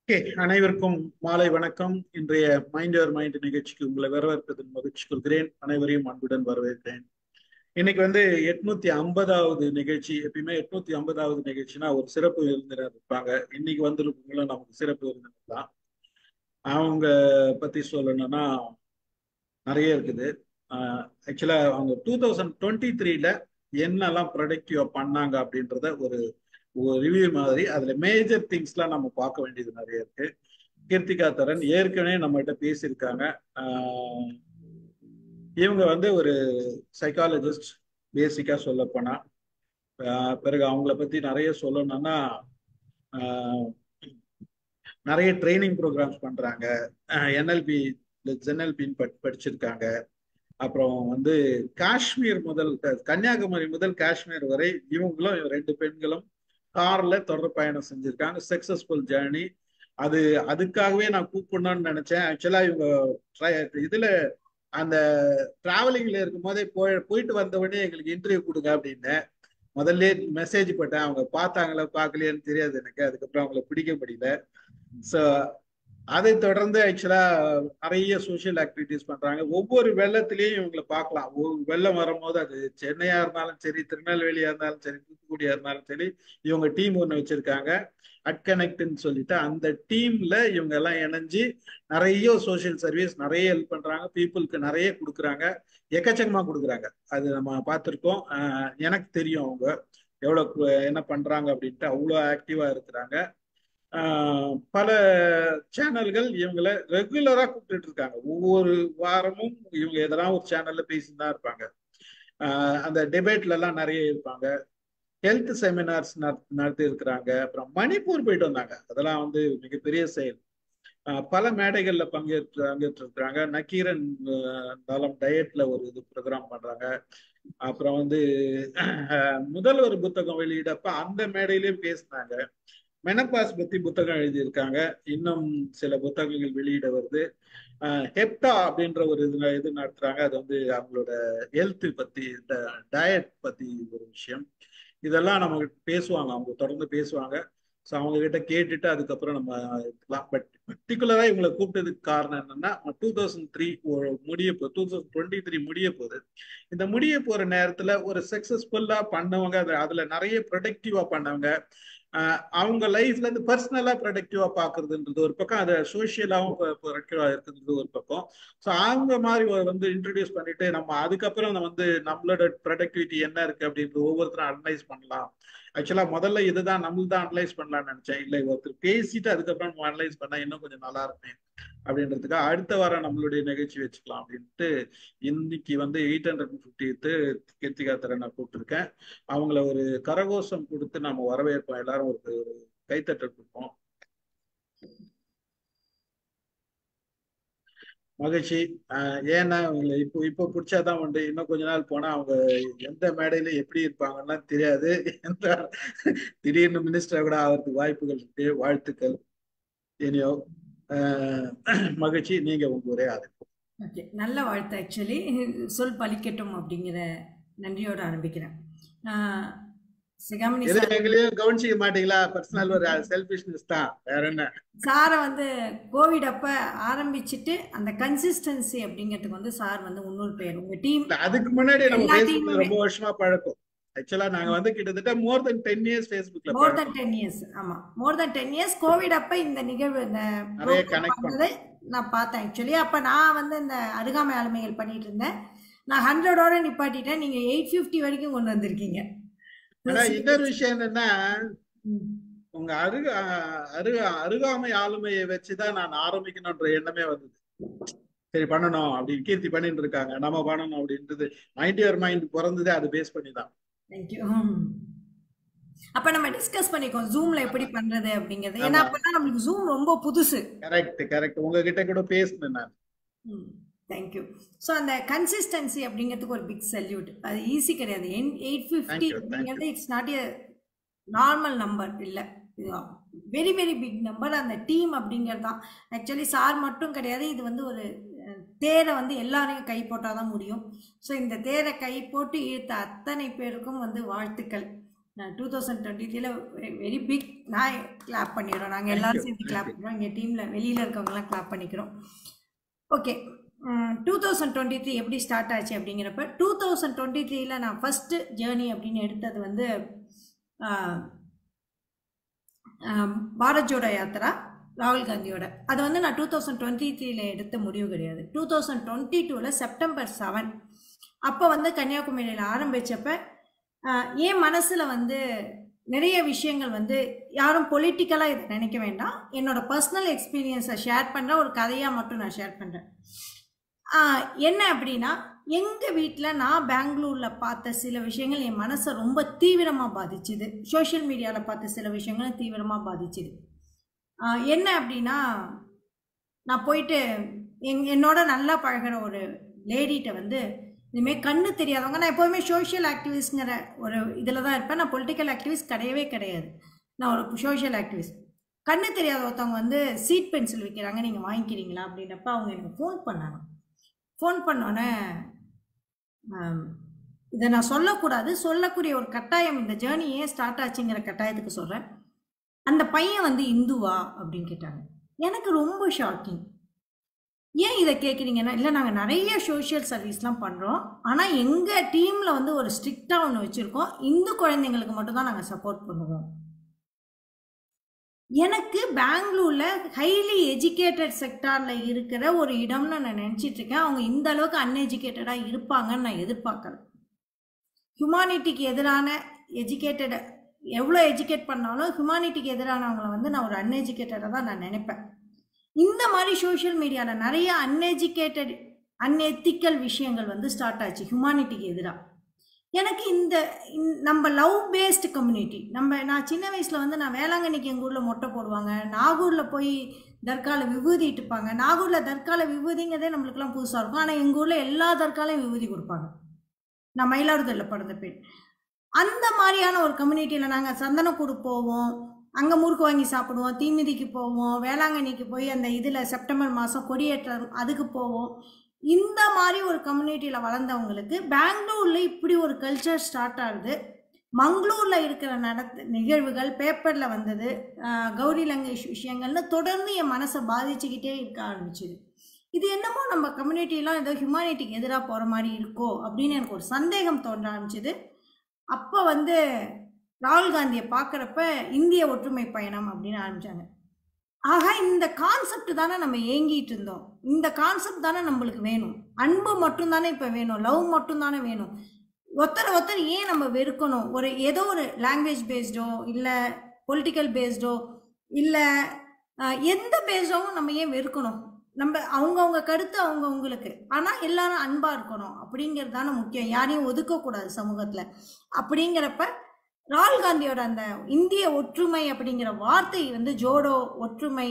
Okay, அனைவருக்கும் மாலை வணக்கம். இன்றைய மைண்ட் யுவர் மைண்ட் நிகழ்ச்சிக்கு உங்களை வரவேற்பதில் மகிழ்ச்சி கொள்கிறேன். அனைவரையும் அன்புடன் வரவேற்கிறேன். இன்னைக்கு 850வது நிகழ்ச்சி. எப்பயுமே 850வது நிகழ்ச்சினா ஒரு சிறப்பு விருந்தினர் இருப்பாங்க. இன்னைக்கு வந்திருக்கவங்களும் நமக்கு சிறப்பு விருந்தினர் தான். அவங்க பத்தி சொல்லணும்னா நிறைய இருக்குது. ஆக்சுவலா அவங்க 2023ல என்னெல்லாம் ப்ரொடக்டிவா பண்ணாங்க அப்படின்றத ஒரு ரிவ்யூ மாதிரி அதுல மேஜர் திங்ஸ்லாம் நம்ம பார்க்க வேண்டியது நிறைய இருக்கு. கீர்த்திகா தரன் ஏற்கனவே நம்மகிட்ட பேசியிருக்காங்க. ஆஹ் இவங்க ஒரு சைக்காலஜிஸ்ட் பேசிக்கா சொல்ல போனா. பிறகு அவங்கள பத்தி நிறைய சொல்லணும்னா ஆஹ் நிறைய ட்ரைனிங் ப்ரோக்ராம்ஸ் பண்றாங்க. என்எல்பி ஜென்எல்பின்னு படிச்சிருக்காங்க. அப்புறம் காஷ்மீர் முதல் கன்னியாகுமரி முதல் காஷ்மீர் வரை இவங்களும் ரெண்டு பெண்களும் கார்ல தொடர் பயணம் செஞ்சிருக்காங்க. Successful journey. அது அதுக்காகவே நான் கூப்பிடணும்னு நினைச்சேன். ஆக்சுவலா இவங்க இதுல அந்த டிராவலிங்ல இருக்கும் போதே போயிட்டு வந்த உடனே எங்களுக்கு இன்டர்வியூ கொடுங்க அப்படின்னு முதல்ல மெசேஜ் போட்டேன். அவங்க பார்த்தாங்களா பார்க்கலையான்னு தெரியாது எனக்கு. அதுக்கப்புறம் அவங்கள பிடிக்க முடியல. ஸோ அதை தொடர்ந்து ஆக்சுவலா நிறைய சோசியல் ஆக்டிவிட்டிஸ் பண்றாங்க. ஒவ்வொரு வெள்ளத்திலையும் இவங்களை பார்க்கலாம். ஒரு வெள்ளம் வரும்போது அது சென்னையா இருந்தாலும் சரி, திருநெல்வேலியா இருந்தாலும் சரி, தூத்துக்குடியா இருந்தாலும் சரி, இவங்க டீம் ஒன்று வச்சிருக்காங்க. அட்கனெக்ட்னு சொல்லிட்டு அந்த டீம்ல இவங்க எல்லாம் இணைஞ்சு நிறைய சோசியல் சர்வீஸ் நிறைய ஹெல்ப் பண்றாங்க. பீப்புளுக்கு நிறைய கொடுக்குறாங்க. எக்கச்சக்கமா கொடுக்குறாங்க. அது நம்ம பார்த்துருக்கோம். எனக்கு தெரியும் அவங்க எவ்வளவு என்ன பண்றாங்க அப்படின்ட்டு. அவ்வளோ ஆக்டிவா இருக்கிறாங்க. பல சேனல்கள் இவங்களை ரெகுலரா கூப்பிட்டு இருக்காங்க. ஒவ்வொரு வாரமும் இவங்க எதனா ஒரு சேனல்ல பேசிட்டு தான் இருப்பாங்க. அந்த டிபேட்ல எல்லாம் நிறைய இருப்பாங்க. ஹெல்த் செமினார்ஸ் நடத்தி இருக்கிறாங்க. அப்புறம் மணிப்பூர் போயிட்டு வந்தாங்க. அதெல்லாம் மிகப்பெரிய செயல். பல மேடைகள்ல பங்கேற்றிருக்கிறாங்க. நக்கீரன் நலம் டயட்ல ஒரு இது ப்ரோக்ராம் பண்றாங்க. அப்புறம் முதல்வர் புத்தகம் வெளியிடப்ப அந்த மேடையிலயும் பேசினாங்க. மெனப்பாஸ் பத்தி புத்தகம் எழுதியிருக்காங்க. இன்னும் சில புத்தகங்கள் வெளியிட வருது. ஹெப்டா அப்படின்ற ஒரு இது நடத்துறாங்க. அது அவங்களோட ஹெல்த் பத்தி, டயட் பத்தி ஒரு விஷயம். இதெல்லாம் நம்ம பேசுவாங்க. அவங்க தொடர்ந்து பேசுவாங்க. ஸோ அவங்க கிட்ட கேட்டுட்டு அதுக்கப்புறம் நம்ம இருக்கலாம். பட் பர்டிகுலரா இவங்களை கூப்பிட்டதுக்கு காரணம் என்னன்னா, 2003 2023 முடிய போகுது. இந்த முடிய போற நேரத்துல ஒரு சக்சஸ்ஃபுல்லா பண்ணவங்க, அதுல நிறைய ப்ரொடக்டிவா பண்ணவங்க, அவங்க லைஃப்ல இருந்து பர்சனலா ப்ரொடக்டிவா பாக்குறதுன்றது ஒரு பக்கம், அதை சோசியலாவும் ப்ரொடக்டிவா இருக்கிறது ஒரு பக்கம். ஸோ அவங்க மாதிரி இன்ட்ரடியூஸ் பண்ணிட்டு நம்ம அதுக்கப்புறம் நம்மளோட ப்ரொடக்டிவிட்டி என்ன இருக்கு அப்படின்றது ஒவ்வொருத்தரும் அனலைஸ் பண்ணலாம். ஆக்சுவலா முதல்ல இதுதான் நம்மள்தான் அனலைஸ் பண்ணலாம்னு நினைச்சேன். இல்லை, ஒருத்தர் பேசிட்டு அதுக்கப்புறம் நம்ம அனலைஸ் பண்ணா இன்னும் கொஞ்சம் நல்லா இருக்கும் அப்படின்றதுக்காக அடுத்த வாரம் நம்மளுடைய நிகழ்ச்சி வச்சுக்கலாம் அப்படின்ட்டு இன்னைக்கு 850th கீர்த்திகா தரனை கூப்பிட்டுருக்கேன். அவங்கள ஒரு கரகோஷம் கொடுத்து நம்ம வரவேற்போம். எல்லாரும் ஒரு கைத்தட்டல் கொடுப்போம். மகிழ்ச்சி. ஏன்னா அவங்களை இப்போ இப்போ பிடிச்சாதான் உண்டு. இன்னும் கொஞ்ச நாள் போனா அவங்க எந்த மேடையில எப்படி இருப்பாங்கன்னா தெரியாது. எந்த திடீர்னு மினிஸ்டர் கூட ஆகிறதுக்கு வாய்ப்புகள் இருக்கு. வாழ்த்துக்கள். இனியோ மகிழ்ச்சி. நீங்க உங்க ஒரே ஆதரவு. ஓகே, நல்ல வாழ்த்து. ஆக்சுவலி சொல் பலிக்கட்டும் அப்படிங்கிற நன்றியோடு ஆரம்பிக்கிறேன். சிகாமணி சார் எங்களையும் கவனிச்சிக்க மாட்டீங்களா? பர்சனல் ஒரு செல்ஃபிஷ்னஸ் தான், வேற என்ன. சாரை கோவிட் அப்ப ஆரம்பிச்சுட்டு அந்த கன்சிஸ்டன்சி அப்படிங்கிறதுக்கு சார் இன்னொரு பேர் உங்க டீம் அதுக்கு முன்னாடி நம்ம எல்லா பேஸ்புக்ல டீமுமே ரொம்ப வருஷமா பழக்கம். ஆக்சுவலா நாங்க கிட்டத்தட்ட மோர் தென் 10 இயர்ஸ் பேஸ்புக்ல மோர் தென் பழக்கம். 10 இயர்ஸ். ஆமா, மோர் தென் 10 இயர்ஸ். கோவிட் அப்ப இந்த நிகழ்வு, இந்த நிறைய ப்ரோக்ராம் கனெக்ட் பண்ணதை பண்ணோம். நான் பார்த்தேன். ஆக்சுவலி அப்ப நான் இந்த அருகாமை ஆளுமைகள் பண்ணிட்டு இருந்தேன். நான் 100ஓட நிப்பாட்டிட்டேன். நீங்க 850 வரைக்கும் கொண்டு வந்திருக்கீங்க. ஆனா இன்னொரு விஷயம் என்னன்னா, ம். உங்க அருகாமை ஆளுமையை வச்சுதான் நான் ஆரம்பிக்கணும்ன்ற எண்ணமே வந்தது. சரி பண்ணணும் அப்படின்னு கீர்த்தி பண்ணிட்டு இருக்காங்க, நம்ம பண்ணணும் அப்படின்றது மைண்ட் யுவர் மைண்ட் பிறந்ததே அது பேஸ் பண்ணி தான். தேங்க்யூ. அப்ப நம்ம டிஸ்கஸ் பண்ணிக்கோம் ஜூம்ல எப்படி ஆமா பண்றது அப்படிங்கறது. ஏன்னா ஆமா, அப்பதான் நம்மளுக்கு ஜூம் ரொம்ப புதுசு. Correct correct. உங்ககிட்ட கூட பேசினேன் நான். தேங்க்யூ. ஸோ அந்த கன்சிஸ்டன்சி அப்படிங்கிறதுக்கு ஒரு பிக் சல்யூட். அது ஈஸி கிடையாது. 850 தேங்க்யூ தேங்க்யூ. அப்படிங்கிறது it's not a normal number இல்லை. Very very big number. அந்த டீம் அப்படிங்கிறது தான். ஆக்சுவலி சார் மட்டும் கிடையாது. இது ஒரு தேரை எல்லாரையும் கை போட்டால் தான் முடியும். ஸோ இந்த தேரை கை போட்டு இழுத்த அத்தனை பேருக்கும் வாழ்த்துக்கள். நான் 2023ல வெரி பிக். நான் கிளாப் பண்ணிடுறோம், நாங்கள் எல்லாரும் சேர்ந்து கிளாப் பண்ணுறோம், இங்கே டீமில் வெளியில் இருக்கவங்கலாம் கிளாப் பண்ணிக்கிறோம். ஓகே, 2023 எப்படி ஸ்டார்ட் ஆச்சு அப்படிங்கிறப்ப 2023ல நான் ஃபஸ்ட்டு ஜேர்னி அப்படின்னு எடுத்தது வந்து பாரத் ஜோடோ யாத்திரா ராகுல் காந்தியோட. அது வந்து நான் 2023ல எடுத்த முடிவு கிடையாது. 2022ல செப்டம்பர் 7 அப்போ வந்து கன்னியாகுமரியில் ஆரம்பித்தப்ப என் மனசில் வந்து நிறைய விஷயங்கள் வந்து யாரும் பொலிட்டிக்கலாக இதை நினைக்க வேண்டாம், என்னோட பர்சனல் எக்ஸ்பீரியன்ஸை ஷேர் பண்ணுற ஒரு கதையாக மட்டும் நான் ஷேர் பண்ணுறேன். என்ன அப்படின்னா, எங்கள் வீட்டில் நான் பெங்களூரில் பார்த்த சில விஷயங்கள் என் மனசை ரொம்ப தீவிரமாக பாதிச்சுது. சோஷியல் மீடியாவில் பார்த்த சில விஷயங்களும் தீவிரமாக பாதிச்சுது. என்ன அப்படின்னா, நான் போயிட்டு என்னோட நல்லா பழகிற ஒரு லேடிகிட்ட வந்து இதுமாரி கண்ணு தெரியாதவங்க, நான் எப்போதுமே சோஷியல் ஆக்டிவிஸ்ட்ங்கிற ஒரு இதில் தான் இருப்பேன், நான் பொலிட்டிக்கல் ஆக்டிவிஸ்ட் கிடையவே கிடையாது, நான் ஒரு சோஷியல் ஆக்டிவிஸ்ட். கண்ணு தெரியாத ஒருத்தவங்க வந்து சீட் பென்சில் விற்கிறாங்க, நீங்கள் வாங்கிக்கிறீங்களா அப்படின்றப்ப அவங்க எனக்கு ஃபோன் பண்ணாங்க. ஃபோன் பண்ணோன்னே இதை நான் சொல்லக்கூடாது, சொல்லக்கூடிய ஒரு கட்டாயம், இந்த ஜேர்னி ஏன் ஸ்டார்ட் ஆச்சுங்கிற கட்டாயத்துக்கு சொல்கிறேன். அந்த பையன் வந்து இந்துவா அப்படின்னு கேட்டாங்க. எனக்கு ரொம்ப ஷாக்கிங். ஏன் இதை கேட்குறீங்கன்னா, இல்லை நாங்கள் நிறைய சோஷியல் சர்வீஸ்லாம் பண்ணுறோம், ஆனால் எங்கள் டீமில் வந்து ஒரு ஸ்ட்ரிக்டாக ஒன்று வச்சுருக்கோம், இந்து குழந்தைங்களுக்கு மட்டும்தான் நாங்கள் சப்போர்ட் பண்ணுவோம். எனக்கு பெங்களூரில் ஹைலி எஜுகேட்டட் செக்டாரில் இருக்கிற ஒரு இடம்னு நான் நினச்சிட்ருக்கேன். அவங்க இந்த அளவுக்கு அன்எஜுகேட்டடாக இருப்பாங்கன்னு நான் எதிர்பார்க்கல. ஹியூமானிட்டிக்கு எதிரான எஜுகேட்டட் எவ்வளோ எஜுகேட் பண்ணாலும் ஹியூமானிட்டிக்கு எதிரானவங்களை வந்து நான் ஒரு அன்எஜுகேட்டடாக தான் நான் நினைப்பேன். இந்த மாதிரி சோஷியல் மீடியாவில் நிறைய அன்எஜுகேட்டட் அன்எத்திக்கல் விஷயங்கள் வந்து ஸ்டார்ட் ஆச்சு ஹியூமானிட்டிக்கு எதிராக. எனக்கு நம்ம லவ் பேஸ்டு கம்யூனிட்டி, நான் சின்ன வயசில் வந்து நான் வேளாங்கண்ணிக்கு எங்கள் ஊரில் மொட்டை போடுவாங்க, நாகூரில் போய் தர்காவில் விபூதி இட்டுப்பாங்க. நாகூரில் தர்காவில் விபூதிங்கிறதே நம்மளுக்குலாம் புதுசாக இருக்கும், ஆனால் எங்கள் ஊரில் எல்லா தர்காலையும் விபூதி கொடுப்பாங்க. நான் மயிலாடுதுறையில் பிறந்த பேர். அந்த மாதிரியான ஒரு கம்யூனிட்டியில் நாங்கள் சந்தனக்கூடு போவோம், அங்கே முறுக்கு வாங்கி சாப்பிடுவோம், தீமிதிக்கு போவோம், வேளாங்கண்ணிக்கு போய் அந்த இதில் செப்டம்பர் மாதம் கொடியேற்றம் அதுக்கு போவோம். இந்த மாதிரி ஒரு கம்யூனிட்டியில் வளர்ந்தவங்களுக்கு பெங்களூரில் இப்படி ஒரு கல்ச்சர் ஸ்டார்ட் ஆகுது. மங்களூரில் இருக்கிற நிகழ்வுகள் பேப்பரில் வந்தது, கௌரி லங்கேஷ் விஷயங்கள்னு தொடர்ந்து என் மனசை பாதிச்சுக்கிட்டே இருக்க ஆரம்பிச்சுது. இது என்னமோ நம்ம கம்யூனிட்டிலாம் ஏதோ ஹியூமானிட்டிக்கு எதிராக போகிற மாதிரி இருக்கோ அப்படின்னு எனக்கு ஒரு சந்தேகம் தோன்ற ஆரம்பிச்சுது. அப்போ வந்து ராகுல் காந்தியை பார்க்குறப்ப இந்திய ஒற்றுமை பயணம் அப்படின்னு ஆரம்பித்தாங்க. ஆக இந்த கான்செப்ட் தானே நம்ம ஏங்கிட்டு இருந்தோம், இந்த கான்செப்ட் தானே நம்மளுக்கு வேணும். அன்பு மட்டும்தானே இப்போ வேணும், லவ் மட்டும்தானே வேணும். ஒருத்தர் ஏன் நம்ம வெறுக்கணும்? ஏதோ ஒரு லாங்குவேஜ் பேஸ்டோ இல்லை பொலிட்டிக்கல் பேஸ்டோ இல்லை எந்த பேஸ்டோவும் நம்ம ஏன் வெறுக்கணும்? நம்ம அவங்கவுங்க கருத்து அவங்கவுங்களுக்கு, ஆனால் எல்லாரும் அன்பாக இருக்கணும் அப்படிங்கிறது தானே முக்கியம். யாரையும் ஒதுக்கக்கூடாது சமூகத்தில். அப்படிங்கிறப்ப ராகுல் காந்தியோட அந்த இந்திய ஒற்றுமை அப்படிங்கிற வார்த்தை வந்து ஜோடோ ஒற்றுமை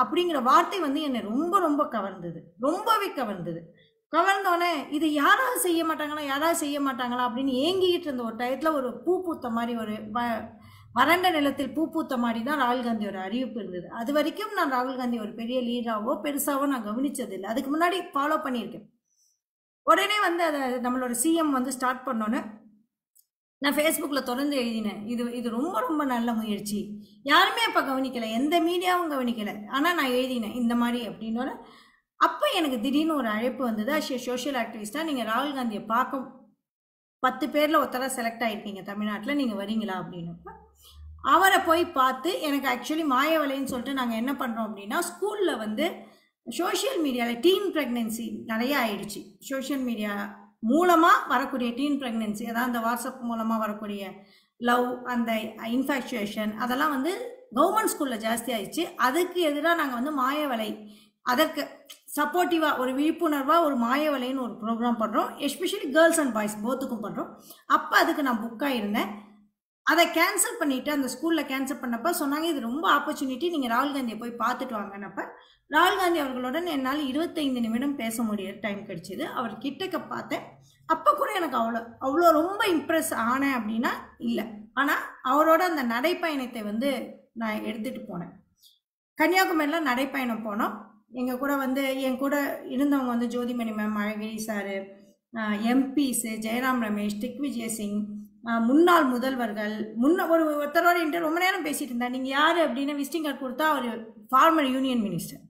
அப்படிங்கிற வார்த்தை வந்து என்னை ரொம்ப ரொம்ப கவர்ந்தது, ரொம்பவே கவர்ந்தது. கவர்ந்தோடனே இது யாராவது செய்ய மாட்டாங்களா அப்படின்னு ஏங்கிக்கிட்டு இருந்த ஒரு டயத்தில் ஒரு பூ பூத்த மாதிரி, ஒரு வறண்ட நிலத்தில் பூ பூத்த மாதிரி தான் ராகுல் காந்தியோட அறிவிப்பு இருந்தது. அது வரைக்கும் நான் ராகுல் காந்தி ஒரு பெரிய லீடராகவோ பெருசாவோ நான் கவனிச்சதில்லை. அதுக்கு முன்னாடி ஃபாலோ பண்ணியிருக்கேன். உடனே வந்து அதை நம்மளோட சிஎம் வந்து ஸ்டார்ட் பண்ணோன்னே நான் ஃபேஸ்புக்கில் தொடர்ந்து எழுதினேன், இது ரொம்ப ரொம்ப நல்ல முயற்சி. யாருமே அப்போ கவனிக்கலை, எந்த மீடியாவும் கவனிக்கலை, ஆனால் நான் எழுதினேன் இந்த மாதிரி அப்படின்னோட. அப்போ எனக்கு திடீர்னு ஒரு அழைப்பு வந்தது, சோஷியல் ஆக்டிவிஸ்டாக நீங்கள் ராகுல் காந்தியை பார்க்க 10 பேரில் ஒருத்தராக செலக்ட் ஆகிருக்கீங்க தமிழ்நாட்டில், நீங்கள் வரீங்களா அப்படின்னப்ப அவரை போய் பார்த்து, எனக்கு ஆக்சுவலி மாயவலைன்னு சொல்லிட்டு நாங்கள் என்ன பண்ணுறோம் அப்படின்னா, ஸ்கூலில் வந்து சோஷியல் மீடியாவில் டீன் ப்ரெக்னென்சி நிறைய ஆயிடுச்சு. சோஷியல் மீடியா மூலமாக வரக்கூடிய டீன் ப்ரெக்னென்சி, அதாவது அந்த வாட்ஸ்அப் மூலமாக வரக்கூடிய லவ், அந்த இன்ஃபேக்சுவேஷன், அதெல்லாம் வந்து கவர்மெண்ட் ஸ்கூலில் ஜாஸ்தி ஆயிடுச்சு. அதுக்கு எதிராக நாங்கள் வந்து மாயவலை, அதற்கு சப்போர்ட்டிவாக ஒரு விழிப்புணர்வாக ஒரு மாயவலைன்னு ஒரு ப்ரோக்ராம் பண்ணுறோம். எஸ்பெஷலி கேர்ள்ஸ் அண்ட் பாய்ஸ் போத்துக்கும் பண்ணுறோம். அப்போ அதுக்கு நான் புக்காக இருந்தேன். அதை கேன்சல் பண்ணிவிட்டு அந்த ஸ்கூலில் கேன்சல் பண்ணப்போ சொன்னாங்க, இது ரொம்ப ஆப்பர்ச்சுனிட்டி, நீங்கள் ராகுல் காந்தியை போய் பார்த்துட்டு வாங்கினப்ப ராகுல் காந்தி அவர்களுடன் என்னால் 25 நிமிடம் பேச முடிய டைம் கிடைச்சிது. அவர் கிட்டக்க பார்த்தேன். அப்போ கூட எனக்கு அவ்வளோ ரொம்ப இம்ப்ரெஸ் ஆனேன் அப்படின்னா இல்லை, ஆனால் அவரோட அந்த நடைப்பயணத்தை வந்து நான் எடுத்துகிட்டு போனேன். கன்னியாகுமரியில் நடைப்பயணம் போனோம். எங்கள் கூட வந்து என் கூட இருந்தவங்க வந்து ஜோதிமணி மேம், அழகிரி சாரு, எம்பிஸு, ஜெயராம் ரமேஷ், திக்விஜய் சிங், முன்னாள் முதல்வர்கள் ஒருத்தரோட ரொம்ப நேரம் பேசிட்டு இருந்தா, நீங்க யாரு அப்படின்னு விசிட்டிங் கார்டு கொடுத்தா ஒரு ஃபார்மர் யூனியன் மினிஸ்டர்.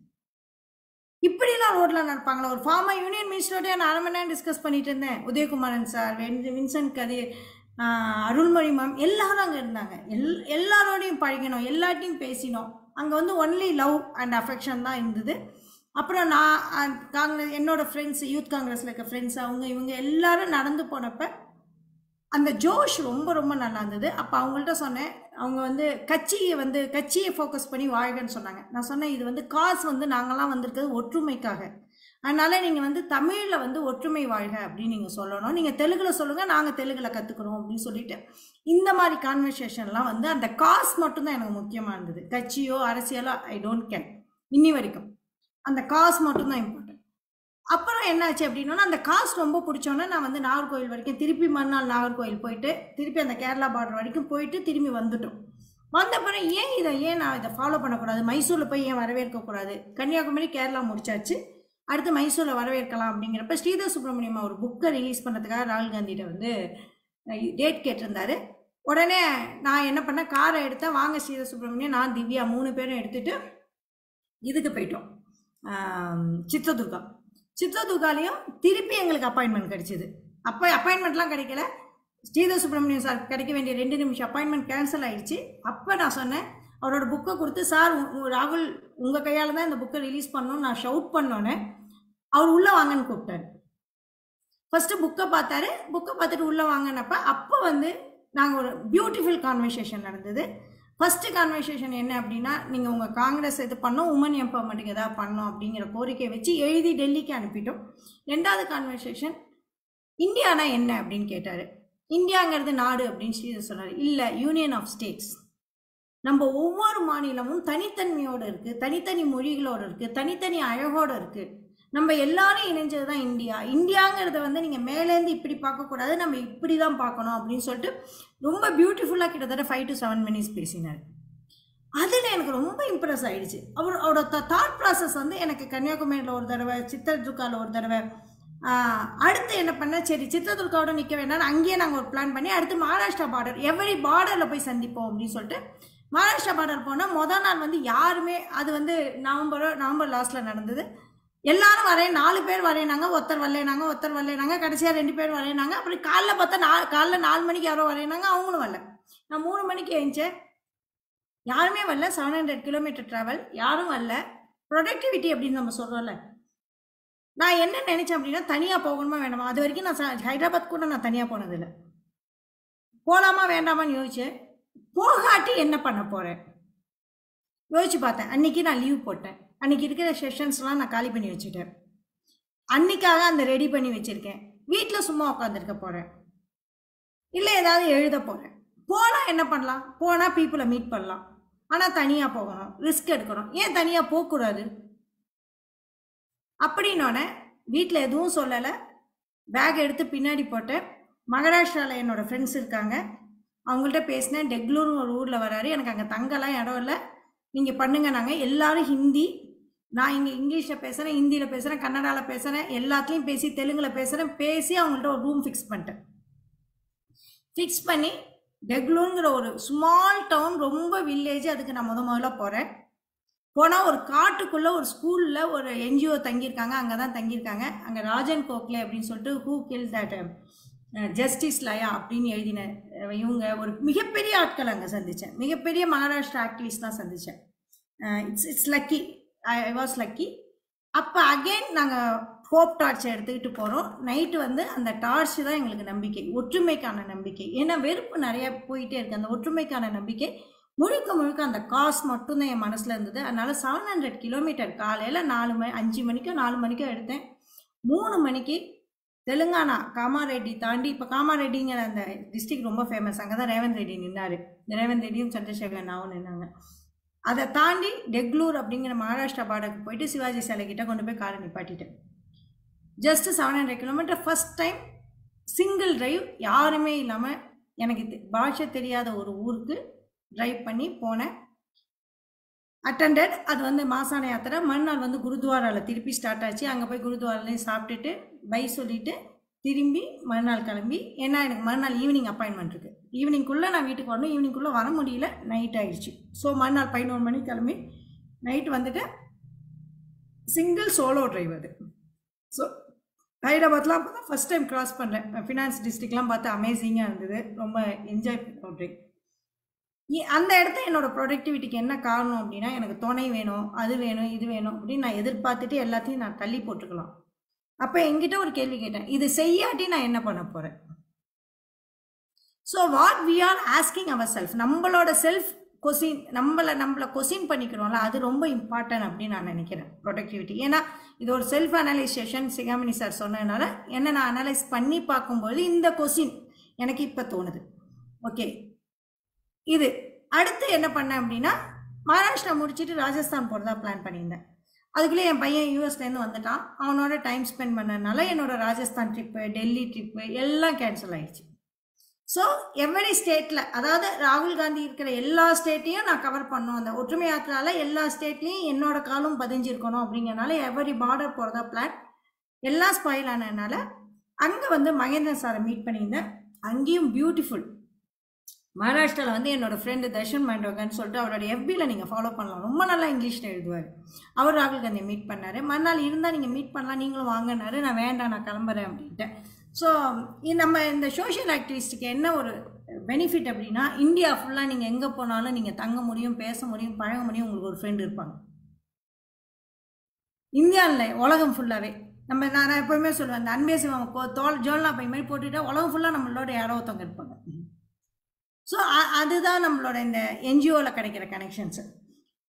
இப்படிலாம் ரோட்ல நடப்பாங்களா? ஒரு ஃபார்மர் யூனியன் மினிஸ்டரோட நான் 1/2 மணி நேரம் டிஸ்கஸ் பண்ணிட்டு இருந்தேன். உதயகுமாரன் சார், வின்சென்ட் கதிர், அருள்மொழி மேம் எல்லாரும் அங்கே இருந்தாங்க. எல்லாரோடையும் பழகினோம், எல்லாத்தையும் பேசினோம். அங்கே வந்து ஒன்லி லவ் அண்ட் அஃபெக்ஷன் தான் இருந்தது. அப்புறம் நான் என்னோட ஃப்ரெண்ட்ஸ், யூத் காங்கிரஸில் இருக்க ஃப்ரெண்ட்ஸ், இவங்க எல்லாரும் நடந்து போனப்ப அந்த ஜோஷ் ரொம்ப ரொம்ப நல்லா இருந்தது. அப்போ அவங்கள்ட்ட சொன்னேன், அவங்க வந்து கட்சியை ஃபோக்கஸ் பண்ணி வாழ்கன்னு சொன்னாங்க. நான் சொன்னேன், இது வந்து காசு வந்து நாங்கள்லாம் வந்திருக்கிறது ஒற்றுமைக்காக, அதனால நீங்கள் வந்து தமிழில் வந்து ஒற்றுமை வாழ்க அப்படின்னு நீங்கள் சொல்லணும், நீங்கள் தெலுங்கில் சொல்லுங்கள், நாங்கள் தெலுங்கில் கற்றுக்குறோம் அப்படின்னு சொல்லிட்டு இந்த மாதிரி கான்வர்சேஷன்லாம் வந்து அந்த காசு மட்டும்தான் எனக்கு முக்கியமாக இருந்தது. கட்சியோ அரசியலோ ஐ டோன்ட் கேர். இன்னி வரைக்கும் அந்த காசு மட்டும்தான் இம்பார்ட்டன்ட். அப்புறம் என்னாச்சு அப்படின்னா, அந்த காசு ரொம்ப பிடிச்சோன்னே நான் வந்து நாகர்கோவில் வரைக்கும், திருப்பி மறுநாள் நாகர்கோவில் போயிட்டு திருப்பி அந்த கேரளா பார்டர் வரைக்கும் போயிட்டு திரும்பி வந்துட்டோம். வந்த பிறகு ஏன் நான் இதை ஃபாலோ பண்ணக்கூடாது, மைசூரில் போய் ஏன் வரவேற்கக்கூடாது, கன்னியாகுமரி கேரளா முடிச்சாச்சு, அடுத்து மைசூரில் வரவேற்கலாம் அப்படிங்கிறப்ப ஸ்ரீதர் சுப்ரமணியம் ஒரு புக்கை ரிலீஸ் பண்ணதுக்காக ராகுல் காந்திகிட்ட வந்து டேட் கேட்டிருந்தாரு. உடனே நான் என்ன பண்ணேன், காரை எடுத்தேன், வாங்க ஸ்ரீதர் சுப்ரமணியம், நான் திவ்யா 3 பேரும் எடுத்துகிட்டு இதுக்கு போயிட்டோம், சித்ரதுர்காலையும் திருப்பி எங்களுக்கு அப்பாயின்மெண்ட் கிடைச்சிது. அப்பாயின்மெண்ட்லாம் கிடைக்கல, ஸ்ரீதர் சுப்ரமணியம் சார் கிடைக்க வேண்டிய 2 நிமிஷம் அப்பாயின்மெண்ட் கேன்சல் ஆகிடுச்சு. அப்போ நான் சொன்னேன், அவரோட புக்கை கொடுத்து, சார் ராகுல் உங்கள் கையால் தான் இந்த புக்கை ரிலீஸ் பண்ணணும்னு நான் ஷவுட் பண்ணோன்னே அவர் உள்ளே வாங்கன்னு கூப்பிட்டாரு. ஃபஸ்ட்டு புக்கை பார்த்தாரு, புக்கை பார்த்துட்டு உள்ளே வாங்கினப்ப அப்போ வந்து நாங்கள் ஒரு பியூட்டிஃபுல் கான்வர்சேஷன் நடந்தது. ஃபஸ்ட்டு கான்வர்சேஷன் என்ன அப்படின்னா, நீங்கள் உங்கள் காங்கிரஸ் இது பண்ணோம், உமன் எம்பவர்மெண்ட்டுக்கு எதாவது பண்ணோம் அப்படிங்கிற கோரிக்கையை வச்சு எழுதி டெல்லிக்கு அனுப்பிட்டோம். 2வது கான்வர்சேஷன் இந்தியானா என்ன அப்படின்னு கேட்டார். இந்தியாங்கிறது நாடு அப்படின்னு ஸ்ரீதர் சொன்னார். இல்லை, யூனியன் ஆஃப் ஸ்டேட்ஸ். நம்ம ஒவ்வொரு மாநிலமும் தனித்தன்மையோடு இருக்குது, தனித்தனி மொழிகளோடு இருக்குது, தனித்தனி அழகோடு இருக்குது. நம்ம எல்லாரும் இணைஞ்சது தான் இந்தியா. இந்தியாங்கிறத வந்து நீங்கள் மேலேருந்து இப்படி பார்க்கக்கூடாது, நம்ம இப்படி தான் பார்க்கணும் அப்படின்னு சொல்லிட்டு ரொம்ப பியூட்டிஃபுல்லாக கிட்டத்தட்ட 5 to 7 minutes பேசினார். அதில் எனக்கு ரொம்ப இம்ப்ரெஸ் ஆகிடுச்சு. அவரோட தாட் ப்ராசஸ் வந்து எனக்கு கன்னியாகுமரியில் ஒரு தடவை, சித்ரதுர்காவில் ஒரு தடவை, அடுத்து என்ன பண்ண, சரி சித்ரதுர்காவோட நிற்க வேண்டாம், அங்கேயே நாங்கள் ஒரு பிளான் பண்ணி அடுத்து மகாராஷ்டிரா பார்டர், எவரி பார்டரில் போய் சந்திப்போம் அப்படின்னு சொல்லிட்டு மகாராஷ்டிரா பார்டர் போனால் முதல் நாள் வந்து யாருமே, அது வந்து நவம்பர் லாஸ்ட்டில் நடந்தது. எல்லாரும் வரேன், 4 பேர் வரேனாங்க, ஒருத்தர் வரலேனாங்க, கடைசியாக 2 பேர் வரேனாங்க. அப்புறம் காலைல பார்த்தா காலைல 4 மணிக்கு யாரோ வரேனாங்க, அவங்களும் வரல. நான் 3 மணிக்கு எழுந்தேன், யாருமே வரல. 700 கிலோமீட்டர் ட்ராவல், யாரும் வரல. ப்ரொடக்டிவிட்டி அப்படின்னு நம்ம சொல்கிறோம்ல, நான் என்ன நினச்சேன் அப்படின்னா, தனியாக போகணுமா வேண்டாமா. அது வரைக்கும் நான் ஹைதராபாத் கூட நான் தனியாக போனதில்லை. போகலாமா வேண்டாமான்னு யோசிச்சேன். போகாட்டி என்ன பண்ண போகிறேன் யோசிச்சு பார்த்தேன். அன்றைக்கி நான் லீவ் போட்டேன். அன்றைக்கி இருக்கிற செஷன்ஸ்லாம் நான் காலி பண்ணி வச்சுட்டேன். அன்றைக்காக அந்த ரெடி பண்ணி வச்சுருக்கேன். வீட்டில் சும்மா உட்காந்துருக்க போகிறேன், இல்லை ஏதாவது எழுத போகிறேன். போனால் என்ன பண்ணலாம், போனால் பீப்புளை மீட் பண்ணலாம். ஆனால் தனியாக போகணும், ரிஸ்க் எடுக்கணும். ஏன் தனியாக போகக்கூடாது அப்படின்னோடனே வீட்டில் எதுவும் சொல்லலை. பேக் எடுத்து பின்னாடி போட்டேன். மகாராஷ்டிராவில் என்னோடய ஃப்ரெண்ட்ஸ் இருக்காங்க, அவங்கள்ட்ட பேசினேன். டெக்லூர்னு ஒரு ஊரில் வராரு, எனக்கு அங்கே தங்கலாம் இடம் இல்லை, நீங்கள் பண்ணுங்க. நாங்கள் எல்லோரும் ஹிந்தி, நான் இங்கே இங்கிலீஷில் பேசுகிறேன், ஹிந்தியில் பேசுகிறேன், கன்னடாவில் பேசுகிறேன், எல்லாத்துலேயும் பேசி தெலுங்கில் பேசுகிறேன். பேசி அவங்கள்ட்ட ஒரு ரூம் ஃபிக்ஸ் பண்ணிட்டேன். ஃபிக்ஸ் பண்ணி டெக்லூருங்கிற ஒரு ஸ்மால் டவுன், ரொம்ப வில்லேஜ், அதுக்கு நான் முதல்ல போகிறேன். போனால் ஒரு காட்டுக்குள்ளே ஒரு ஸ்கூலில் ஒரு என்ஜிஓ தங்கியிருக்காங்க, அங்கே தான் தங்கியிருக்காங்க. அங்கே ராஜன் கோக்லே அப்படின்னு சொல்லிட்டு ஹூ கில் தட் ஜஸ்டிஸ் லயா அப்படின்னு எழுதின இவங்க ஒரு மிகப்பெரிய ஆட்கள் அங்கே சந்தித்தேன். மிகப்பெரிய மகாராஷ்டிரா ஆக்டிவிஸ்ட் தான் சந்தித்தேன். It's lucky, I was lucky. அப்போ அகெயின் நாங்கள் ஹோப் டார்ச்சை எடுத்துக்கிட்டு போகிறோம். நைட்டு வந்து அந்த டார்ச் தான் எங்களுக்கு நம்பிக்கை, ஒற்றுமைக்கான நம்பிக்கை. ஏன்னா வெறுப்பு நிறைய போயிட்டே இருக்குது. அந்த ஒற்றுமைக்கான நம்பிக்கை முழுக்க அந்த காசு மட்டும்தான் என் மனசில் இருந்தது. அதனால் 700 கிலோமீட்டர் காலையில் 5 மணிக்கோ 4 மணிக்கோ எடுத்தேன். 3 மணிக்கு தெலுங்கானா காமாரெட்டி தாண்டி, இப்போ காமாரெட்டிங்கிற அந்த டிஸ்ட்ரிக்ட் ரொம்ப ஃபேமஸ், அங்கே தான் ரேவந்த் ரெட்டி நின்னார். ரேவந்த் ரெட்டியும் சந்திரசேகர் ராவும் நின்னாங்க. அதை தாண்டி டெக்லூர் அப்படிங்கிற மகாராஷ்டிரா பார்டருக்கு போயிட்டு சிவாஜி சிலைக்கிட்ட கொண்டு போய் காரை நிப்பாட்டிட்டேன். Just 700 kilometre first time single drive, யாருமே இல்லாமல் எனக்கு பாஷை தெரியாத ஒரு ஊருக்கு ட்ரைவ் பண்ணி போனேன். அட்டண்டட். அது வந்து மாசான யாத்திரை. மறுநாள் வந்து குருத்வாராவில் திருப்பி ஸ்டார்ட் ஆச்சு. அங்கே போய் குருத்வாராலையும் சாப்பிட்டுட்டு பை சொல்லிவிட்டு திரும்பி மறுநாள் கிளம்பி, ஏன்னா எனக்கு மறுநாள் ஈவினிங் அப்பாயின்மெண்ட் இருக்குது. ஈவினிங்குள்ளே நான் வீட்டுக்கு வரணும். ஈவினிங்குள்ளே வர முடியல, நைட் ஆகிடுச்சு. ஸோ மறுநாள் 11 மணிக்கு கிளம்பி நைட்டு வந்துட்டு சிங்கிள் சோலோ டிரைவ் அது. ஸோ ஹைதராபாத்லாம் அப்போ தான் ஃபஸ்ட் டைம் கிராஸ் பண்ணுறேன். ஃபினான்ஸ் டிஸ்ட்ரிக்ட்லாம் பார்த்து அமேசிங்காக இருந்தது. ரொம்ப என்ஜாய் பண்ணுறேன். அந்த இடத்த என்னோடய ப்ரொடக்டிவிட்டிக்கு என்ன காரணம் அப்படின்னா, எனக்கு துணை வேணும், அது வேணும், இது வேணும் அப்படின்னு நான் எதிர்பார்த்துட்டு எல்லாத்தையும் நான் தள்ளி போட்டுக்கலாம். அப்போ என்கிட்ட ஒரு கேள்வி கேட்டேன், இது செய்யாட்டி நான் என்ன பண்ண போகிறேன்? So what we are asking our self, நம்மளோட செல்ஃப் கொஸ்டின், நம்மளை கொஸ்டின் பண்ணிக்கிறோம்ல, அது ரொம்ப இம்பார்ட்டன்ட் அப்படின்னு நான் நினைக்கிறேன் ப்ரொடக்டிவிட்டி. ஏன்னா இது ஒரு செல்ஃப் அனலைசேஷன். சிகாமணி சார் சொன்னதுனால என்ன நான் அனலைஸ் பண்ணி பார்க்கும்போது இந்த கொஸ்டின் எனக்கு இப்போ தோணுது. ஓகே, இது அடுத்து என்ன பண்ணேன் அப்படின்னா, மகாராஷ்டிரா முடிச்சுட்டு ராஜஸ்தான் போகிறதா பிளான் பண்ணியிருந்தேன். அதுக்குள்ளே என் பையன் யூஎஸ்லேருந்து வந்துட்டான். அவனோட டைம் ஸ்பெண்ட் பண்ணதுனால என்னோடய ராஜஸ்தான் ட்ரிப்பு, டெல்லி ட்ரிப்பு எல்லாம் கேன்சல் ஆகிடுச்சு. ஸோ எவ்வளி ஸ்டேட்டில், அதாவது ராகுல் காந்தி இருக்கிற எல்லா ஸ்டேட்டையும் நான் கவர் பண்ணோம். அந்த ஒற்றுமை யாத்திராவில் எல்லா ஸ்டேட்லேயும் என்னோட காலும் பதிஞ்சிருக்கணும் அப்படிங்கிறனால எவ்வரி பார்டர் போகிறதா பிளான். எல்லாம் ஸ்பாயில் ஆனதுனால அங்கே வந்து மகேந்திரன் சாரை மீட் பண்ணியிருந்தேன். அங்கேயும் பியூட்டிஃபுல். மகாராஷ்டிராவில் வந்து என்னோடய ஃப்ரெண்டு தர்ஷன் மாண்டோகன்னு சொல்லிட்டு அவரோட எஃபியில் நீங்கள் ஃபாலோ பண்ணலாம். ரொம்ப நல்லா இங்கிலீஷில் எழுதுவார். அவர் ராகுல் காந்தியை மீட் பண்ணார். மறுநாள் இருந்தால் நீங்கள் மீட் பண்ணலாம், நீங்களும் வாங்கினாரு. நான் வேண்டாம், நான் கிளம்புறேன் அப்படின்ட்டு. ஸோ நம்ம இந்த சோஷியல் ஆக்டிவிஸ்ட்டுக்கு என்ன ஒரு பெனிஃபிட் அப்படின்னா, இந்தியா ஃபுல்லாக நீங்கள் எங்கே போனாலும் நீங்கள் தங்க முடியும், பேச முடியும், பழக முடியும். உங்களுக்கு ஒரு ஃப்ரெண்டு இருப்பாங்க. இந்தியாவில் உலகம் ஃபுல்லாகவே நான் எப்போவுமே சொல்லுவேன், அந்த அன்பே சிவம் ஜோல்னா பை மாதிரி போட்டுட்டா உலகம் ஃபுல்லாக நம்மளோட யாரோ ஒருத்தவங்க இருப்பாங்க. ஸோ அதுதான் நம்மளோட இந்த என்ஜிஓவில் கிடைக்கிற கனெக்ஷன்ஸு.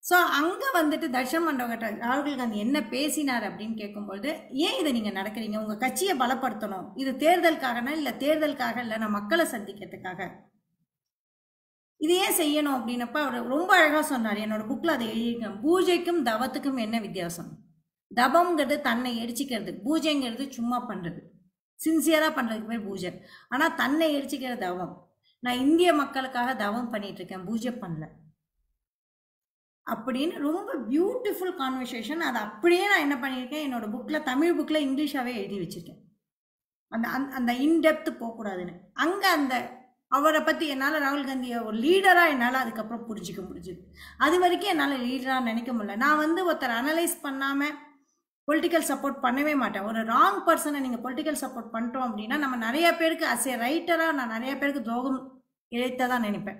ஸோ அங்கே வந்துட்டு தர்ஷன் மண்டோகட்ட ராகுல் காந்தி என்ன பேசினார் அப்படின்னு கேட்கும்போது, ஏன் இதை நீங்கள் நடக்கிறீங்க, உங்கள் கட்சியை பலப்படுத்தணும், இது தேர்தலுக்காகனா இல்லை, தேர்தலுக்காக இல்லை, நான் மக்களை சந்திக்கிறதுக்காக இது ஏன் செய்யணும் அப்படின்னப்ப அவர் ரொம்ப அழகாக சொன்னார். என்னோட புக்கில் அதை எழுதியிருக்கேன். பூஜைக்கும் தவத்துக்கும் என்ன வித்தியாசம்? தபம்ங்கிறது தன்னை எரிச்சிக்கிறது, பூஜைங்கிறது சும்மா பண்ணுறது, சின்சியராக பண்ணுறதுக்கு பேர் பூஜை. ஆனால் தன்னை எரிச்சிக்கிற தவம். நான் இந்திய மக்களுக்காக தவம் பண்ணிட்டு இருக்கேன், பூஜை பண்ணல அப்படின்னு ரொம்ப பியூட்டிஃபுல் கான்வர்சேஷன். அதை அப்படியே நான் என்ன பண்ணியிருக்கேன், என்னோட புக்கில், தமிழ் புக்கில் இங்கிலீஷாகவே எழுதி வச்சுருக்கேன். அந்த இன்டெப்த்து போகக்கூடாதுன்னு. அங்கே அந்த அவரை பற்றி என்னால் ராகுல் காந்தியை ஒரு லீடராக என்னால் அதுக்கப்புறம் புரிஞ்சிக்க முடிஞ்சுது. அது வரைக்கும் என்னால் லீடராக நினைக்க முடியல. நான் வந்து ஒருத்தர் அனலைஸ் பண்ணாமல் பொலிட்டிக்கல் சப்போர்ட் பண்ணவே மாட்டேன். ஒரு ராங் பர்சனை நீங்கள் பொலிட்டிக்கல் சப்போர்ட் பண்ணிட்டோம் அப்படின்னா, நம்ம நிறைய பேருக்கு அஸ் ஏ ரைட்டராக நான் நிறைய பேருக்கு துரோகம் இழைத்ததான் நினைப்பேன்.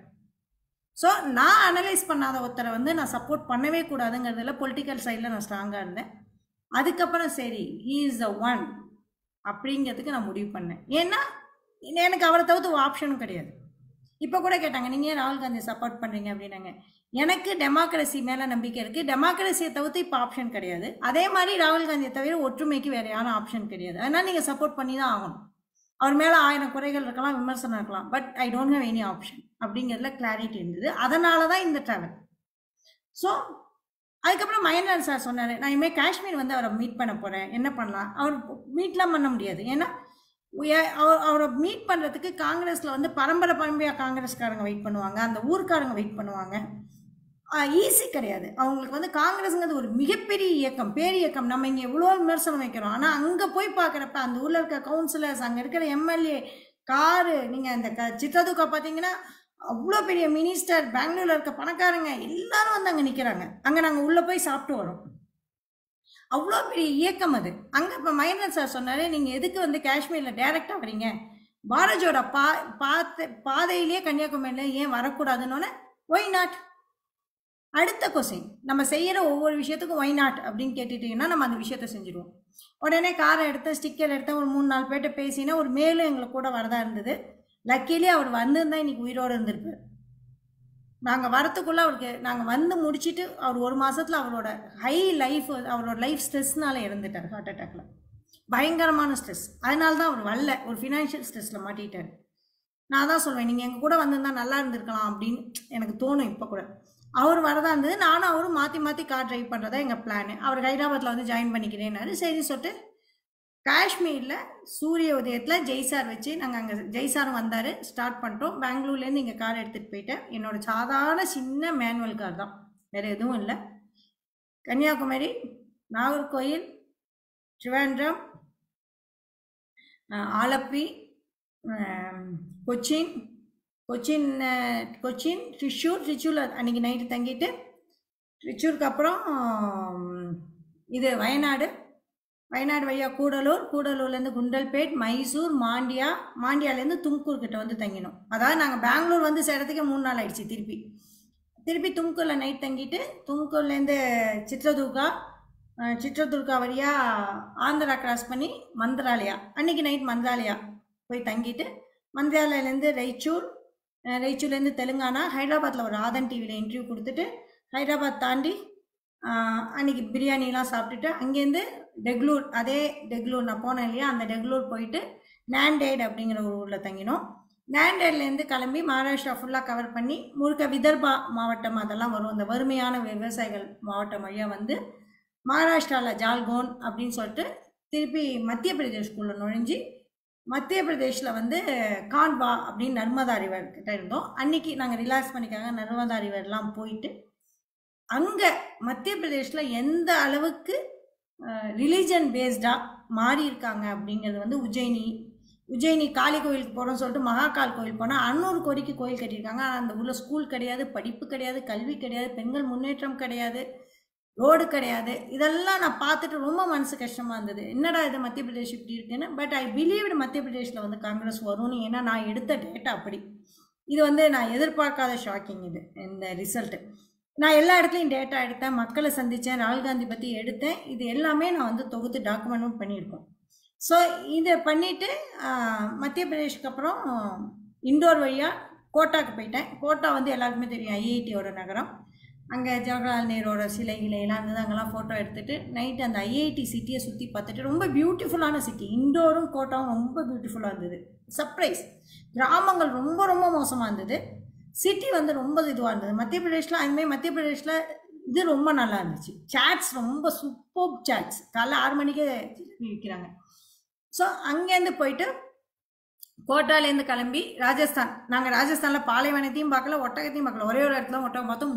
ஸோ நான் அனலைஸ் பண்ணாத ஒருத்தரை வந்து நான் சப்போர்ட் பண்ணவே கூடாதுங்கிறதுல பொலிட்டிக்கல் சைடில் நான் ஸ்ட்ராங்காக இருந்தேன். அதுக்கப்புறம் சரி, ஹீ இஸ் த ஒன் அப்படிங்கிறதுக்கு நான் முடிவு பண்ணேன். ஏன்னா எனக்கு அவரை தவிர்த்து ஆப்ஷனும் கிடையாது. இப்போ கூட கேட்டாங்க, நீங்கள் ஏன் ராகுல் காந்தியை சப்போர்ட் பண்ணுறீங்க அப்படின்னாங்க. எனக்கு டெமோக்ரஸி மேலே நம்பிக்கை இருக்குது. டெமோக்ரஸியை தவிர்த்து இப்போ ஆப்ஷன் கிடையாது. அதே மாதிரி ராகுல் காந்தியை தவிர ஒற்றுமைக்கு வேறு யாரும் ஆப்ஷன் கிடையாது. அதனால் நீங்கள் சப்போர்ட் பண்ணி தான் ஆகணும். அவர் மேலே 1000 குறைகள் இருக்கலாம், விமர்சனம் இருக்கலாம், but I don't have any option அப்படிங்கிறதுல கிளாரிட்டி இருந்தது. அதனால தான் இந்த ட்ராவல். ஸோ அதுக்கப்புறம் மகேந்திரன் சார் சொன்னார், நான் இனிமேல் காஷ்மீர் வந்து அவரை மீட் பண்ண போகிறேன், என்ன பண்ணலாம். அவர் மீட்லாம் பண்ண முடியாது. ஏன்னா அவரை மீட் பண்ணுறதுக்கு காங்கிரஸில் வந்து பரம்பரையாக காங்கிரஸ்காரங்க வெயிட் பண்ணுவாங்க, அந்த ஊர்க்காரங்க வெயிட் பண்ணுவாங்க. ஈஸி கிடையாது. அவங்களுக்கு வந்து காங்கிரஸுங்கிறது ஒரு மிகப்பெரிய இயக்கம், பேர் இயக்கம். நம்ம இங்கே எவ்வளோ விமர்சனம் வைக்கிறோம். ஆனால் அங்கே போய் பார்க்குறப்ப அந்த ஊரில் இருக்க கவுன்சிலர்ஸ், அங்கே இருக்கிற எம்எல்ஏ, காரு, நீங்கள் இந்த சித்ரதுர்கா பார்த்தீங்கன்னா அவ்வளோ பெரிய மினிஸ்டர், பெங்களூரில் இருக்க பணக்காரங்க எல்லாரும் வந்து அங்கே நிற்கிறாங்க. அங்கே நாங்கள் உள்ளே போய் சாப்பிட்டு வரோம். அவ்வளோ பெரிய இயக்கம் அது. அங்கே இப்போ மகேந்திரன் சார் சொன்னார், நீங்கள் எதுக்கு வந்து காஷ்மீரில் டைரெக்டாக வரீங்க, பாரஜோட பாதையிலேயே கன்னியாகுமரியில் ஏன் வரக்கூடாதுன்னு. Y not? அடுத்த கொஸ்டின், நம்ம செய்கிற ஒவ்வொரு விஷயத்துக்கும் ஒய் நாட் அப்படின்னு கேட்டுட்டிங்கன்னா நம்ம அந்த விஷயத்த செஞ்சுருவோம். உடனே காரை எடுத்து ஸ்டிக்கர் எடுத்து ஒரு 3-4 பேர்கிட்ட பேசினா ஒரு மேலும் எங்களுக்கு கூட வரதா இருந்தது. லக்கிலி அவர் வந்திருந்தா இன்னைக்கு உயிரோடு இருந்திருப்பார். நாங்கள் வரத்துக்குள்ளே அவருக்கு, நாங்கள் வந்து முடிச்சுட்டு அவர் 1 மாதத்தில் அவரோட அவரோட லைஃப் ஸ்ட்ரெஸ்னால இறந்துட்டார். ஹார்ட் அட்டாக்ல பயங்கரமான ஸ்ட்ரெஸ். அதனால தான் அவர் வரல. ஒரு ஃபினான்ஷியல் ஸ்ட்ரெஸ்ஸில் மாட்டிட்டார். நான் தான் சொல்வேன், நீங்கள் எங்கள் கூட வந்திருந்தா நல்லா இருந்திருக்கலாம் அப்படின்னு எனக்கு தோணும். இப்போ கூட அவர் வரதா இருந்தது. நானும் அவரும் மாற்றி மாற்றி கார் டிரைவ் பண்ணுறதா எங்கள் பிளானு. அவர் ஹைதராபாத்தில் வந்து ஜாயின் பண்ணிக்கிறேன்னாரு. சரி சொல்லிட்டு காஷ்மீரில் சூரிய உதயத்தில் ஜெய்சார் வச்சு நாங்கள் அங்கே ஜெய்சாரும் வந்தார், ஸ்டார்ட் பண்ணிட்டோம். பெங்களூர்லேருந்து இங்கே கார் எடுத்துகிட்டு போயிட்டேன். என்னோடய சாதாரண சின்ன மேனுவல் கார் தான், வேறு எதுவும் இல்லை. கன்னியாகுமரி, நாகர்கோயில், திருவேண்ட்ரம், ஆலப்பி, கொச்சின், கொச்சின் கொச்சின், ட்ரிச்சூரில் அன்றைக்கி நைட்டு தங்கிட்டு, ட்ரிச்சூருக்கு அப்புறம் இது வயநாடு வழியாக கூடலூர்லேருந்து குண்டல்பேட், மைசூர், மாண்டியாலேருந்து தும்கூர் கிட்ட வந்து தங்கினோம். அதாவது நாங்கள் பெங்களூர் வந்து சேரத்துக்கே 3 நாள் ஆயிடுச்சு. திருப்பி தும்கூரில் நைட் தங்கிட்டு, தும்கூர்லேருந்து சித்ரதுர்கா வழியாக ஆந்திரா கிராஸ் பண்ணி மந்த்ராலயா, அன்றைக்கி நைட் மந்த்ராலயா போய் தங்கிட்டு, மந்த்ராலயிலேருந்து ரெய்ச்சூர்லேருந்து தெலுங்கானா, ஹைதராபாத்தில் ஒரு ஆதன் டிவியில் இன்டர்வியூ கொடுத்துட்டு, ஹைதராபாத் தாண்டி அன்றைக்கி பிரியாணிலாம் சாப்பிட்டுட்டு, அங்கேருந்து டெக்லூர் நான் போனேன் இல்லையா, அந்த டெக்லூர் போயிட்டு நாண்டேட் அப்படிங்கிற ஒரு ஊரில் தங்கினோம். நாண்டேட்லேருந்து கிளம்பி மகாராஷ்டிரா ஃபுல்லாக கவர் பண்ணி முழுக்க விதர்பா மாவட்டம் அதெல்லாம் வரும், அந்த வறுமையான விவசாயிகள் மாவட்டம் வழியாக வந்து மகாராஷ்டிராவில் ஜால்கோன் அப்படின்னு சொல்லிட்டு திருப்பி மத்திய பிரதேஷ்குள்ளே நுழைஞ்சி, மத்திய பிரதேஷில் வந்து கான்வா அப்படின்னு நர்மதா ரிவர் கிட்ட இருந்தோம். அன்றைக்கி நாங்கள் ரிலாக்ஸ் பண்ணிக்காங்க நர்மதா ரிவர்லாம் போயிட்டு, அங்கே மத்திய பிரதேஷில் எந்த அளவுக்கு ரிலீஜன் பேஸ்டாக மாறி இருக்காங்க அப்படிங்கிறது வந்து உஜ்ஜயினி காளி கோயிலுக்கு போகிறோம்னு சொல்லிட்டு மகாகால் கோயில் போனால் 600 கோடிக்கு கோயில் கட்டியிருக்காங்க. ஆனால் அந்த ஊரில் ஸ்கூல் கிடையாது, படிப்பு கிடையாது, கல்வி கிடையாது, பெண்கள் முன்னேற்றம் கிடையாது, ரோடு கிடையாது. இதெல்லாம் நான் பார்த்துட்டு ரொம்ப மனசு கஷ்டமாக இருந்தது. என்னடா இது மத்திய பிரதேஷ் இப்படி இருக்குன்னு. பட் ஐ பிலீவ்டு மத்திய பிரதேஷில் வந்து காங்கிரஸ் வரும்னு. ஏன்னா நான் எடுத்த டேட்டா அப்படி. இது வந்து நான் எதிர்பார்க்காத ஷாக்கிங் இது இந்த ரிசல்ட்டு. நான் எல்லா இடத்துலையும் டேட்டா எடுத்தேன், மக்களை சந்தித்தேன், ராகுல் காந்தி பற்றி எடுத்தேன். இது எல்லாமே நான் வந்து தொகுத்து டாக்குமெண்ட்டும் பண்ணியிருக்கோம். ஸோ இதை பண்ணிவிட்டு மத்திய பிரதேஷ்க்கு அப்புறம் இண்டோர் வழியாக கோட்டாக்கு போயிட்டேன். கோட்டா வந்து எல்லாருக்குமே தெரியும், ஐஐடியோட நகரம். அங்கே ஜவஹர்லால் நேரோட சிலைகளையெல்லாம் இருந்தது. அங்கெல்லாம் ஃபோட்டோ எடுத்துகிட்டு நைட்டு அந்த ஐஐடி சிட்டியை சுற்றி பார்த்துட்டு, ரொம்ப பியூட்டிஃபுல்லான சிட்டி. இண்டோரும் கோட்டாவும் ரொம்ப பியூட்டிஃபுல்லாக இருந்தது. சர்ப்ரைஸ். கிராமங்கள் ரொம்ப ரொம்ப மோசமாக இருந்தது, சிட்டி வந்து ரொம்ப இதுவாக இருந்தது. மத்திய பிரதேஷில் அதுமாதிரி மத்திய பிரதேஷில் இது ரொம்ப நல்லா இருந்துச்சு. சாட்ஸ் ரொம்ப சூப்பர் சாட்ஸ், காலைல 6 மணிக்கே விற்கிறாங்க. ஸோ அங்கேருந்து போயிட்டு கோட்டாலேருந்து கிளம்பி ராஜஸ்தான். நாங்கள் ராஜஸ்தானில் பாலைவனத்தையும் பார்க்கல, ஒட்டகத்தையும் பார்க்கல, ஒரே ஒரு இடத்துல ஒட்டகம் பார்த்தோம்.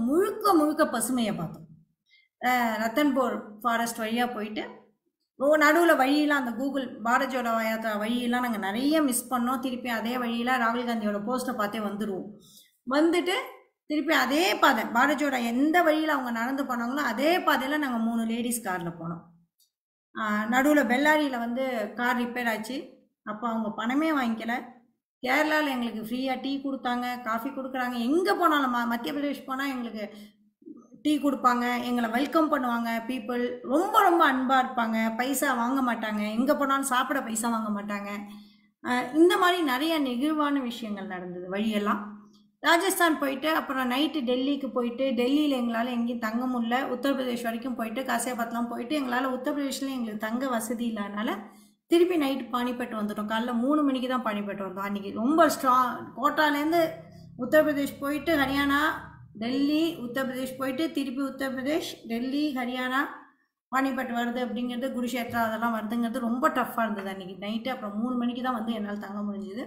முழுக்க பசுமையை பார்த்தோம். ரத்தன்பூர் ஃபாரஸ்ட் வழியாக போயிட்டு நடுவில் வழியெல்லாம் அந்த கூகுள் பாரத் ஜோடோ யாத்திரா வழியெல்லாம் நாங்கள் நிறைய மிஸ் பண்ணோம். திருப்பி அதே வழியில் ராகுல் காந்தியோட போஸ்ட்டை பார்த்தே வந்துடுவோம். வந்துட்டு திருப்பி அதே பாதை பாரத் ஜோடோ எந்த வழியில் அவங்க நடந்து போனாங்களோ அதே பாதையில் நாங்கள் 3 லேடிஸ் காரில் போனோம். நடுவில் பெல்லாரியில் வந்து கார் ரிப்பேர் ஆச்சு. அப்போ அவங்க பணமே வாங்கிக்கல. கேரளாவில் எங்களுக்கு ஃப்ரீயாக டீ கொடுத்தாங்க, காஃபி கொடுக்குறாங்க. எங்கே போனாலும் மத்திய பிரதேஷ் போனால் எங்களுக்கு டீ கொடுப்பாங்க, எங்களை வெல்கம் பண்ணுவாங்க. பீப்புள் ரொம்ப ரொம்ப அன்பாக இருப்பாங்க, பைசா வாங்க மாட்டாங்க, எங்கே போனாலும் சாப்பிட பைசா வாங்க மாட்டாங்க. இந்த மாதிரி நிறைய நெகிழ்வான விஷயங்கள் நடந்தது வழியெல்லாம். ராஜஸ்தான் போயிட்டு அப்புறம் நைட்டு டெல்லிக்கு போயிட்டு, டெல்லியில் எங்களால் எங்கேயும் தங்க முடியல. உத்தரப்பிரதேஷ் வரைக்கும் போயிட்டு காசியாபாத்லாம் போயிட்டு எங்களால் உத்தரப்பிரதேஷ்லேயும் எங்களுக்கு தங்க வசதி இல்லாதனால திருப்பி நைட்டு பானிபட் வந்துட்டோம். காலைல 3 மணிக்கு தான் பானிபட் வந்தோம். அன்றைக்கி ரொம்ப கோட்டாலேருந்து உத்தரப்பிரதேஷ் போயிட்டு ஹரியானா, டெல்லி, உத்தரப்பிரதேஷ் போயிட்டு திருப்பி உத்தரப்பிரதேஷ், டெல்லி, ஹரியானா, பானிபட் வருது அப்படிங்கிறது, குருஷேத்ரா அதெல்லாம் வருதுங்கிறது ரொம்ப டஃப்பாக இருந்தது அன்றைக்கி நைட்டு. அப்புறம் 3 மணிக்கு தான் வந்து என்னால் தங்க முடிஞ்சுது.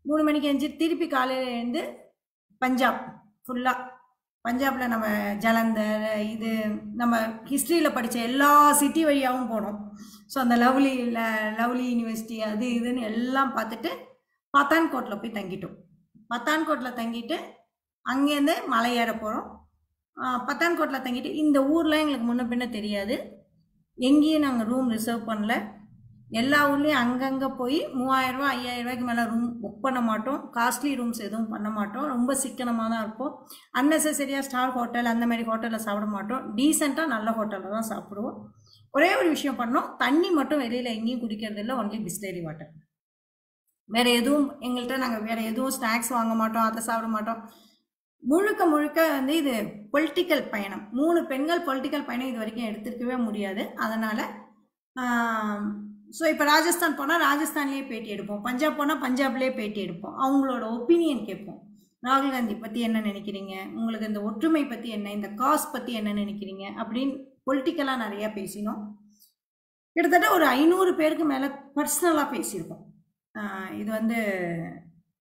3 மணிக்கு எழுந்து திருப்பி காலையில் எழுந்து பஞ்சாப் ஃபுல்லாக, பஞ்சாபில் நம்ம ஜலந்தர், இது நம்ம ஹிஸ்ட்ரியில் படித்த எல்லா சிட்டி வழியாகவும் போனோம். ஸோ அந்த லவ்லி யூனிவர்சிட்டி அது இதுன்னு எல்லாம் பார்த்துட்டு பத்தான்கோட்டில் போய் தங்கிட்டோம். பத்தான்கோட்டில் தங்கிட்டு அங்கேருந்து மலை ஏற போகிறோம். பத்தான்கோட்டில் தங்கிட்டு இந்த ஊரில் எங்களுக்கு முன்ன பின்ன தெரியாது, எங்கேயும் நாங்கள் ரூம் ரிசர்வ் பண்ணல. எல்லா ஊர்லேயும் அங்கங்கே போய் 3000 ரூபா 5000 ரூபாய்க்கு மேலே ரூம் புக் பண்ண மாட்டோம். காஸ்ட்லி ரூம்ஸ் எதுவும் பண்ண மாட்டோம். ரொம்ப சிக்கனமாக தான் இருப்போம். அன்னெசரியாக ஸ்டார் ஹோட்டல் அந்த மாதிரி ஹோட்டலில் சாப்பிட மாட்டோம். டீசெண்டாக நல்ல ஹோட்டலில் தான் சாப்பிடுவோம். ஒரே ஒரு விஷயம் பண்ணோம், தண்ணி மட்டும் வெளியில் எங்கேயும் குடிக்கிறது இல்லை, ஒன்லி பிஸ்லரி வாட்டர். வேறு எதுவும் எங்கள்கிட்ட நாங்கள் வேறு எதுவும் ஸ்நாக்ஸ் வாங்க மாட்டோம், அதை சாப்பிட மாட்டோம். முழுக்க வந்து இது பொலிட்டிக்கல் பயணம். 3 பெண்கள் பொலிட்டிக்கல் பயணம் இது வரைக்கும் எடுத்துருக்கவே முடியாது. அதனால் ஸோ இப்போ ராஜஸ்தான் போனால் ராஜஸ்தான்லேயே பேட்டி எடுப்போம், பஞ்சாப் போனால் பஞ்சாப்லேயே பேட்டி எடுப்போம். அவங்களோட ஒப்பீனியன் கேட்போம். ராகுல் காந்தி பற்றி என்ன நினைக்கிறீங்க, உங்களுக்கு இந்த ஒற்றுமை பற்றி என்ன, இந்த காஸ் பற்றி என்ன நினைக்கிறீங்க அப்படின்னு பொலிட்டிக்கலாக நிறையா பேசினோம். கிட்டத்தட்ட ஒரு 500 பேருக்கு மேலே பர்சனலாக பேசியிருக்கோம். இது வந்து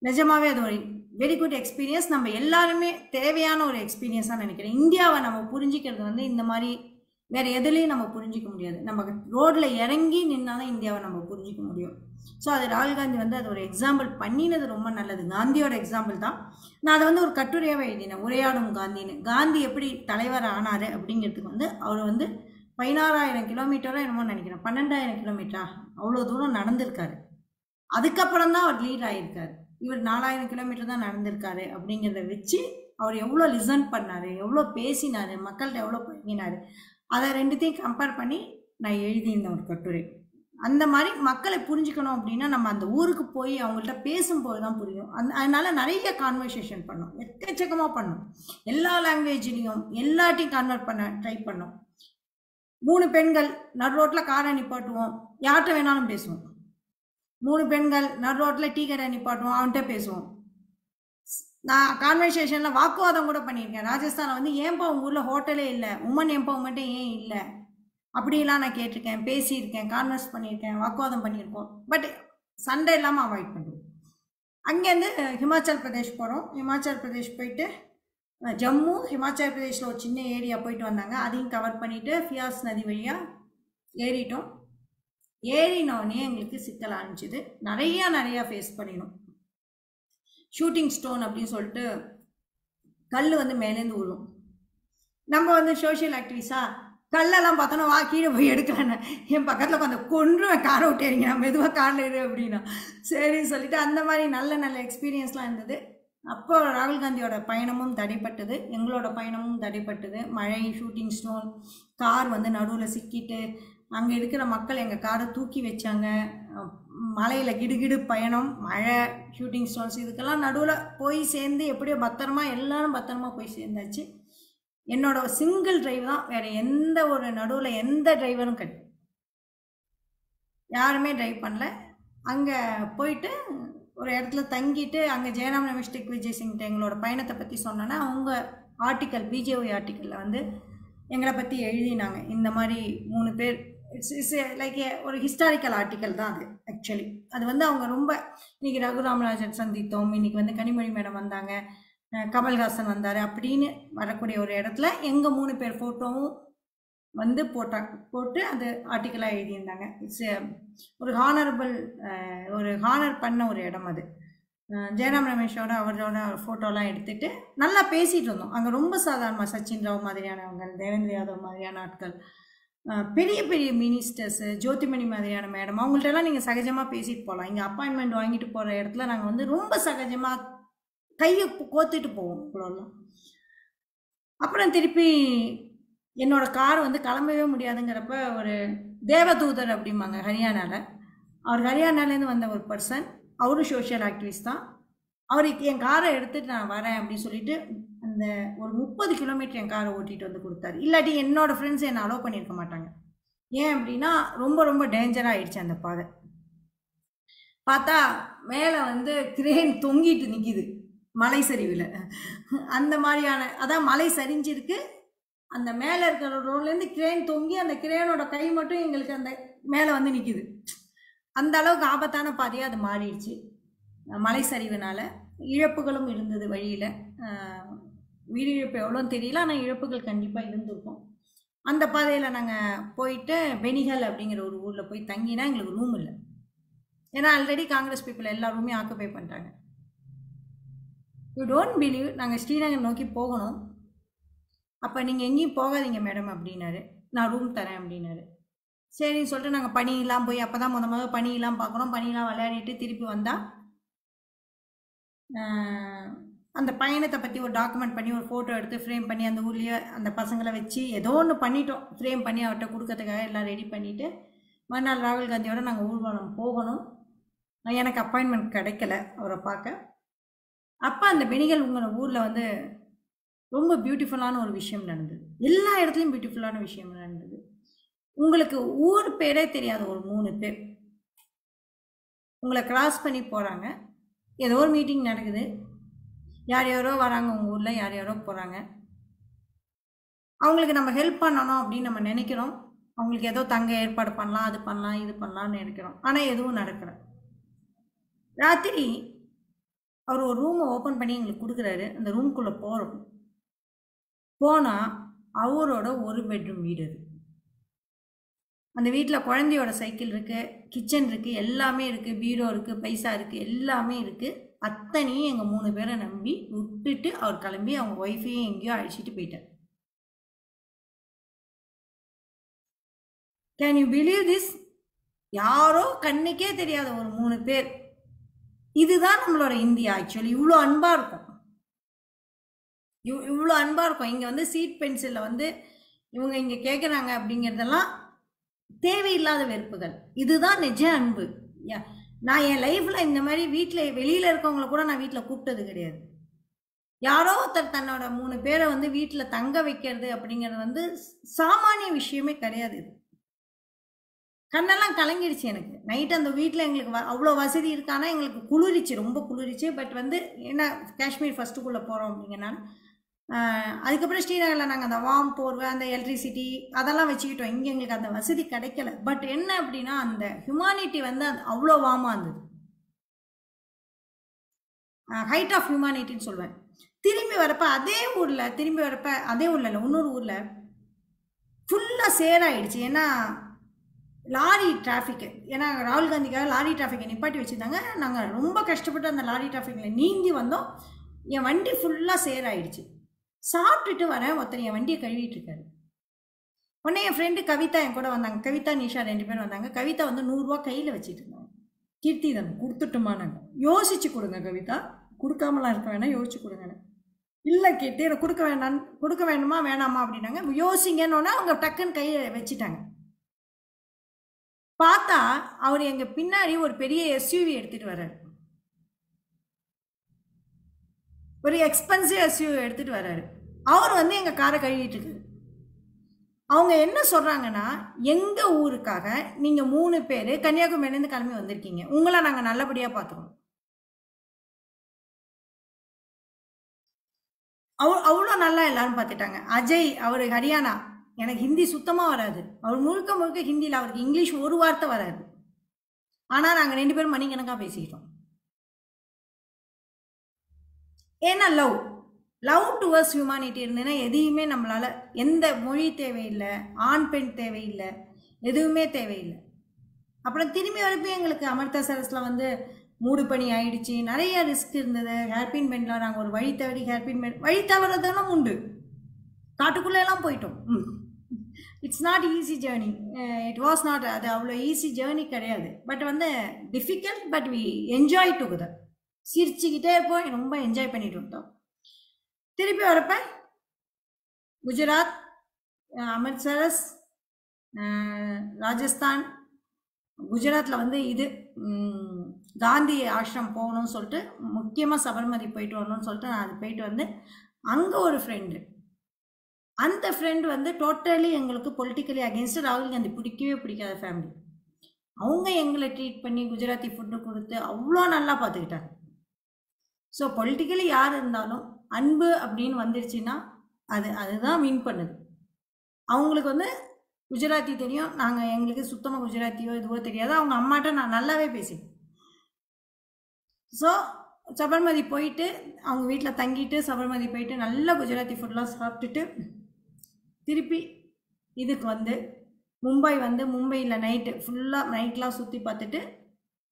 நிஜமாகவே அது ஒரு வெரி குட் எக்ஸ்பீரியன்ஸ். நம்ம எல்லாருமே தேவையான ஒரு எக்ஸ்பீரியன்ஸாக நினைக்கிறேன். இந்தியாவை நம்ம புரிஞ்சிக்கிறது வந்து இந்த மாதிரி வேறு எதுலேயும் நம்ம புரிஞ்சிக்க முடியாது. நம்ம ரோடில் இறங்கி நின்னாதான் இந்தியாவை நம்ம புரிஞ்சிக்க முடியும். ஸோ அது ராகுல் காந்தி வந்து அது ஒரு எக்ஸாம்பிள் பண்ணினது ரொம்ப நல்லது. காந்தியோட எக்ஸாம்பிள் தான். நான் அதை வந்து ஒரு கட்டுரையாகவே எழுதினேன், உரையாடும் காந்தின்னு. காந்தி எப்படி தலைவர் ஆனார் அப்படிங்கிறதுக்கு வந்து அவர் வந்து 16,000 கிலோமீட்டரோ என்னமோ நினைக்கிறேன், 12,000 கிலோமீட்டரா அவ்வளோ தூரம் நடந்திருக்காரு. அதுக்கப்புறம் தான் அவர் லீட் ஆகியிருக்காரு. இவர் 4,000 கிலோமீட்டர் தான் நடந்திருக்காரு. அப்படிங்கிறத வச்சு அவர் எவ்வளோ லிசன் பண்ணார், எவ்வளோ பேசினார், மக்கள்கிட்ட எவ்வளோ பழகினார், அதை ரெண்டுத்தையும் கம்பேர் பண்ணி நான் எழுதியிருந்தேன் ஒரு கட்டுரை. அந்த மாதிரி மக்களை புரிஞ்சுக்கணும் அப்படின்னா நம்ம அந்த ஊருக்கு போய் அவங்கள்ட்ட பேசும்போது தான் புரியும். அதனால நிறைய கான்வர்சேஷன் பண்ணோம், எக்கச்சக்கமாக பண்ணோம். எல்லா லாங்குவேஜ்லேயும் எல்லாத்தையும் கன்வெர்ட் பண்ண ட்ரை பண்ணோம். 3 பெண்கள் நடு ரோட்டில் காரை நிப்பாட்டுவோம், யார்கிட்ட வேணாலும் பேசுவோம். 3 பெண்கள் நடு ரோட்டில் டீ கடை நிப்பாட்டுவோம், அவன்கிட்ட பேசுவோம். நான் கான்வர்சேஷனில் வாக்குவாதம் கூட பண்ணியிருக்கேன். ராஜஸ்தானில் வந்து ஏன்பா உங்கள் ஊரில் ஹோட்டலே இல்லை, உமன் எம்பவர்மெண்ட்டே ஏன் இல்லை அப்படிலாம் நான் கேட்டிருக்கேன், பேசியிருக்கேன், கான்வர்ஸ் பண்ணியிருக்கேன், வாக்குவாதம் பண்ணியிருக்கோம். பட் சண்டை இல்லாமல் அவாய்ட் பண்ணுவோம். அங்கேருந்து ஹிமாச்சல் பிரதேஷ் போகிறோம். ஹிமாச்சல் பிரதேஷ் போயிட்டு ஜம்மு, ஹிமாச்சல் பிரதேஷில் ஒரு சின்ன ஏரியா போயிட்டு வந்தாங்க, அதையும் கவர் பண்ணிவிட்டு ஃபியாஸ் நதி வழியாக ஏறிட்டோம். ஏறினோடனே எங்களுக்கு சிக்கல் ஆரம்பிச்சிது. நிறையா ஃபேஸ் பண்ணினோம். ஷூட்டிங் ஸ்டோன் அப்படின்னு சொல்லிட்டு கல் வந்து மேலேருந்து விழும். நம்ம வந்து சோஷியல் ஆக்டிவிஸ்டாக கல்லெல்லாம் பார்த்தோன்னா வா கீழே போய் எடுக்கலான்னு என் பக்கத்தில் உட்காந்து கொன்றுவேன், காரை விட்டு இறங்கி நான் மெதுவாக காரில் இரு அப்படின்னா சரின்னு சொல்லிட்டு அந்த மாதிரி நல்ல எக்ஸ்பீரியன்ஸ்லாம் இருந்தது. அப்போ ராகுல் காந்தியோட பயணமும் தடைப்பட்டது, எங்களோட பயணமும் தடைப்பட்டது. மழை, ஷூட்டிங் ஸ்டோன், கார் வந்து நடுவில் சிக்கிட்டு அங்கே இருக்கிற மக்கள் எங்கள் காரை தூக்கி வச்சாங்க. மலையில் கிடுகிடு பயணம், மழை, ஷூட்டிங் ஸ்டோன்ஸ், இதுக்கெல்லாம் நடுவில் போய் சேர்ந்து எப்படியோ எல்லோரும் பத்திரமா போய் சேர்ந்தாச்சு. என்னோட சிங்கிள் டிரைவ் தான், வேறு எந்த ஒரு நடுவில் எந்த டிரைவரும் யாருமே டிரைவ் பண்ணல. அங்கே போயிட்டு ஒரு இடத்துல தங்கிட்டு அங்கே ஜெயராம் ரமேஷ் திக்விஜய் சிங் எங்களோட பயணத்தை பற்றி சொன்னோன்னா அவங்க ஆர்டிக்கல், பிஜேஒய் ஆர்டிக்கலில் வந்து எங்களை பற்றி எழுதினாங்க. இந்த மாதிரி 3 பேர், இட்ஸ் லைக் ஒரு ஹிஸ்டாரிக்கல் ஆர்டிக்கல் தான் அது. ஆக்சுவலி அது வந்து அவங்க ரொம்ப இன்றைக்கி ரகுராமராஜன் சந்தித்தோம், இன்றைக்கி வந்து கனிமொழி மேடம் வந்தாங்க, கமல்ஹாசன் வந்தார் அப்படின்னு வரக்கூடிய ஒரு இடத்துல எங்கள் 3 பேர் ஃபோட்டோவும் வந்து போட்டு அந்த ஆர்டிக்கலாக எழுதியிருந்தாங்க. இட்ஸ் ஒரு ஹானர் பண்ண ஒரு இடம் அது. ஜெயராம் ரமேஷோட அவரோட ஃபோட்டோலாம் எடுத்துகிட்டு நல்லா பேசிகிட்டு இருந்தோம். அங்கே ரொம்ப சாதாரணமாக சச்சின் ராவ் மாதிரியானவங்க, தேவேந்திர யாதவ் மாதிரியான ஆட்கள், பெரிய பெரிய மினிஸ்டர்ஸு, ஜோதிமணி மாதிரியான மேடம், அவங்கள்ட்டெல்லாம் நீங்கள் சகஜமாக பேசிட்டு போகலாம். இங்கே அப்பாயின்மெண்ட் வாங்கிட்டு போகிற இடத்துல நாங்கள் வந்து ரொம்ப சகஜமாக கையை கோத்துட்டு போவோம் இவ்வளோலாம். அப்புறம் திருப்பி என்னோட கார் வந்து கிளம்பவே முடியாதுங்கிறப்ப ஒரு தேவதூதர் அப்படிம்பாங்க ஹரியானாவில், அவர் ஹரியானாலேருந்து வந்த ஒரு பர்சன், அவரும் சோஷியல் ஆக்டிவிஸ்ட் தான். அவருக்கு என் காரை எடுத்துகிட்டு நான் வரேன் அப்படின்னு சொல்லிட்டு அந்த ஒரு 30 கிலோமீட்டர் என் காரை ஓட்டிகிட்டு வந்து கொடுத்தாரு. இல்லாட்டி என்னோடய ஃப்ரெண்ட்ஸ் என்னை அலோவ் பண்ணியிருக்க மாட்டாங்க. ஏன் அப்படின்னா ரொம்ப டேஞ்சராக ஆயிடுச்சு அந்த பாதை. பார்த்தா மேலே வந்து கிரேன் தொங்கிட்டு நிற்கிது மலை சரிவில். அந்த மாதிரியான அதான் மலை சரிஞ்சிருக்கு, அந்த மேலே இருக்கிற ரோட்லேருந்து கிரேன் தொங்கி அந்த கிரேனோட கை மட்டும் எங்களுக்கு அந்த மேலே வந்து நிற்கிது. அந்த அளவுக்கு ஆபத்தான பாதையாக அது மாறிடுச்சு மலை சரிவுனால. இழப்புகளும் இருந்தது வழியில். உயிரிழப்பு எவ்வளோன்னு தெரியல, ஆனால் இழப்புகள் கண்டிப்பாக இருந்திருக்கும். அந்த பாதையில் நாங்கள் போயிட்டு பெனிகல் அப்படிங்கிற ஒரு ஊரில் போய் தங்கினா எங்களுக்கு ரூம் இல்லை. ஏன்னா ஆல்ரெடி காங்கிரஸ் பீப்புள் எல்லா ரூமையும் ஆக்குபை பண்ணிட்டாங்க. யூ டோன்ட் பிலீவ், நாங்கள் ஸ்ரீநகர் நோக்கி போகணும். அப்போ நீங்கள் எங்கேயும் போகாதீங்க மேடம் அப்படின்னாரு, நான் ரூம் தரேன் அப்படின்னாரு. சரின்னு சொல்லிட்டு நாங்கள் பனியெல்லாம் போய் அப்போ தான் முதல்ல பனியெல்லாம் பார்க்குறோம். பனியெல்லாம் விளையாடிட்டு திருப்பி வந்தால் அந்த பயணத்தை பற்றி ஒரு டாக்குமெண்ட் பண்ணி ஒரு ஃபோட்டோ எடுத்து ஃப்ரேம் பண்ணி அந்த ஊர்லேயே அந்த பசங்களை வச்சு ஏதோ ஒன்று பண்ணிட்டோம். ஃப்ரேம் பண்ணி அவர்கிட்ட கொடுக்கறதுக்காக எல்லாம் ரெடி பண்ணிவிட்டு மறுநாள் ராகுல் காந்தியோட நாங்கள் ஊர்வலம் போகணும். எனக்கு அப்பாயின்மெண்ட் கிடைக்கல அவரை பார்க்க. அப்போ அந்த பெனிகல் உங்களை ஊரில் வந்து ரொம்ப பியூட்டிஃபுல்லான ஒரு விஷயம் நடந்தது. எல்லா இடத்துலையும் பியூட்டிஃபுல்லான விஷயம் நடந்தது. உங்களுக்கு ஊர் பேரே தெரியாத ஒரு 3 பேர் உங்களை கிராஸ் பண்ணி போகிறாங்க. ஏதோ ஒரு மீட்டிங் நடக்குது, யாரோ வராங்க உங்கள் ஊரில், யாரோ போகிறாங்க. அவங்களுக்கு நம்ம ஹெல்ப் பண்ணணும் அப்படின்னு நம்ம நினைக்கிறோம். அவங்களுக்கு ஏதோ தங்க ஏற்பாடு பண்ணலாம், அது பண்ணலாம், இது பண்ணலாம்னு நினைக்கிறோம். ஆனால் எதுவும் நடக்கலை. ராத்திரி அவர் ஒரு ரூமை ஓப்பன் பண்ணி எங்களுக்கு கொடுக்குறாரு. அந்த ரூம்குள்ளே போனால் அவரோட 1 பெட்ரூம் வீடு அது. அந்த வீட்டில் குழந்தையோட சைக்கிள் இருக்குது, கிச்சன் இருக்குது, எல்லாமே இருக்குது, பீரோ இருக்குது, பைசா இருக்குது, எல்லாமே இருக்குது. அத்தனையும் எங்கள் 3 பேரை நம்பி விட்டுட்டு அவர் கிளம்பி அவங்க ஒய்ஃபையும் எங்கேயோ அழைச்சிட்டு போயிட்டார். Can you believe this? யாரோ கண்ணுக்கே தெரியாத ஒரு 3 பேர். இதுதான் நம்மளோட இந்தியா. ஆக்சுவலி இவ்வளோ அன்பாக இருக்கும், இவ்வளோ அன்பாக இருக்கும். இங்கே வந்து சீட் பென்சிலில் வந்து இவங்க இங்கே கேட்குறாங்க அப்படிங்கிறதெல்லாம் தேவையில்லாத வெறுப்புகள். இதுதான் நிஜ அன்பு. நான் என் லைஃப்பில் இந்த மாதிரி வீட்டில் வெளியில் இருக்கவங்கள கூட நான் வீட்டில் கூப்பிட்டது கிடையாது. யாரோ ஒருத்தர் தன்னோட 3 பேரை வந்து வீட்டில் தங்க வைக்கிறது அப்படிங்கிறது வந்து சாமானிய விஷயமே கிடையாது. இது கண்ணெல்லாம் கலங்கிடுச்சு எனக்கு. நைட்டு அந்த வீட்டில் எங்களுக்கு அவ்வளோ வசதி இருக்கானா எங்களுக்கு குளிரிச்சு, ரொம்ப குளிரிச்சு. பட் வந்து ஏன்னா காஷ்மீர் ஃபஸ்ட்டுக்குள்ளே போகிறோம் அப்படிங்கிறனால அதுக்கப்புறம் ஸ்ரீநகரில் நாங்கள் அந்த வார்ம் போர்வை, அந்த எலக்ட்ரிசிட்டி அதெல்லாம் வச்சுக்கிட்டோம். இங்கே எங்களுக்கு அந்த வசதி கிடைக்கல. பட் என்ன அப்படின்னா அந்த ஹியூமானிட்டி வந்து அது அவ்வளோ வார்மாக இருந்தது. ஹைட் ஆஃப் ஹியூமானிட்டின்னு சொல்லுவேன். திரும்பி வரப்போ அதே ஊரில் இல்லை, இன்னொரு ஊரில் ஃபுல்லாக சேராயிடுச்சு. ஏன்னா லாரி டிராஃபிக்கு, ஏன்னா ராகுல் காந்திக்காக லாரி டிராஃபிக்கை நிப்பாட்டி வச்சுருந்தாங்க. நாங்கள் ரொம்ப கஷ்டப்பட்டு அந்த லாரி டிராஃபிக்கில் நீந்தி வந்தோம். என் வண்டி ஃபுல்லாக சேராயிடுச்சு. சாப்பிட்டுட்டு வரேன், ஒருத்தர் என் வண்டியை கழுவிட்டு இருக்காரு. உடனே என் ஃப்ரெண்டு கவிதா என் கூட வந்தாங்க. கவிதா, நிஷா 2 பேரும் வந்தாங்க. கவிதா வந்து 100 ரூபா கையில் வச்சுட்டு இருந்தாங்க. கீர்த்தி தான் கொடுத்துட்டுமா? நாங்கள் யோசிச்சு கொடுங்க கவிதா, கொடுக்காமலாம் இருக்க வேணாம், யோசிச்சு கொடுங்க. இல்லை கீர்த்தி எனக்கு கொடுக்க வேணுமா வேணாமா அப்படின்னாங்க. யோசிங்கன்னொன்னே அவங்க டக்குன்னு கையை வச்சுட்டாங்க. பார்த்தா அவர் எங்க பின்னாடி ஒரு பெரிய எஸ்யூவி எடுத்துட்டு வர்றாரு. ஒரு எக்ஸ்பென்சிவ் எஸ்யூவி எடுத்துட்டு வர்றாரு. அவர் வந்து எங்க காரை கழுவிட்டு இருக்காரு. அவங்க என்ன சொல்றாங்கன்னா, எங்க ஊருக்காக நீங்க 3 பேர் கன்னியாகுமரியிலேருந்து கிளம்பி வந்திருக்கீங்க, உங்களை நாங்க நல்லபடியா பார்த்துக்கணும். அவ்வளோ நல்லா எல்லாரும் பார்த்துட்டாங்க. அஜய், அவர் ஹரியானா, எனக்கு ஹிந்தி சுத்தமாக வராது. அவர் முழுக்க ஹிந்தியில், அவருக்கு இங்கிலீஷ் ஒரு வார்த்தை வராது. ஆனால் நாங்கள் 2 பேரும் மணிக்கணக்காக பேசிக்கிட்டோம். ஏன்னா லவ் டுவர்ஸ் ஹியூமானிட்டி இருந்ததுன்னா எதையுமே நம்மளால், எந்த மொழி தேவையில்லை, ஆண் பெண் தேவையில்லை, எதுவுமே தேவையில்லை. அப்புறம் திரும்பி வரப்போ எங்களுக்கு அமிர்தசரஸில் வந்து மூடு பனி ஆயிடுச்சு, நிறைய ரிஸ்க் இருந்தது. ஹேர்பின் பெண்டில் நாங்கள் ஒரு வழி தவறி வழி தவறதெல்லாம் உண்டு. காட்டுக்குள்ளே எல்லாம் போயிட்டோம். It's not easy journey. It was not, அது அவ்வளோ ஈஸி ஜேர்னி கிடையாது. பட் வந்து difficult, but we enjoy together. சிரிச்சுக்கிட்டே இருப்போம், ரொம்ப என்ஜாய் பண்ணிட்டு வந்தோம். திருப்பி வரப்ப குஜராத், அமிர்தசரஸ், ராஜஸ்தான். குஜராத்தில் வந்து இது காந்தி ஆசிரம் போகணும்னு சொல்லிட்டு, முக்கியமாக சபர்மதி போயிட்டு வரணும்னு சொல்லிட்டு நான் அது போயிட்டு வந்து அங்கே ஒரு ஃப்ரெண்டு, அந்த ஃப்ரெண்டு வந்து டோட்டலி எங்களுக்கு பொலிட்டிக்கலி அகேன்ஸ்ட். ராகுல் காந்தி பிடிக்கவே பிடிக்காத ஃபேமிலி. அவங்க எங்களை ட்ரீட் பண்ணி குஜராத்தி ஃபுட்டு கொடுத்து அவ்வளோ நல்லா பார்த்துக்கிட்டாங்க. ஸோ பொலிட்டிக்கலி யார் இருந்தாலும் அன்பு அப்படின்னு வந்துருச்சுன்னா அதுதான் மீன் பண்ணுது. அவங்களுக்கு வந்து குஜராத்தி தெரியும், நாங்கள் எங்களுக்கு சுத்தமாக குஜராத்தியோ இதுவோ தெரியாது. அவங்க அம்மாட்ட நான் நல்லாவே பேசிட்டேன். ஸோ சபர்மதி போயிட்டு அவங்க வீட்டில் தங்கிட்டு, சபர்மதி போயிட்டு நல்லா குஜராத்தி ஃபுட்லாம் சாப்பிட்டுட்டு திருப்பி இதுக்கு வந்து மும்பை வந்து, மும்பையில் நைட்லாம் சுற்றி பார்த்துட்டு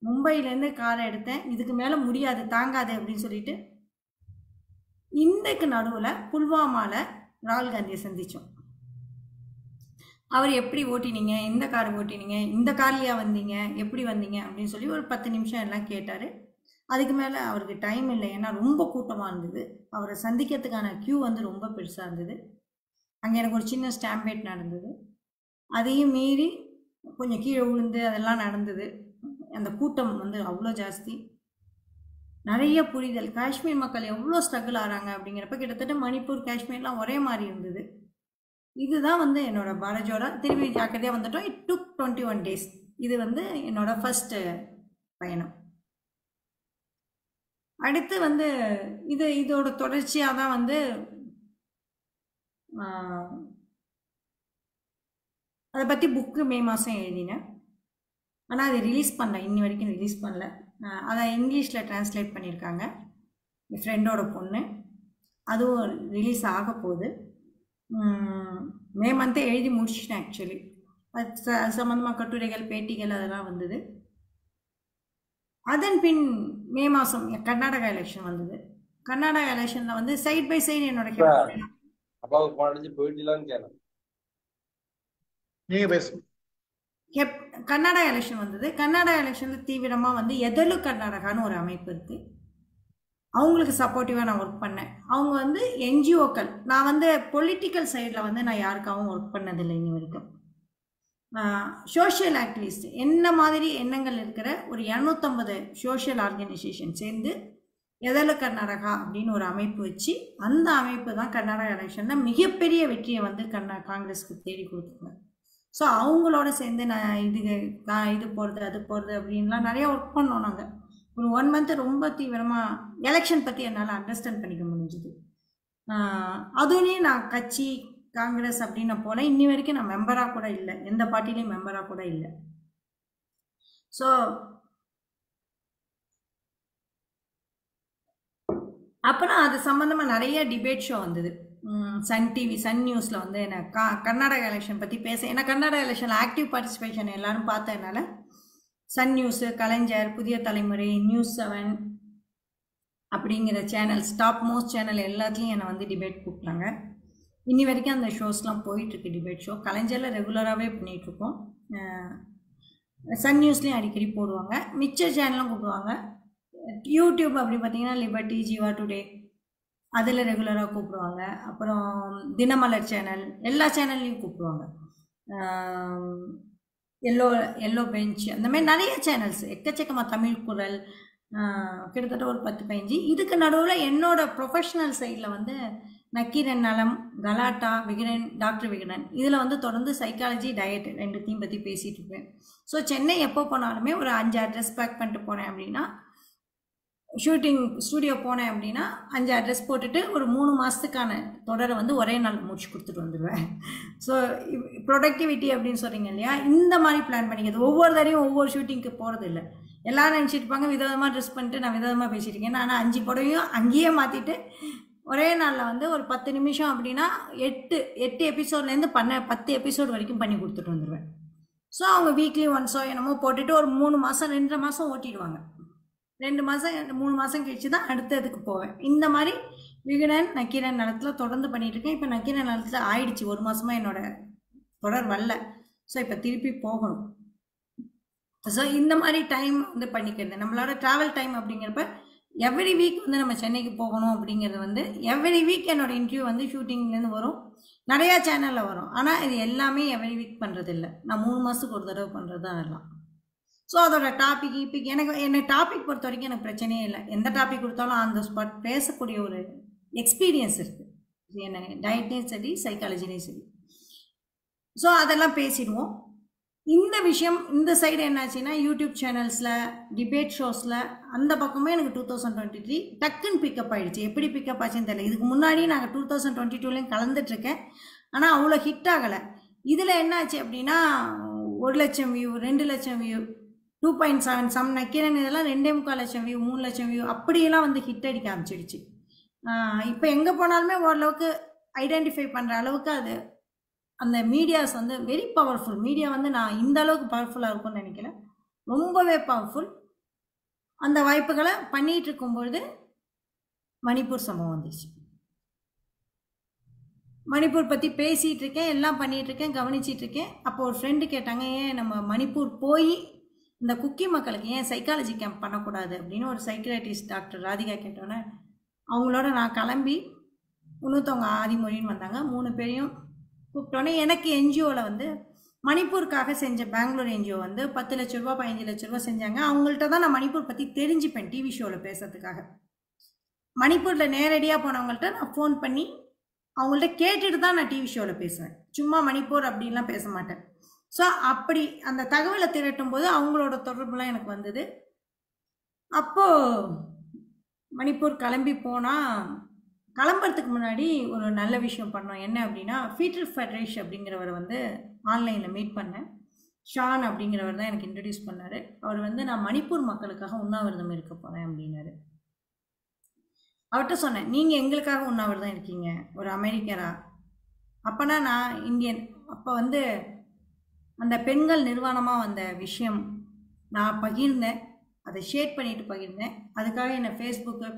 மும்பையிலேருந்து காரை எடுத்தேன். இதுக்கு மேலே முடியாது, தாங்காது அப்படின்னு சொல்லிட்டு இன்றைக்கு நடுவில் புல்வாமாவில் ராகுல் காந்தியை சந்தித்தோம். அவர் எப்படி ஓட்டினீங்க, எந்த கார் ஓட்டினீங்க, இந்த கார்லையா வந்தீங்க, எப்படி வந்தீங்க அப்படின்னு சொல்லி ஒரு 10 நிமிஷம் எல்லாம் கேட்டார். அதுக்கு மேலே அவருக்கு டைம் இல்லை, ஏன்னா ரொம்ப கூட்டமாக இருந்தது. அவரை சந்திக்கிறதுக்கான க்யூ வந்து ரொம்ப பெருசாக இருந்தது. அங்கே எனக்கு ஒரு சின்ன ஸ்டாம்பேட் நடந்தது. அதையும் மீறி கொஞ்சம் கீழே விழுந்து அதெல்லாம் நடந்தது. அந்த கூட்டம் வந்து அவ்வளோ ஜாஸ்தி. நிறைய புரிதல், காஷ்மீர் மக்கள் எவ்வளோ ஸ்ட்ரகிள் ஆகிறாங்க அப்படிங்கிறப்ப கிட்டத்தட்ட மணிப்பூர், காஷ்மீர்லாம் ஒரே மாதிரி இருந்தது. இதுதான் வந்து என்னோடய பாரஜோட. திரும்பி ஜாக்கிரதையாக வந்துட்டோம். It took 21 days. இது வந்து என்னோடய ஃபஸ்ட்டு பயணம். அடுத்து வந்து இதோட தொடர்ச்சியாக தான் வந்து அதை பற்றி புக்கு மே மாதம் எழுதினேன். ஆனால் அதை ரிலீஸ் பண்ணல, இன்னி வரைக்கும் ரிலீஸ் பண்ணல. அதை இங்கிலீஷில் ட்ரான்ஸ்லேட் பண்ணியிருக்காங்க என் ஃப்ரெண்டோட பொண்ணு. அதுவும் ரிலீஸ் ஆக போகுது. மே மந்த்தே எழுதி முடிச்சிட்டேன் ஆக்சுவலி. அது சம்மந்தமாக கட்டுரைகள் பேட்டிகள் அதெல்லாம் வந்தது. அதன் பின் மே மாதம் கர்நாடகா எலெக்ஷன் வந்தது. கர்நாடகா எலெக்ஷனில் வந்து சைட் பை சைடு என்னோட கர்நாடகா எலெக்ஷன் வந்தது. கர்நாடகா எலெக்ஷனில் தீவிரமாக வந்து எதலு கர்நாடகான்னு ஒரு அமைப்பு இருக்குது, அவங்களுக்கு சப்போர்ட்டிவாக நான் ஒர்க் பண்ணேன். அவங்க வந்து என்ஜிஓக்கள், நான் வந்து பொலிட்டிக்கல் சைடில் வந்து நான் யாருக்காகவும் ஒர்க் பண்ணதில்லை இன்னி வரைக்கும். சோஷியல் ஆக்டிவிஸ்ட் என்ன மாதிரி எண்ணங்கள் இருக்கிற ஒரு 250 சோஷியல் ஆர்கனைசேஷன் சேர்ந்து எதலு கர்நாடகா அப்படின்னு ஒரு அமைப்பு வச்சு, அந்த அமைப்பு தான் கர்நாடகா எலெக்ஷனில் மிகப்பெரிய வெற்றியை வந்து காங்கிரஸுக்கு தேடி கொடுத்தாங்க. ஸோ அவங்களோட சேர்ந்து நான் இது போகிறது அது போகிறது அப்படின்லாம் நிறையா ஒர்க் பண்ணோம். நாங்கள் ஒரு 1 மந்த் ரொம்ப தீவிரமாக எலெக்ஷன் பற்றி என்னால் அண்டர்ஸ்டாண்ட் பண்ணிக்க முடிஞ்சுது. அதுலேயும் நான் கட்சி காங்கிரஸ் அப்படின்னு போல இன்னி வரைக்கும் நான் மெம்பராக கூட இல்லை, எந்த பார்ட்டிலையும் மெம்பராக கூட இல்லை. ஸோ அப்புறம் அது சம்மந்தமாக நிறைய டிபேட் ஷோ வந்தது. சன் டிவி, சன் நியூஸில் வந்து என்ன கர்நாடகா எலெக்ஷன் பற்றி பேச, ஏன்னா கர்நாடகா எலெக்ஷனில் ஆக்டிவ் பார்ட்டிசிபேஷன் எல்லாரும் பார்த்ததுனால சன் நியூஸு, கலைஞர், புதிய தலைமுறை, நியூஸ் 7 அப்படிங்கிற சேனல்ஸ், டாப் மோஸ்ட் சேனல் எல்லாத்துலேயும் என்னை வந்து டிபேட் கூப்பிட்டாங்க. இன்னி வரைக்கும் அந்த ஷோஸ்லாம் போயிட்டுருக்கு. டிபேட் ஷோ கலைஞரில் ரெகுலராகவே பண்ணிகிட்ருக்கோம். சன் நியூஸ்லேயும் அடிக்கடி போடுவாங்க, மிச்ச சேனலும் கூப்பிடுவாங்க. யூடியூப் அப்படி பார்த்தீங்கன்னா லிபர்ட்டி, ஜீவா டுடே அதில் ரெகுலராக கூப்பிடுவாங்க. அப்புறம் தினமலர் சேனல், எல்லா சேனல்லையும் கூப்பிடுவாங்க. எல்லோ பெஞ்ச், அந்த மாதிரி நிறைய சேனல்ஸ் எக்கச்சக்கமாக, தமிழ் குரல், கிட்டத்தட்ட ஒரு 10-15. இதுக்கு நடுவில் என்னோட ப்ரொஃபஷ்னல் சைடில் வந்து நக்கீரன் நலம், கலாட்டா, விகடன், டாக்டர் விகடன், இதில் வந்து தொடர்ந்து சைக்காலஜி, டயட் ரெண்டுத்தையும் பற்றி பேசிகிட்டு இருப்பேன். ஸோ சென்னை எப்போ போனாலுமே ஒரு 5-6 ட்ரெஸ் பேக் பண்ணிட்டு போனேன் அப்படின்னா, ஷூட்டிங் ஸ்டூடியோ போனேன் அப்படின்னா 5-6 ட்ரெஸ் போட்டுட்டு ஒரு 3 மாதத்துக்கான தொடரை வந்து ஒரே நாள் முடிச்சு கொடுத்துட்டு வந்துடுவேன். ஸோ ப்ரொடக்டிவிட்டி அப்படின்னு சொல்கிறீங்க இல்லையா, இந்த மாதிரி பிளான் பண்ணிக்கிறது. ஒவ்வொரு தடையும் ஒவ்வொரு ஷூட்டிங்க்கு போகிறது இல்லை. எல்லோரும் நினச்சிட்டுப்பாங்க விதவிதமாக ட்ரெஸ் பண்ணிட்டு நான் விதவிதமாக பேசியிருக்கேன். நான் 5 புடவையும் அங்கேயே மாற்றிட்டு ஒரே நாளில் வந்து ஒரு 10 நிமிஷம் அப்படின்னா 8 எபிசோட்லேருந்து 10 எபிசோடு வரைக்கும் பண்ணி கொடுத்துட்டு வந்துடுவேன். ஸோ அவங்க வீக்லி ஒன்ஸோ என்னமோ போட்டுட்டு ஒரு 3 மாதம் 2 மாதம் ஓட்டிடுவாங்க. 2 மாதம் 3 மாதம் கழிச்சு தான் அடுத்ததுக்கு போவேன். இந்த மாதிரி விகடன், நக்கீரன் நலத்தில் தொடர்ந்து பண்ணிகிட்ருக்கேன். இப்போ நக்கீரன் நலத்தில் ஆயிடுச்சு, 1 மாதமாக என்னோட தொடர் வரல. ஸோ இப்போ திருப்பி போகணும். ஸோ இந்த மாதிரி டைம் வந்து பண்ணிக்கிறது. நம்மளோட ட்ராவல் டைம் அப்படிங்கிறப்ப எவ்ரி வீக் வந்து நம்ம சென்னைக்கு போகணும் அப்படிங்கிறது வந்து எவ்ரி வீக் என்னோடய இன்டர்வியூ வந்து ஷூட்டிங்லேருந்து வரும், நிறையா சேனலில் வரும். ஆனால் இது எல்லாமே எவ்ரி வீக் பண்ணுறது இல்லை, நான் 3 மாதத்துக்கு ஒரு தடவை பண்ணுறது தான் எல்லாம். ஸோ அதோட டாபிக் என்னை டாபிக் பொறுத்த வரைக்கும் எனக்கு பிரச்சனையே இல்லை. எந்த டாபிக் கொடுத்தாலும் அந்த ஸ்பாட் பேசக்கூடிய ஒரு எக்ஸ்பீரியன்ஸ் இருக்குது. என்ன டயட்லேயும் சரி, சைக்காலஜிலையும் சரி. ஸோ அதெல்லாம் பேசிடுவோம். இந்த விஷயம் இந்த சைடு என்னாச்சுன்னா, யூடியூப் சேனல்ஸில், டிபேட் ஷோஸில் அந்த பக்கமே எனக்கு 2023 டக்குன்னு பிக்கப் ஆகிடுச்சு. எப்படி பிக்கப் ஆச்சுன்னு தெரியல. இதுக்கு முன்னாடி நாங்கள் 2022லேயும் கலந்துட்டுருக்கேன், ஆனால் அவ்வளோ ஹிட் ஆகலை. இதில் என்னாச்சு அப்படின்னா 1 லட்சம் வியூ, 2 லட்சம் வியூ, 2.7 சம் நக்கீரன் இதெல்லாம் 2.25 லட்சம் வியூ, 3 லட்சம் வியூ அப்படியெல்லாம் வந்து ஹிட் அடிக்க ஆரம்பிச்சிடுச்சு. இப்போ எங்கே போனாலுமே ஓரளவுக்கு ஐடென்டிஃபை பண்ணுற அளவுக்கு அது அந்த மீடியாஸ் வந்து வெரி பவர்ஃபுல். மீடியா வந்து நான் இந்த அளவுக்கு பவர்ஃபுல்லாக இருக்கும்னு நினைக்கல, ரொம்பவே பவர்ஃபுல். அந்த வாய்ப்புகளை பண்ணிகிட்டு இருக்கும்பொழுது மணிப்பூர் சம்பவம் வந்துச்சு. மணிப்பூர் பற்றி பேசிகிட்டு இருக்கேன், எல்லாம் பண்ணிகிட்ருக்கேன், கவனிச்சிட்ருக்கேன். அப்போ ஒரு ஃப்ரெண்டு கேட்டாங்க, ஏன் நம்ம மணிப்பூர் போய் இந்த குக்கி மக்களுக்கு ஏன் சைக்காலஜி கேம்ப் பண்ணக்கூடாது அப்படின்னு ஒரு சைக்கியாட்ரிஸ்ட் டாக்டர் ராதிகா கேட்டோன்னே, அவங்களோட நான் கிளம்பி இன்னொருத்தவங்க ஆதிமொழின்னு வந்தாங்க, 3 பேரையும் கூப்பிட்டோன்னே எனக்கு என்ஜிஓவில் வந்து மணிப்பூருக்காக செஞ்ச பெங்களூர் என்ஜிஓ வந்து 10 லட்ச ரூபா 15 லட்ச ரூபா செஞ்சாங்க. அவங்கள்ட்ட தான் நான் மணிப்பூர் பற்றி தெரிஞ்சுப்பேன் டிவி ஷோவில் பேசுறதுக்காக. மணிப்பூரில் நேரடியாக போனவங்கள்ட்ட நான் ஃபோன் பண்ணி அவங்கள்ட்ட கேட்டுட்டு தான் நான் டிவி ஷோவில் பேசுவேன், சும்மா மணிப்பூர் அப்படின்லாம் பேச மாட்டேன். ஸோ அப்படி அந்த தகவலை திரட்டும் போது அவங்களோட தொடர்புலாம் எனக்கு வந்தது. அப்போது மணிப்பூர் கிளம்பி போனால், கிளம்புறதுக்கு முன்னாடி ஒரு நல்ல விஷயம் பண்ணோம். என்ன அப்படின்னா, ஃபீட்டல் ஃபெடரேஷ் அப்படிங்கிறவரை வந்து ஆன்லைனில் மீட் பண்ணேன். ஷான் அப்படிங்கிறவர் தான் எனக்கு இன்ட்ரடியூஸ் பண்ணார். அவர் வந்து நான் மணிப்பூர் மக்களுக்காக உண்ணாவிரதம் இருக்க போகிறேன் அப்படின்னாரு. அவர்கிட்ட சொன்னேன், நீங்கள் எங்களுக்காக உண்ணாவிரதம் இருக்கீங்க ஒரு அமெரிக்கரா, அப்போனா நான் இந்தியன். அப்போ வந்து அந்த பெண்கள் நிறுவனமாக வந்த விஷயம் நான் பகிர்ந்தேன், அதை ஷேர் பண்ணிட்டு பகிர்ந்தேன். அதுக்காக என்னை ஃபேஸ்புக்கு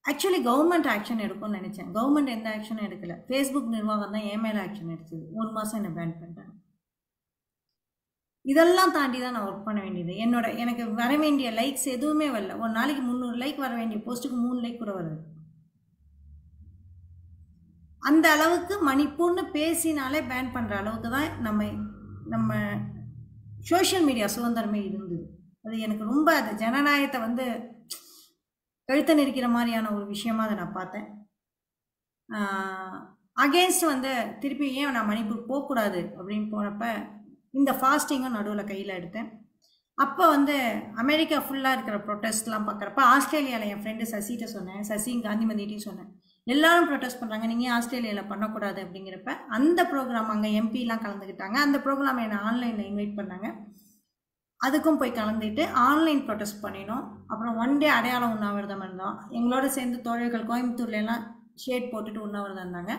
ஆக்சுவலி கவர்மெண்ட் ஆக்ஷன் எடுக்கும்னு நினச்சேன். கவர்மெண்ட் எந்த ஆக்ஷனும் எடுக்கலை. ஃபேஸ்புக் நிர்வாகம் தான் என் மேலே ஆக்ஷன் எடுத்தது. 1 மாதம் என்னை பேன் பண்ணிட்டாங்க. இதெல்லாம் தாண்டி தான் நான் ஒர்க் பண்ண வேண்டியது. எனக்கு வர வேண்டிய லைக்ஸ் எதுவுமே வரல. ஒரு நாளைக்கு 300 லைக் வர வேண்டிய போஸ்ட்டுக்கு 3 லைக் கூட வருது. அந்த அளவுக்கு மணிப்பூர்னு பேசினாலே பேன் பண்ணுற அளவுக்கு தான் நம்ம சோஷியல் மீடியா சுதந்திரமே இருந்தது. அது எனக்கு ரொம்ப அது ஜனநாயகத்தை வந்து கழுத்தை நெரிக்கிற மாதிரியான ஒரு விஷயமா அதை நான் பார்த்தேன். அகேன்ஸ்ட் வந்து திருப்பி ஏன் நான் மணிப்பூர் போகக்கூடாது அப்படின்னு போனப்ப இந்த ஃபாஸ்டிங்கும் நடுவில் கையில் எடுத்தேன். அப்போ வந்து அமெரிக்கா ஃபுல்லாக இருக்கிற ப்ரொட்டஸ்ட்லாம் பார்க்குறப்ப ஆஸ்திரேலியாவில் என் ஃப்ரெண்டு சசிகிட்ட சொன்னேன், சசி காந்திமதிட்டையும் சொன்னேன், எல்லாரும் ப்ரொட்டஸ்ட் பண்ணுறாங்க, நீங்கள் ஆஸ்திரேலியாவில் பண்ணக்கூடாது அப்படிங்கிறப்ப அந்த ப்ரோக்ராம் அங்கே எம்பிலாம் கலந்துக்கிட்டாங்க. அந்த ப்ரோக்ராம் என்னை ஆன்லைனில் இன்வைட் பண்ணாங்க. அதுக்கும் போய் கலந்துட்டு ஆன்லைன் ப்ரொட்டஸ்ட் பண்ணினோம். அப்புறம் 1 டே அடையாள உண்ணாவிரதம் இருந்தோம். எங்களோட சேர்ந்து தோழர்கள் கோயம்புத்தூர்லாம் ஷேட் போட்டுட்டு உண்ணாவிரதம் இருந்தாங்க.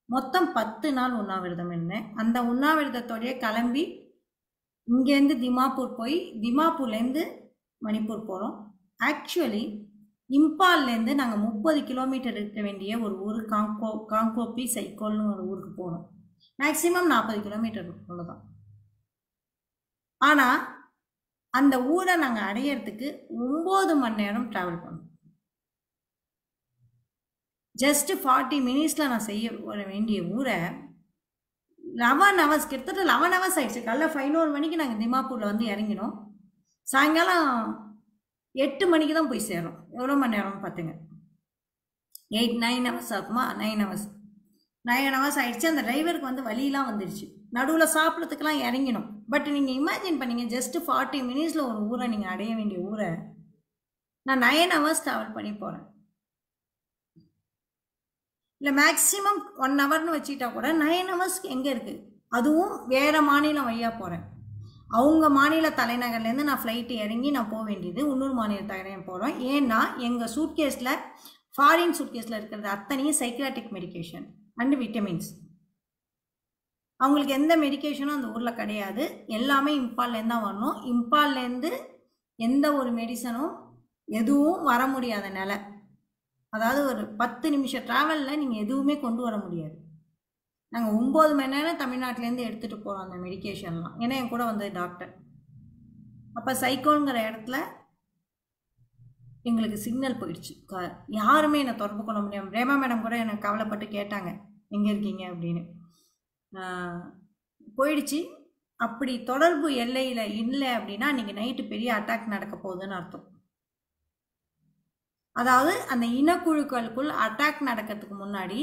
மொத்தம் 10 நாள் உண்ணாவிரதம் இருந்தேன். அந்த உண்ணாவிரதத்தோடைய கிளம்பி இங்கேருந்து திமாப்பூர் போய் திமாப்பூர்லேருந்து மணிப்பூர் போகிறோம். ஆக்சுவலி இம்பால்லேருந்து நாங்கள் 30 கிலோமீட்டர் இருக்க வேண்டிய ஒரு ஊர் காங்கோப்பி சைக்கோல்னு ஒரு ஊருக்கு போனோம். மேக்ஸிமம் 40 கிலோமீட்டர் அவ்வளோதான். ஆனால் அந்த ஊரை நாங்கள் அடையிறதுக்கு 9 மணி நேரம் ட்ராவல் பண்ணோம். ஜஸ்ட் 40 மினிட்ஸில் நான் செய்ய வர வேண்டிய ஊரை 11 ஹவர்ஸ், கிட்டத்தட்ட 11 ஹவர்ஸ் ஆயிடுச்சு. காலைல 11 மணிக்கு நாங்கள் திமாப்பூரில் வந்து இறங்கினோம். சாயங்காலம் 8 மணிக்கு தான் போய் சேரோம். எவ்வளோ மணி நேரம்னு பார்த்துங்க. 9 ஹவர்ஸ் ஆகுமா? 9 ஹவர்ஸ் ஆயிடுச்சு. அந்த டிரைவருக்கு வந்து வழியெலாம் வந்துடுச்சு. நடுவில் சாப்பிட்றதுக்கெலாம் இறங்கினோம். பட் நீங்கள் இமேஜின் பண்ணிங்க, ஜஸ்ட் 40 மினிட்ஸில் ஒரு ஊரை நீங்கள் அடைய வேண்டிய ஊரை நான் 9 ஹவர்ஸ் ட்ராவல் பண்ணி போகிறேன். இல்லை மேக்ஸிமம் 1 ஹவர்னு வச்சுக்கிட்டா கூட 9 ஹவர்ஸ்க்கு எங்கே இருக்குது? அதுவும் வேறு மாநிலம் வழியாக போகிறேன். அவங்க மாநில தலைநகர்லேருந்து நான் ஃப்ளைட்டு இறங்கி நான் போக வேண்டியது இன்னொரு மாநில தலைநகர் போகிறோம். ஏன்னா எங்கள் சூட்கேஸில், ஃபாரின் சூட்கேஸில் இருக்கிறது அத்தனையும் சைக்கியாட்ரிக் மெடிக்கேஷன் அண்டு விட்டமின்ஸ். அவங்களுக்கு எந்த மெடிக்கேஷனும் அந்த ஊரில் கிடையாது. எல்லாமே இம்பால்லேருந்து தான் வரணும். இம்பால்லேருந்து எந்த ஒரு மெடிசனும் எதுவும் வர முடியாத நிலை. அதாவது ஒரு 10 நிமிஷம் ட்ராவலில் நீங்கள் எதுவுமே கொண்டு வர முடியாது. நாங்கள் 9 மணி நேரம் தமிழ்நாட்டிலேருந்து எடுத்துகிட்டு போகிறோம் அந்த மெடிக்கேஷன்லாம். ஏன்னா என் கூட வந்தது டாக்டர். அப்போ சைக்கோங்கிற இடத்துல எங்களுக்கு சிக்னல் போயிடுச்சு. யாருமே என்னை தொடர்பு கொள்ள முடியாது. ரேமா மேடம் கூட என்னை கவலைப்பட்டு கேட்டாங்க எங்கே இருக்கீங்க அப்படின்னு. போயிடுச்சு. அப்படி தொடர்பு எல்லையில் இல்லை அப்படின்னா இன்றைக்கி நைட்டு பெரிய அட்டாக் நடக்க போகுதுன்னு அர்த்தம். அதாவது அந்த இனக்குழுக்களுக்குள் அட்டாக் நடக்கிறதுக்கு முன்னாடி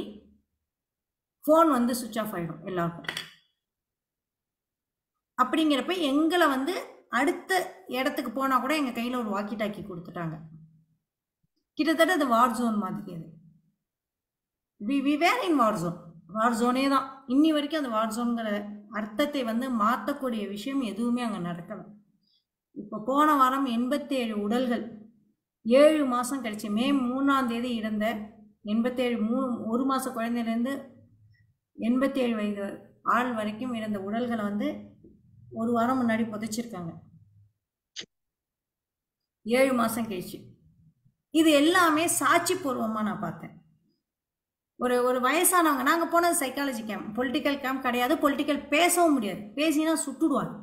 ஃபோன் வந்து சுவிட்ச் ஆஃப் ஆகிடும் எல்லாருக்கும். அப்படிங்கிறப்ப எங்களை வந்து அடுத்த இடத்துக்கு போனால் கூட எங்கள் கையில் ஒரு வாக்கி டாக்கி கொடுத்துட்டாங்க. கிட்டத்தட்ட அது வார் ஜோன் மாதிரி. அது we were in war zone. வார் ஜோனே தான் இன்னி வரைக்கும். அந்த வார் ஜோனுங்கிற அர்த்தத்தை வந்து மாற்றக்கூடிய விஷயம் எதுவுமே அங்கே நடக்கலை. இப்போ போன வாரம் 87 உடல்கள் 7 மாதம் கழிச்சு மே 3ஆம் தேதி இறந்த 87 1 மாத குழந்தையிலேருந்து 87 வயது ஆள் வரைக்கும் இறந்த உடல்களை வந்து 1 வாரம் முன்னாடி புதைச்சிருக்காங்க. 7 மாதம் கழிச்சு. இது எல்லாமே சாட்சி பூர்வமாக நான் பார்த்தேன். ஒரு வயசானவங்க, நாங்கள் போனது சைக்காலஜி கேம்ப், பொலிட்டிக்கல் கேம்ப் கிடையாது. பொலிட்டிக்கல் பேசவும் முடியாது. பேசினா சுட்டுடுவாங்க.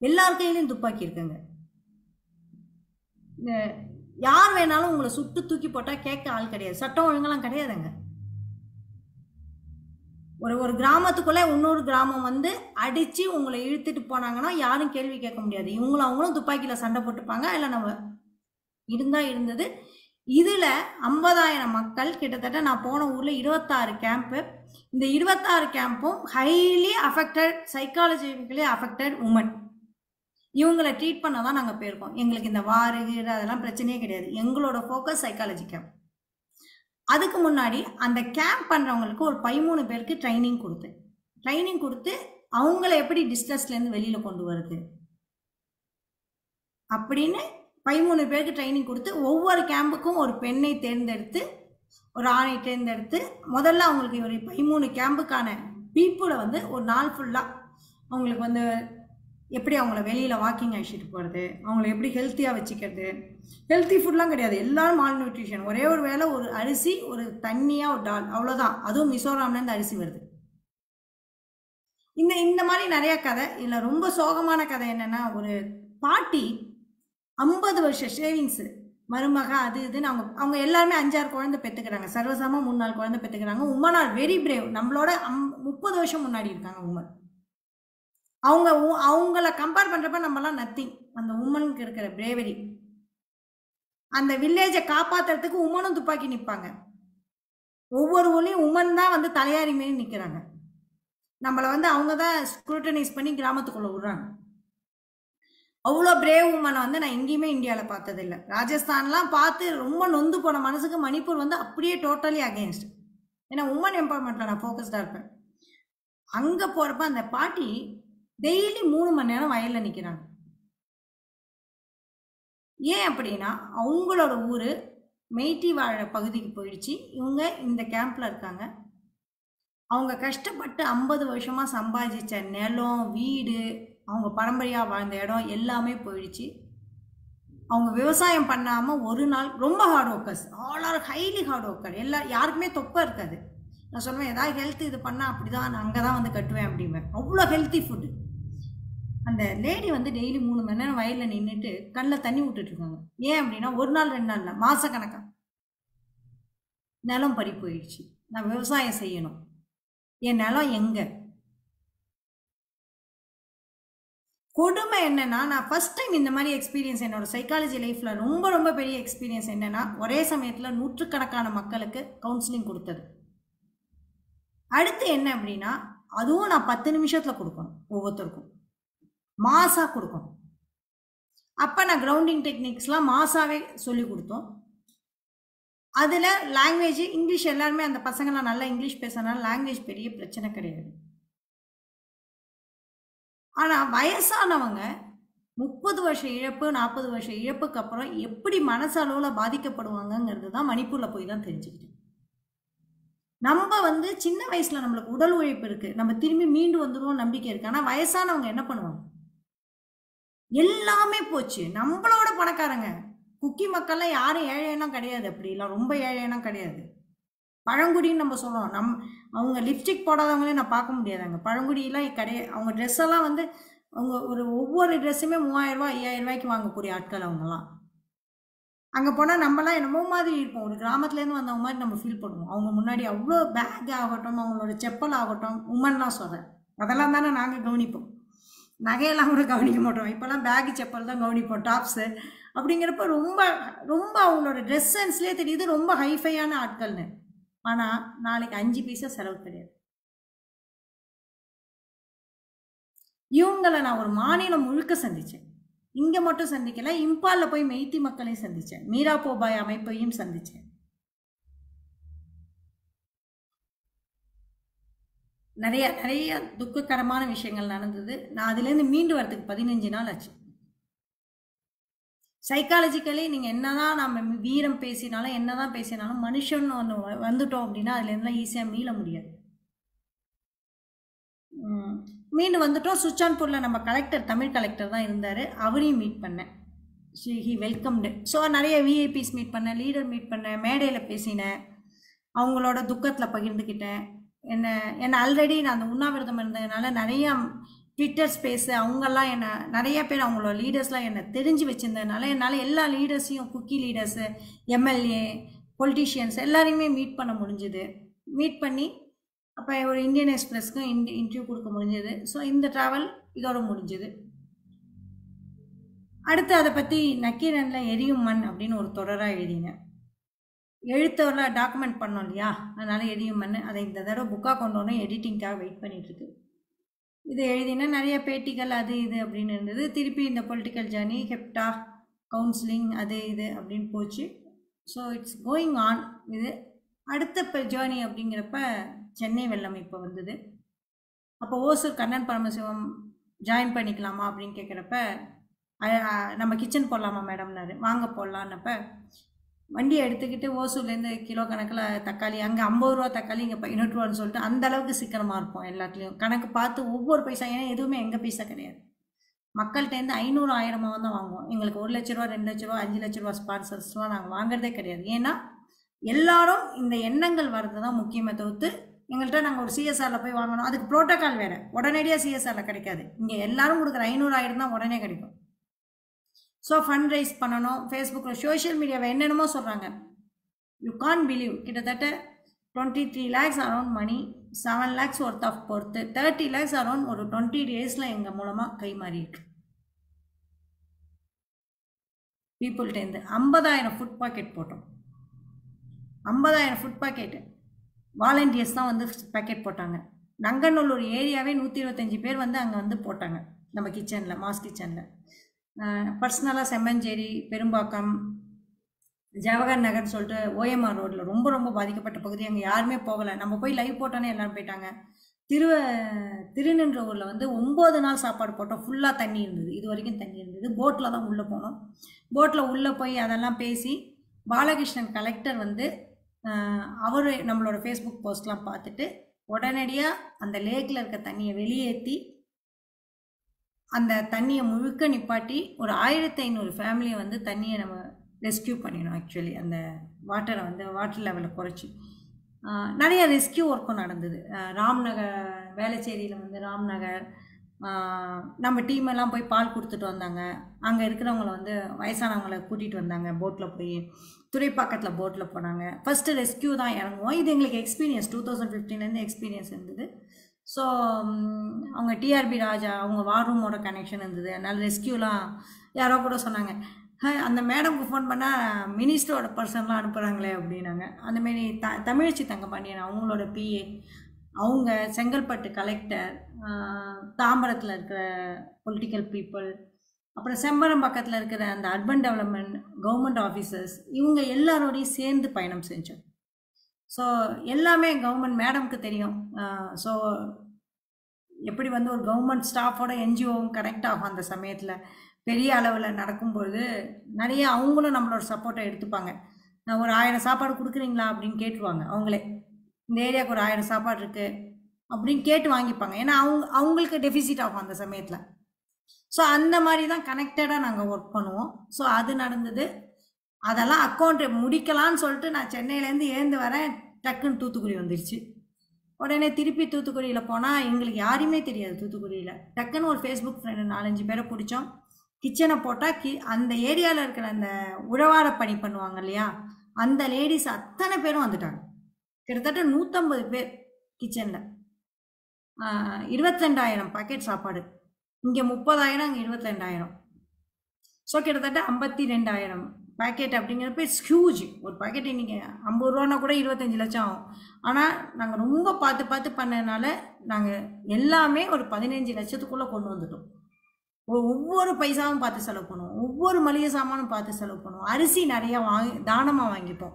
எல்லார் கையிலையும் துப்பாக்கி இருக்குங்க. யார் வேணாலும் உங்களை சுட்டு தூக்கி போட்டால் கேட்க ஆள் கிடையாது. சட்டம் ஒழுங்கெல்லாம் கிடையாதுங்க. ஒரு கிராமத்துக்குள்ளே இன்னொரு கிராமம் வந்து அடித்து உங்களை இழுத்துட்டு போனாங்கன்னா யாரும் கேள்வி கேட்க முடியாது. அவங்களும் துப்பாக்கியில் சண்டை போட்டுப்பாங்க. இல்லை நம்ம இருந்தது. இதில் 50,000 மக்கள், கிட்டத்தட்ட நான் போன ஊரில் 26 கேம்ப்பு. இந்த 26 கேம்பும் highly affected, psychologically affected woman. இவங்களை ட்ரீட் பண்ண தான் நாங்கள் போயிருக்கோம். எங்களுக்கு இந்த வாருகிற அதெல்லாம் பிரச்சனையே கிடையாது. எங்களோட ஃபோக்கஸ் சைக்காலஜி கேம்ப். அதுக்கு முன்னாடி அந்த கேம்ப் பண்ணுறவங்களுக்கு ஒரு 13 பேருக்கு ட்ரைனிங் கொடுத்து அவங்கள எப்படி டிஸ்ட்ரெஸ்லேருந்து வெளியில் கொண்டு வருது அப்படின்னு 13 பேருக்கு ட்ரைனிங் கொடுத்து, ஒவ்வொரு கேம்புக்கும் ஒரு பெண்ணை தேர்ந்தெடுத்து ஒரு ஆணை தேர்ந்தெடுத்து முதல்ல அவங்களுக்கு ஒரு 13 கேம்புக்கான பீப்புளை வந்து ஒரு நாள் ஃபுல்லாக அவங்களுக்கு வந்து எப்படி அவங்கள வெளியில் வாக்கிங் அழைச்சிட்டு போகிறது, அவங்கள எப்படி ஹெல்த்தியாக வச்சுக்கிறது. ஹெல்த்தி ஃபுட்லாம் கிடையாது, எல்லாரும் மால் நியூட்ரிஷன். ஒரே ஒரு வேளை ஒரு அரிசி, ஒரு தண்ணியாக ஒரு டால், அவ்வளோதான். அதுவும் மிசோராம்லேருந்து அரிசி வருது. இந்த மாதிரி நிறைய கதை. இல்லை ரொம்ப சோகமான கதை என்னென்னா, ஒரு பாட்டி 50 வருஷம் சேவிங்ஸு, மருமக அது இதுன்னு அவங்க எல்லாருமே 5-6 குழந்தை பெற்றுக்கிறாங்க. சர்வசாம 3-4 குழந்தை பெற்றுக்கிறாங்க. Woman are very brave. நம்மளோட 30 வருஷம் முன்னாடி இருக்காங்க உமன். அவங்கள கம்பேர் பண்ணுறப்ப நம்மலாம் நத்திங். அந்த உமனுக்கு இருக்கிற பிரேவரி, அந்த வில்லேஜை காப்பாற்றுறதுக்கு உமனும் துப்பாக்கி நிற்பாங்க. ஒவ்வொரு ஊர்லேயும் உமன் தான் வந்து தலையாரி மாரி நிற்கிறாங்க. நம்மளை வந்து அவங்க தான் ஸ்க்ரூட்டனைஸ் பண்ணி கிராமத்துக்குள்ளே விடுறாங்க. அவ்வளோ பிரேவ் உமனை வந்து நான் எங்கேயுமே இந்தியாவில் பார்த்ததில்லை. ராஜஸ்தான்லாம் பார்த்து ரொம்ப நொந்து போன மனசுக்கு மணிப்பூர் வந்து அப்படியே டோட்டலி அகெயின்ஸ்ட். ஏன்னா உமன் எம்பவர்மெண்ட்டில் நான் ஃபோக்கஸ்டாக இருப்பேன். அங்கே போகிறப்ப அந்த பாட்டி டெய்லி 3 மணி நேரம் வயலில் நிற்கிறாங்க. ஏன் அப்படின்னா அவங்களோட ஊர் மெய்ட்டி வாழ பகுதிக்கு போயிடுச்சு. இவங்க இந்த கேம்பில் இருக்காங்க. அவங்க கஷ்டப்பட்டு 50 வருஷமாக சம்பாதிச்ச நிலம், வீடு, அவங்க பரம்பரையாக வாழ்ந்த இடம் எல்லாமே போயிடுச்சு. அவங்க விவசாயம் பண்ணாமல் ஒரு நாள், ரொம்ப hard workers, all are highly hard worker. யாருக்குமே தொப்பை இருக்காது. நான் சொல்லுவேன், ஏதாவது ஹெல்த் இது பண்ணால் அப்படி தான் நான் அங்கே தான் வந்து கட்டுவேன் அப்படிம்பேன். அவ்வளோ ஹெல்த்தி ஃபுட்டு. அந்த லேடி வந்து டெய்லி 3 மணி நேரம் வயலில் நின்றுட்டு கண்ணில் தண்ணி விட்டுட்ருக்காங்க. ஏன் அப்படின்னா 1 நாள் 2 நாள் இல்லை, மாதக்கணக்காக நிலம் பறி போயிடுச்சு. நான் விவசாயம் செய்யணும், என் நிலம் எங்கே? கொடுமை என்னன்னா, நான் ஃபர்ஸ்ட் டைம் இந்த மாதிரி எக்ஸ்பீரியன்ஸ் என்னோட சைக்காலஜி லைஃப்பில் ரொம்ப ரொம்ப பெரிய எக்ஸ்பீரியன்ஸ் என்னன்னா, ஒரே சமயத்தில் நூற்றுக்கணக்கான மக்களுக்கு கவுன்சிலிங் கொடுத்தது. அடுத்து என்ன அப்படின்னா, அதுவும் நான் 10 நிமிஷத்தில் கொடுக்கணும், ஒவ்வொருத்தருக்கும் மாசாக கொடுக்கணும். அப்போ நான் கிரவுண்டிங் டெக்னிக்ஸ்லாம் மாசாவே சொல்லி கொடுத்தோம். அதில் லாங்குவேஜ் இங்கிலீஷ், எல்லாருமே அந்த பசங்களாம் நல்லா இங்கிலீஷ் பேசுறதுனால லாங்குவேஜ் பெரிய பிரச்சனை கிடையாது. ஆனால் வயசானவங்க 30 வருஷம் இழப்பு, 40 வருஷம் இழப்புக்கு அப்புறம் எப்படி மனசளவில் பாதிக்கப்படுவாங்கங்கிறது தான் மணிப்பூரில் போய் தான் தெரிஞ்சுக்கிட்டேன். நம்ம வந்து சின்ன வயசில் நம்மளுக்கு உடல் உழைப்பு இருக்குது, நம்ம திரும்பி மீண்டு வந்துடுவோம் நம்பிக்கை இருக்குது. ஆனால் வயசானவங்க என்ன பண்ணுவாங்க? எல்லாமே போச்சு. நம்மளோட பணக்காரங்க குக்கி மக்கள்லாம் யாரும் ஏழையெல்லாம் கிடையாது, அப்படிலாம் ரொம்ப ஏழையெல்லாம் கிடையாது. பழங்குடின்னு நம்ம சொல்கிறோம். அவங்க லிப்ஸ்டிக் போடாதவங்களே நான் பார்க்க முடியாது அங்கே. பழங்குடியெல்லாம் கிடையாது. அவங்க ட்ரெஸ்ஸெல்லாம் வந்து அவங்க ஒவ்வொரு ட்ரெஸ்ஸுமே 3000 ரூபா 5000 ரூபாய்க்கு வாங்கக்கூடிய ஆட்கள் அவங்கெல்லாம். அங்கே போனால் நம்மலாம் என்னமோ மாதிரி இருப்போம், ஒரு கிராமத்துலேருந்து வந்தவங்க மாதிரி நம்ம ஃபீல் பண்ணுவோம். அவங்க முன்னாடி அவ்வளோ பேக் ஆகட்டும், அவங்களோட செப்பல் ஆகட்டும், உமன்லாம் சொல்கிறேன், அதெல்லாம் தானே நாங்கள் கவனிப்போம். நகையெல்லாம் கூட கவனிக்க மாட்டோம். இப்போல்லாம் பேகு செப்பல் தான் கவனிப்போம், டாப்ஸு. அப்படிங்கிறப்ப ரொம்ப ரொம்ப அவங்களோட ட்ரெஸ் சென்ஸ்லேயே தெரியுது ரொம்ப ஹைஃபையான ஆட்கள்னு. ஆனால் நாளைக்கு 5 பைசா செலவு கிடையாது. இவங்களை நான் ஒரு மாநிலம் முழுக்க சந்தித்தேன். இங்கே மட்டும் சந்திக்கல, இம்பாலில் போய் மெய்த்தி மக்களையும் சந்தித்தேன், மீரா போபாய் அமைப்பையும் சந்தித்தேன். நிறைய நிறைய துக்ககரமான விஷயங்கள் நடந்தது. நான் அதுலேருந்து மீண்டு வரதுக்கு 15 நாள் ஆச்சு. சைக்காலஜிக்கலி நீங்கள் என்னதான் நம்ம வீரம் பேசினாலும் என்னதான் பேசினாலும் மனுஷன் ஒன்று வந்துட்டோம் அப்படின்னா அதுலேருந்துலாம் ஈஸியாக மீள முடியாது. மீண்டு வந்துட்டோம். சுச்சான்பூரில் நம்ம கலெக்டர், தமிழ் கலெக்டர் தான் இருந்தார், அவரையும் மீட் பண்ணேன். He welcomed. ஸோ நிறைய விஐபிஸ் மீட் பண்ணேன், லீடர் மீட் பண்ணேன், மேடையில் பேசினேன், அவங்களோட துக்கத்தில் பகிர்ந்துக்கிட்டேன். என்னை ஆல்ரெடி நான் அந்த உண்ணாவிரதம் இருந்ததுனால நிறையா ட்விட்டர் ஸ்பேஸு அவங்கெல்லாம் என்னை நிறைய பேர் அவங்களோட லீடர்ஸ்லாம் என்னை தெரிஞ்சு வச்சுருந்ததுனால என்னால் எல்லா லீடர்ஸையும், குக்கி லீடர்ஸு, எம்எல்ஏ, பொலிட்டீஷியன்ஸ் எல்லாரையுமே மீட் பண்ண முடிஞ்சுது. மீட் பண்ணி அப்போ ஒரு இந்தியன் எக்ஸ்பிரஸ்க்கும் இன்டர்வியூ கொடுக்க முடிஞ்சது. ஸோ இந்த ட்ராவல் இதோட முடிஞ்சுது. அடுத்து அதை பற்றி நக்கீரனில் எரியும் மண் அப்படின்னு ஒரு தொடராக எழுதினேன். எழுத்தவரில் டாக்குமெண்ட் பண்ணோம் இல்லையா, அதனால் எரியும் மண். அதை இந்த தடவை புக்காக கொண்டு வரணும், எடிட்டிங்காக வெயிட் பண்ணிகிட்ருக்கு. இது எழுதினா நிறைய பேட்டிகள் அது இது அப்படின்னு இருந்தது. திருப்பி இந்த பொலிட்டிக்கல் ஜேர்னி, ஹெப்டா, கவுன்சிலிங், அது இது அப்படின்னு போச்சு. So it's going on. இது அடுத்த ஜேர்னி அப்படிங்கிறப்ப சென்னை வெள்ளம் இப்போ வந்தது. அப்போ ஓசூர் கண்ணன் பரமசிவம் ஜாயின் பண்ணிக்கலாமா அப்படின்னு கேட்குறப்ப, நம்ம கிச்சன் போடலாமா மேடம்னாரு. வாங்க போடலான்னப்ப வண்டியை எடுத்துக்கிட்டு ஓசூர்லேருந்து கிலோ கணக்கில் தக்காளி, அங்கே 50 ரூபா தக்காளி, இங்கே 18 ரூபான்னு சொல்லிட்டு அந்த அளவுக்கு சிக்கனமாக இருப்போம் எல்லாத்துலேயும். கணக்கு பார்த்து ஒவ்வொரு பைசா, ஏன்னா எதுவுமே எங்கள் பைசா கிடையாது. மக்கள்கிட்டேருந்து 500 1000 தான் வாங்குவோம். எங்களுக்கு 1 லட்ச ரூபா 2 லட்ச ரூபா 5 லட்ச ரூபா ஸ்பான்சர்ஸ்லாம் நாங்கள் வாங்குறதே கிடையாது. ஏன்னா எல்லாரும் இந்த எண்ணங்கள் வர்றது தான் முக்கியமே தவிர்த்து எங்கள்கிட்ட நாங்கள் ஒரு சிஎஸ்ஆரில் போய் வாங்கணும், அதுக்கு ப்ரோட்டோக்கால் வேறு, உடனடியாக சிஎஸ்ஆரில் கிடைக்காது. இங்கே எல்லாரும் கொடுக்குற 500 1000 தான் உடனே கிடைக்கும். ஸோ ஃபண்ட் ரைஸ் பண்ணணும். ஃபேஸ்புக்கில் சோஷியல் மீடியாவை என்னென்னமோ சொல்கிறாங்க. யூ கான் பிலீவ், கிட்டத்தட்ட 23 lakhs around money, 7 lakhs worth of பொறுத்து 30 lakhs அரௌண்ட் ஒரு 20 daysல எங்கள் மூலமாக கை மாறி இருக்கு. பீப்புள்கிட்டேருந்து 50,000 ஃபுட் பாக்கெட் போட்டோம். 50,000 ஃபுட் பாக்கெட்டு வாலண்டியர்ஸ் தான் வந்து பேக்கெட் போட்டாங்க. நங்கநல்லூர் ஏரியாவே 125 பேர் வந்து அங்கே வந்து போட்டாங்க நம்ம கிச்சனில், மாஸ் கிச்சனில். பர்சனலாக செம்மஞ்சேரி, பெரும்பாக்கம், ஜவஹர் நகர்னு சொல்லிட்டு ஓஎம்ஆர் ரோட்டில் ரொம்ப ரொம்ப பாதிக்கப்பட்ட பகுதி, அங்கே யாருமே போகலை. நம்ம போய் லைவ் போட்டோன்னே எல்லோரும் போயிட்டாங்க. திருநின்றவூரில் வந்து 9 நாள் சாப்பாடு போட்டோம். ஃபுல்லாக தண்ணி இருந்தது, இது வரைக்கும் தண்ணி இருந்தது. போட்டில் தான் உள்ளே போனோம். போட்டில் உள்ளே போய் அதெல்லாம் பேசி பாலகிருஷ்ணன் கலெக்டர் வந்து அவர் நம்மளோட ஃபேஸ்புக் போஸ்ட்லாம் பார்த்துட்டு உடனடியாக அந்த லேக்கில் இருக்க தண்ணியை வெளியேற்றி அந்த தண்ணியை முழுக்க நிப்பாட்டி ஒரு 1500 ஃபேமிலியை வந்து தண்ணியை நம்ம ரெஸ்கியூ பண்ணிடணும். ஆக்சுவலி அந்த வாட்டரை வந்து வாட்டர் லெவலை குறைச்சி நிறைய ரெஸ்கியூ ஒர்க்கும் நடந்தது. ராம்நகர், வேளச்சேரியில் வந்து ராம்நகர் நம்ம டீம் எல்லாம் போய் பால் கொடுத்துட்டு வந்தாங்க. அங்கே இருக்கிறவங்கள வந்து வயசானவங்களை கூட்டிகிட்டு வந்தாங்க. போட்டில் போய் துறைப்பாக்கத்தில் போட்டில் போனாங்க. ஃபஸ்ட்டு ரெஸ்கியூ தான் இறங்குவோம். இது எங்களுக்கு எக்ஸ்பீரியன்ஸ் 2015 எக்ஸ்பீரியன்ஸ் இருந்தது. ஸோ அவங்க டிஆர்பி ராஜா அவங்க வார் ரூமோட கனெக்ஷன் இருந்தது. அதனால் ரெஸ்கியூலாம் யாரோ கூட சொன்னாங்க, அந்த மேடம்க்கு ஃபோன் பண்ணால் மினிஸ்டரோட பர்சன்லாம் அனுப்புகிறாங்களே அப்படின்னாங்க. அந்தமாரி தமிழச்சி தங்கபாண்டியன் அவங்களோட பிஏ, அவங்க செங்கல்பட்டு கலெக்டர், தாம்பரத்தில் இருக்கிற பொலிட்டிக்கல் பீப்புள், அப்புறம் செம்பரம்பாக்கத்தில் இருக்கிற அந்த அர்பன் டெவலப்மெண்ட் கவர்மெண்ட் ஆஃபீஸர்ஸ், இவங்க எல்லாரோடையும் சேர்ந்து பயணம் செஞ்சோம். ஸோ எல்லாமே கவர்மெண்ட் மேடம்க்கு தெரியும். ஸோ எப்படி வந்து ஒரு கவர்மெண்ட் ஸ்டாஃபோட என்ஜிஓவும் கனெக்ட் ஆகும். அந்த சமயத்தில் பெரிய அளவில் நடக்கும்போது நிறைய அவங்களும் நம்மளோட சப்போர்ட்டை எடுத்துப்பாங்க. நான் ஒரு 1000 சாப்பாடு கொடுக்குறீங்களா அப்படின்னு கேட்டுருவாங்க. அவங்களே இந்த ஏரியாவுக்கு ஒரு 1000 சாப்பாடு இருக்குது அப்படின்னு கேட்டு வாங்கிப்பாங்க. ஏன்னா அவங்களுக்கு டெஃபிசிட் ஆகும் அந்த சமயத்தில். ஸோ அந்த மாதிரி தான் கனெக்டடாக நாங்கள் ஒர்க் பண்ணுவோம். ஸோ அது நடந்தது. அதெல்லாம் அக்கௌண்ட்டு முடிக்கலான்னு சொல்லிட்டு நான் சென்னையிலேருந்து ஏந்து வரேன், டக்குன்னு தூத்துக்குடி வந்துடுச்சு. உடனே திருப்பி தூத்துக்குடியில் போனால் எங்களுக்கு யாருமே தெரியாது. தூத்துக்குடியில் டக்குன்னு ஒரு ஃபேஸ்புக் ஃப்ரெண்டு 4-5 பேரை பிடிச்சோம். கிச்சனை போட்டால் அந்த ஏரியாவில் இருக்கிற அந்த உழவார பணி பண்ணுவாங்க இல்லையா, அந்த லேடிஸ் அத்தனை பேரும் வந்துட்டாங்க. கிட்டத்தட்ட 150 பேர் கிச்சனில். 22,000 பாக்கெட் சாப்பாடு. இங்கே 30,000, அங்கே 22,000. ஸோ கிட்டத்தட்ட 52,000 பேக்கெட் அப்படிங்கிறப்ப இட்ஸ் ஹியூஜ். ஒரு பேக்கெட் இன்றைக்கி 50 ரூபானா கூட 25 லட்சம் ஆகும். ஆனால் நாங்கள் ரொம்ப பார்த்து பண்ணதுனால நாங்கள் எல்லாமே ஒரு 15 லட்சத்துக்குள்ளே கொண்டு வந்துட்டோம். ஒவ்வொரு பைசாவும் பார்த்து செலவு பண்ணுவோம், ஒவ்வொரு மளிகை சாமானும் பார்த்து செலவு பண்ணுவோம். அரிசி நிறையா தானமாக வாங்கிப்போம்.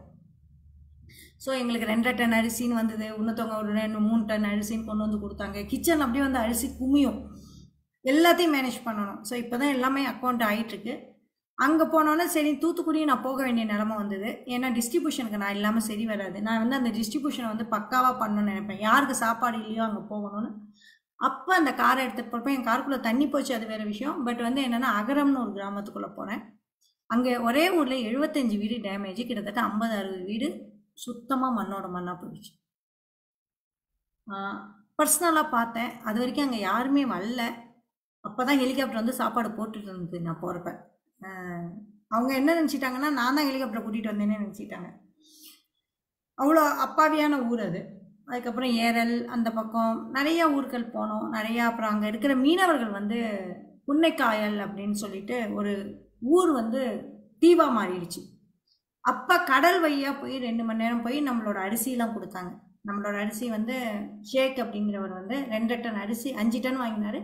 ஸோ எங்களுக்கு 2 டன் அரிசின்னு வந்தது. இன்னொருத்தவங்க ஒரு 2-3 டன் அரிசின்னு கொண்டு வந்து கொடுத்தாங்க. கிச்சன் அப்படியே வந்து அரிசி குமியும். எல்லாத்தையும் மேனேஜ் பண்ணணும். ஸோ இப்போ தான் எல்லாமே அக்கௌண்ட் ஆகிட்டுருக்கு. அங்கே போனோன்னே சரி தூத்துக்குடியும் நான் போக வேண்டிய நிலமை வந்தது. ஏன்னா டிஸ்ட்ரிபியூஷனுக்கு நான் இல்லாமல் சரி வராது. நான் வந்து அந்த டிஸ்ட்ரிபியூஷனை வந்து பக்காவாக பண்ணணும்னு நினைப்பேன். யாருக்கு சாப்பாடு இல்லையோ அங்கே போகணும்னு. அப்போ அந்த காரை எடுத்துகிட்டு போகிறப்ப என் காருக்குள்ளே தண்ணி போச்சு, அது வேறு விஷயம். பட் வந்து என்னென்னா அகரம்னு ஒரு கிராமத்துக்குள்ளே போனேன். அங்கே ஒரே ஊரில் 75 வீடு டேமேஜ், கிட்டத்தட்ட 50-60 வீடு சுத்தமாக மண்ணோட மண்ணாக போயிடுச்சு. பர்சனலாக பார்த்தேன். அது வரைக்கும் அங்கே யாருமே வரல. அப்போ தான் ஹெலிகாப்டர் வந்து சாப்பாடு போட்டுட்டு இருந்தது. நான் போகிறப்ப அவங்க என்ன நினச்சிட்டாங்கன்னா நான் தான் ஹெலிகாப்டரை கூட்டிகிட்டு வந்தேன்னு நினச்சிட்டாங்க. அவ்வளோ அப்பாவியான ஊர் அது. அதுக்கப்புறம் ஏரல் அந்த பக்கம் நிறையா ஊர்கள் போனோம். நிறையா அப்புறம் அங்கே இருக்கிற மீனவர்கள் வந்து புன்னைக்காயல் அப்படின்னு சொல்லிட்டு ஒரு ஊர் வந்து தீவாக மாறிடுச்சு. அப்போ கடல் வழியாக போய் 2 மணி நேரம் போய் நம்மளோட அரிசிலாம் கொடுத்தாங்க. நம்மளோட அரிசி வந்து ஷேக் அப்படிங்கிறவர் வந்து 2 டன் அரிசி 5 டன் வாங்கினார்.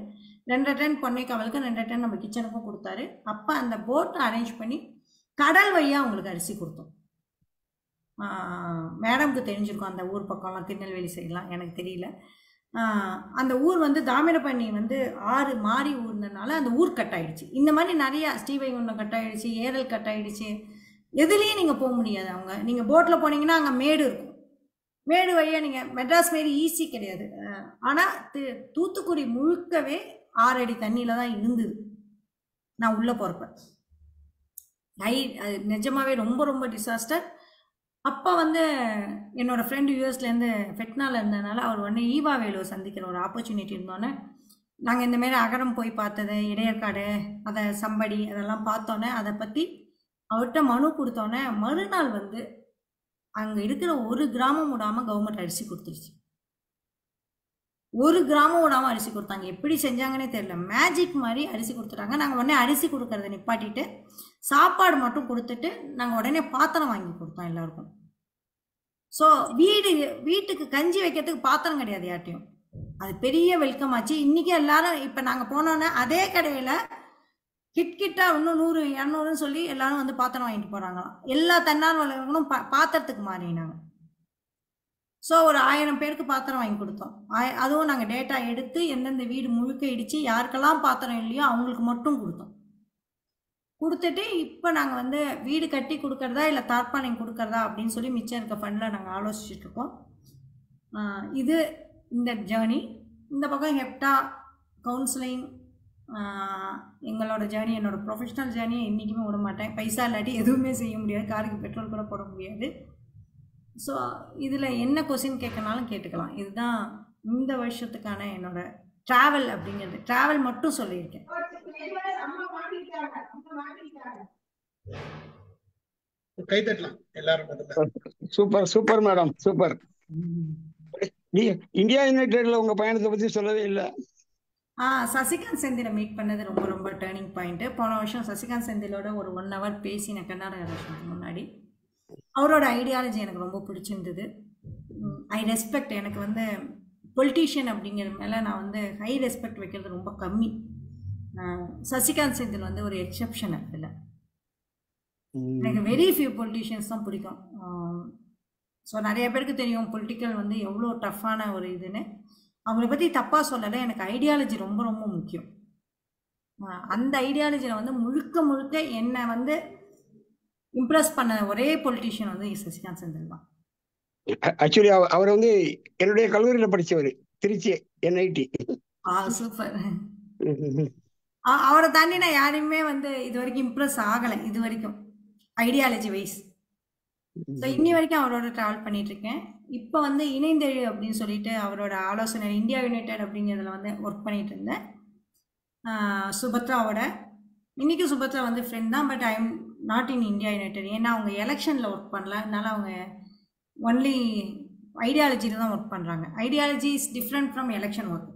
2 டன் பொன்னைக்காவலுக்கு 2 டன் நம்ம கிச்சனுக்கும் கொடுத்தாரு. அப்போ அந்த போட்டை அரேஞ்ச் பண்ணி கடல் வழியாக அவங்களுக்கு அரிசி கொடுத்தோம். மேடம்க்கு தெரிஞ்சிருக்கும் அந்த ஊர் பக்கம்லாம், திருநெல்வேலி சைட்லாம் எனக்கு தெரியல. அந்த ஊர் வந்து தாமிரபரணி வந்து ஆறு மாறி ஊர்னதுனால அந்த ஊர் கட் ஆகிடுச்சு. இந்த மாதிரி நிறையா ஸ்ரீவைகுண்டம் கட் ஆகிடுச்சு, ஏரல் கட் ஆகிடுச்சு. எதுலேயும் நீங்கள் போக முடியாது. நீங்கள் போட்டில் போனீங்கன்னா அங்கே மேடு இருக்கும். மேடு வழியாக நீங்கள் மெட்ராஸ் மாரி ஈஸி கிடையாது. ஆனால் தூத்துக்குடி முழுக்கவே 6 அடி தண்ணியில் தான் இருந்தது நான் உள்ளே போகிறப்ப. அது நிஜமாவே ரொம்ப ரொம்ப டிசாஸ்டர். அப்போ வந்து என்னோட ஃப்ரெண்டு யூஎஸ்லேருந்து ஃபெட்னால இருந்ததுனால அவர் உடனே ஈவா வேலுவை சந்திக்கிற ஒரு ஆப்பர்ச்சுனிட்டி இருந்தோன்னே நாங்கள் இந்தமாரி அகரம் போய் பார்த்தது, இடையற்காடு, அதை சம்படி அதெல்லாம் பார்த்தோன்னே அதை பற்றி அவர்கிட்ட மனு கொடுத்தோன்னே மறுநாள் வந்து அங்கே இருக்கிற ஒரு கிராமம் விடாமல் கவர்மெண்ட் அரிசி கொடுத்துருச்சு. ஒரு கிராமம் விடாமல் அரிசி கொடுத்தாங்க. எப்படி செஞ்சாங்கன்னே தெரியல. மேஜிக் மாதிரி அரிசி கொடுத்துட்டாங்க. நாங்கள் உடனே அரிசி கொடுக்கறத நிப்பாட்டிட்டு சாப்பாடு மட்டும் கொடுத்துட்டு நாங்கள் உடனே பாத்திரம் வாங்கி கொடுத்தோம் எல்லாருக்கும். ஸோ வீட்டுக்கு கஞ்சி வைக்கிறதுக்கு பாத்திரம் கிடையாது யார்ட்டையும். அது பெரிய வெல்கம் ஆச்சு. இன்றைக்கி எல்லாரும் இப்போ நாங்கள் போனோன்னே அதே கடையில் கிட்டா இன்னும் 100 200ன்னு சொல்லி எல்லாரும் வந்து பாத்திரம் வாங்கிட்டு போகிறாங்களாம். எல்லா தன்னார்வலர்களும் பாத்திரத்துக்கு மாறினாங்க. ஸோ ஒரு 1000 பேருக்கு பாத்திரம் வாங்கி கொடுத்தோம். அதுவும் நாங்கள் டேட்டா எடுத்து எந்தெந்த வீடு முழுக்க இடித்து யாருக்கெல்லாம் பாத்திரம் இல்லையோ அவங்களுக்கு மட்டும் கொடுத்தோம். கொடுத்துட்டு இப்போ நாங்கள் வந்து வீடு கட்டி கொடுக்கறதா இல்லை தார்பாலிங் கொடுக்கறதா அப்படின்னு சொல்லி மிச்சம் இருக்க ஃபண்டில் நாங்கள் ஆலோசிச்சுட்ருக்கோம். இது இந்த ஜேர்னி. இந்த பக்கம் ஹெப்டா கவுன்சிலிங் எங்களோட ஜேர்னி, என்னோடய ப்ரொஃபஷ்னல் ஜேர்னியை என்றைக்குமே விட மாட்டேன். பைசா இல்லாட்டி எதுவுமே செய்ய முடியாது. காருக்கு பெட்ரோல் கூட போட முடியாது. ஸோ இதில் என்ன கொஸ்டின் கேட்கனாலும் கேட்டுக்கலாம். இதுதான் இந்த வருஷத்துக்கான என்னோட ட்ராவல் அப்படிங்கிறது. ட்ராவல் மட்டும் சொல்லியிருக்கேன். கைதட்டலாம் எல்லாரும். Super super madam, super. India யுனைடெட்ல உங்க பயணத்தை பத்தி சொல்லவே இல்லை. சசிகாந்த் செந்திலை மீட் பண்ணது ரொம்ப ரொம்ப டேர்னிங் பாயிண்ட்டு. போன வருஷம் சசிகாந்த் செந்திலோட ஒரு 1 hour பேசினேன் கர்நாடக எலெக்ஷனுக்கு முன்னாடி. அவரோட ஐடியாலஜி எனக்கு ரொம்ப பிடிச்சிருந்தது. I respect. எனக்கு வந்து பொலிட்டீஷியன் அப்படிங்கிற மேலே நான் வந்து ஹை ரெஸ்பெக்ட் வைக்கிறது ரொம்ப கம்மி. சசிகாந்த் செந்தில் வந்து ஒரு எக்ஸப்ஷன் அதில். எனக்கு வெரி ஃபியூ பொலிட்டீஷியன்ஸ் தான் பிடிக்கும். ஸோ நிறைய பேருக்கு தெரியும் பொலிட்டிக்கல் வந்து எவ்வளோ டஃப்பான ஒரு இதுன்னு. அவங்கள பற்றி தப்பாக சொல்லலை. எனக்கு ஐடியாலஜி ரொம்ப ரொம்ப முக்கியம். அந்த ஐடியாலஜியில் வந்து முழுக்க முழுக்க என்னை வந்து இம்ப்ரெஸ் பண்ண ஒரே பொலிட்டீஷியன் வந்து சசிகாந்த் செந்தில் தான். ஆக்சுவலி அவர் வந்து என்னுடைய கல்லூரியில் படித்தவர், திருச்சி NIT. சூப்பர். அவரை தாண்டி நான் யாரையுமே வந்து இது வரைக்கும் இம்ப்ரெஸ் ஆகலை இது வரைக்கும் ஐடியாலஜி வைஸ். ஸோ இன்னி வரைக்கும் அவரோட ட்ராவல் பண்ணிகிட்ருக்கேன். இப்போ வந்து இணைந்தெழு அப்படின்னு சொல்லிட்டு அவரோட ஆலோசனை இந்தியா யுனைடெட் அப்படிங்கிறதுல வந்து ஒர்க் பண்ணிகிட்டு இருந்தேன் சுபத்ராவோட. இன்றைக்கும் சுபத்ரா வந்து ஃப்ரெண்ட் தான். But I am not in India United. ஏன்னா அவங்க எலெக்ஷனில் ஒர்க் பண்ணல. அதனால் அவங்க ஒன்லி ஐடியாலஜியில் தான் ஒர்க் பண்ணுறாங்க. Ideology is different from election work.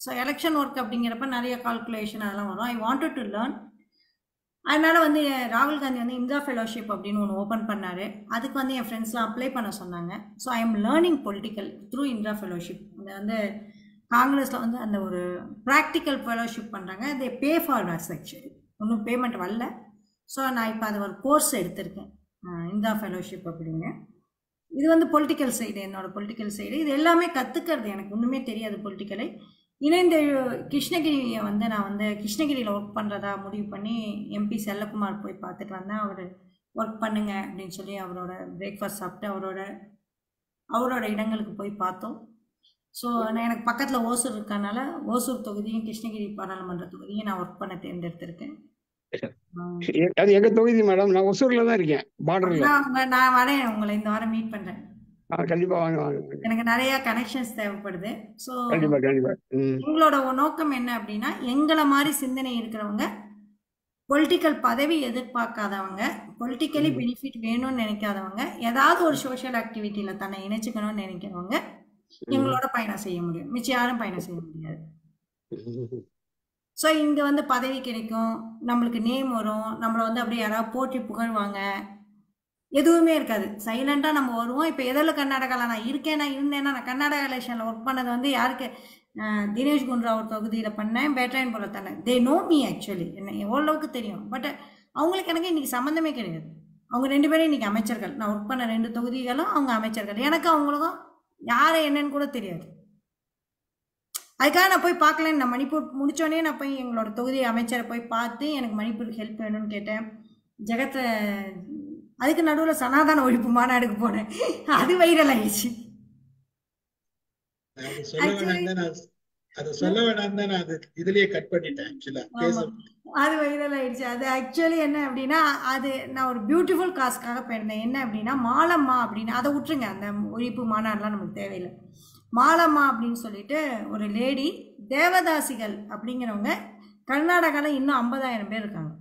So election work அப்படிங்கிறப்ப நிறைய கால்குலேஷன் அதெல்லாம் வரும். I wanted to learn. அதனால் வந்து ராகுல் காந்தி வந்து இந்திரா ஃபெலோஷிப் அப்படின்னு ஒன்று ஓப்பன் பண்ணார். அதுக்கு வந்து என் ஃப்ரெண்ட்ஸ்லாம் அப்ளை பண்ண சொன்னாங்க. So I am learning political through Indira fellowship. அதை வந்து காங்கிரஸில் வந்து அந்த ஒரு ப்ராக்டிக்கல் ஃபெலோஷிப் பண்ணுறாங்க. தே பே ஃபார் அஸ் ஆக்சுவலி. ஒன்றும் பேமெண்ட் வரல. ஸோ நான் இப்போ அது ஒரு கோர்ஸ் எடுத்திருக்கேன் இந்திரா ஃபெலோஷிப் அப்படின்னு. இது வந்து பொலிட்டிக்கல் சைடு, என்னோடய பொலிட்டிக்கல் சைடு. இது எல்லாமே கற்றுக்கிறது. எனக்கு ஒன்றுமே தெரியாது பொலிட்டிக்கலை. இணைந்த கிருஷ்ணகிரியை வந்து நான் வந்து கிருஷ்ணகிரியில் ஒர்க் பண்ணுறதா முடிவு பண்ணி MP செல்லகுமார் போய் பார்த்துட்டு வந்தேன். அவர் ஒர்க் பண்ணுங்க அப்படின்னு சொல்லி அவரோட பிரேக்ஃபாஸ்ட் சாப்பிட்டு அவரோட இடங்களுக்கு போய் பார்த்தோம். ஸோ எனக்கு பக்கத்தில் ஓசூர் இருக்கனால ஓசூர் தொகுதியும் கிருஷ்ணகிரி பாராளுமன்ற தொகுதியும் நான் ஒர்க் பண்ண தேர்ந்தெடுத்திருக்கேன். அது எங்க தொகுதி மேடம்? நான் ஒசூர்ல தான் இருக்கேன், பார்டர்ல. நான் வரேன், உங்களை இந்த வாரம் மீட் பண்ணுறேன். கண்டிப்பா வாங்க வாங்க. எனக்கு நிறைய கனெக்ஷன்ஸ் தேவைப்படுது. ஸோ கண்டிப்பா கண்டிப்பா. எங்களோட நோக்கம் என்ன அப்படின்னா, எங்களை மாதிரி சிந்தனை இருக்கிறவங்க, பொலிட்டிக்கல் பதவி எதிர்பார்க்காதவங்க, பொலிட்டிக்கலி பெனிஃபிட் வேணும்னு நினைக்காதவங்க, ஏதாவது ஒரு சோஷியல் ஆக்டிவிட்டியில் தன்னை இணைச்சிக்கணும்னு நினைக்கிறவங்க எங்களோட பயணம் செய்ய முடியும். மிச்சம் யாரும் பயணம் செய்ய முடியாது. ஸோ இங்கே வந்து பதவி கிடைக்கும், நம்மளுக்கு நேம் வரும், நம்மளை வந்து அப்படியே யாராவது போற்றி புகழ்வாங்க, எதுவுமே இருக்காது. சைலண்டாக நம்ம வருவோம். இப்போ எதில் கர்நாடகாவில் நான் இருந்தேன்னா நான் கர்நாடகா எலெக்ஷனில் ஒர்க் பண்ணது வந்து யாருக்கு, தினேஷ் குண்டுராவ் தொகுதியில் பண்ணேன், பேட்ராயின் போல தானே. They know me actually. என்ன எவ்வளவுக்கு தெரியும். பட் அவங்களுக்கு எனக்கு இன்றைக்கி சம்மந்தமே கிடையாது. அவங்க 2 பேரும் இன்றைக்கி அமைச்சர்கள். நான் ஒர்க் பண்ண 2 தொகுதிகளும் அவங்க அமைச்சர்கள். எனக்கு அவங்களுக்கும் யாரை என்னன்னு கூட தெரியாது. அதுக்காக நான் போய் பார்க்கலன்னு, நான் மணிப்பூர் முடித்தோடனே நான் போய் எங்களோட தொகுதி அமைச்சரை போய் பார்த்து எனக்கு மணிப்பூருக்கு ஹெல்ப் வேணும்னு கேட்டேன். ஜெகத்தை அதுக்கு நடுவில் சனாதன ஒழிப்பு மாநாடுக்கு போனேன், அது வைரல் ஆயிடுச்சு. அது சொல்ல வேணாம் தான் அதை சொல்ல வேணாம் தான் அது இதுலயே கட் பண்ணிட்டேன் ஆக்சுவலா பேச. அது வைரல் ஆயிடுச்சு. அது ஆக்சுவலி என்ன அப்படின்னா, அது நான் ஒரு பியூட்டிஃபுல் காஸ்க்காக போயிருந்தேன். என்ன அப்படின்னா, மாலம்மா அப்படின்னு, அதை விட்டுருங்க, அந்த ஒழிப்பு மாநாடுலாம் நமக்கு தேவையில்லை. மாலம்மா அப்படின்னு சொல்லிட்டு ஒரு லேடி, தேவதாசிகள் அப்படிங்கிறவங்க கர்நாடகாவில் இன்னும் 50,000 பேர் இருக்காங்க.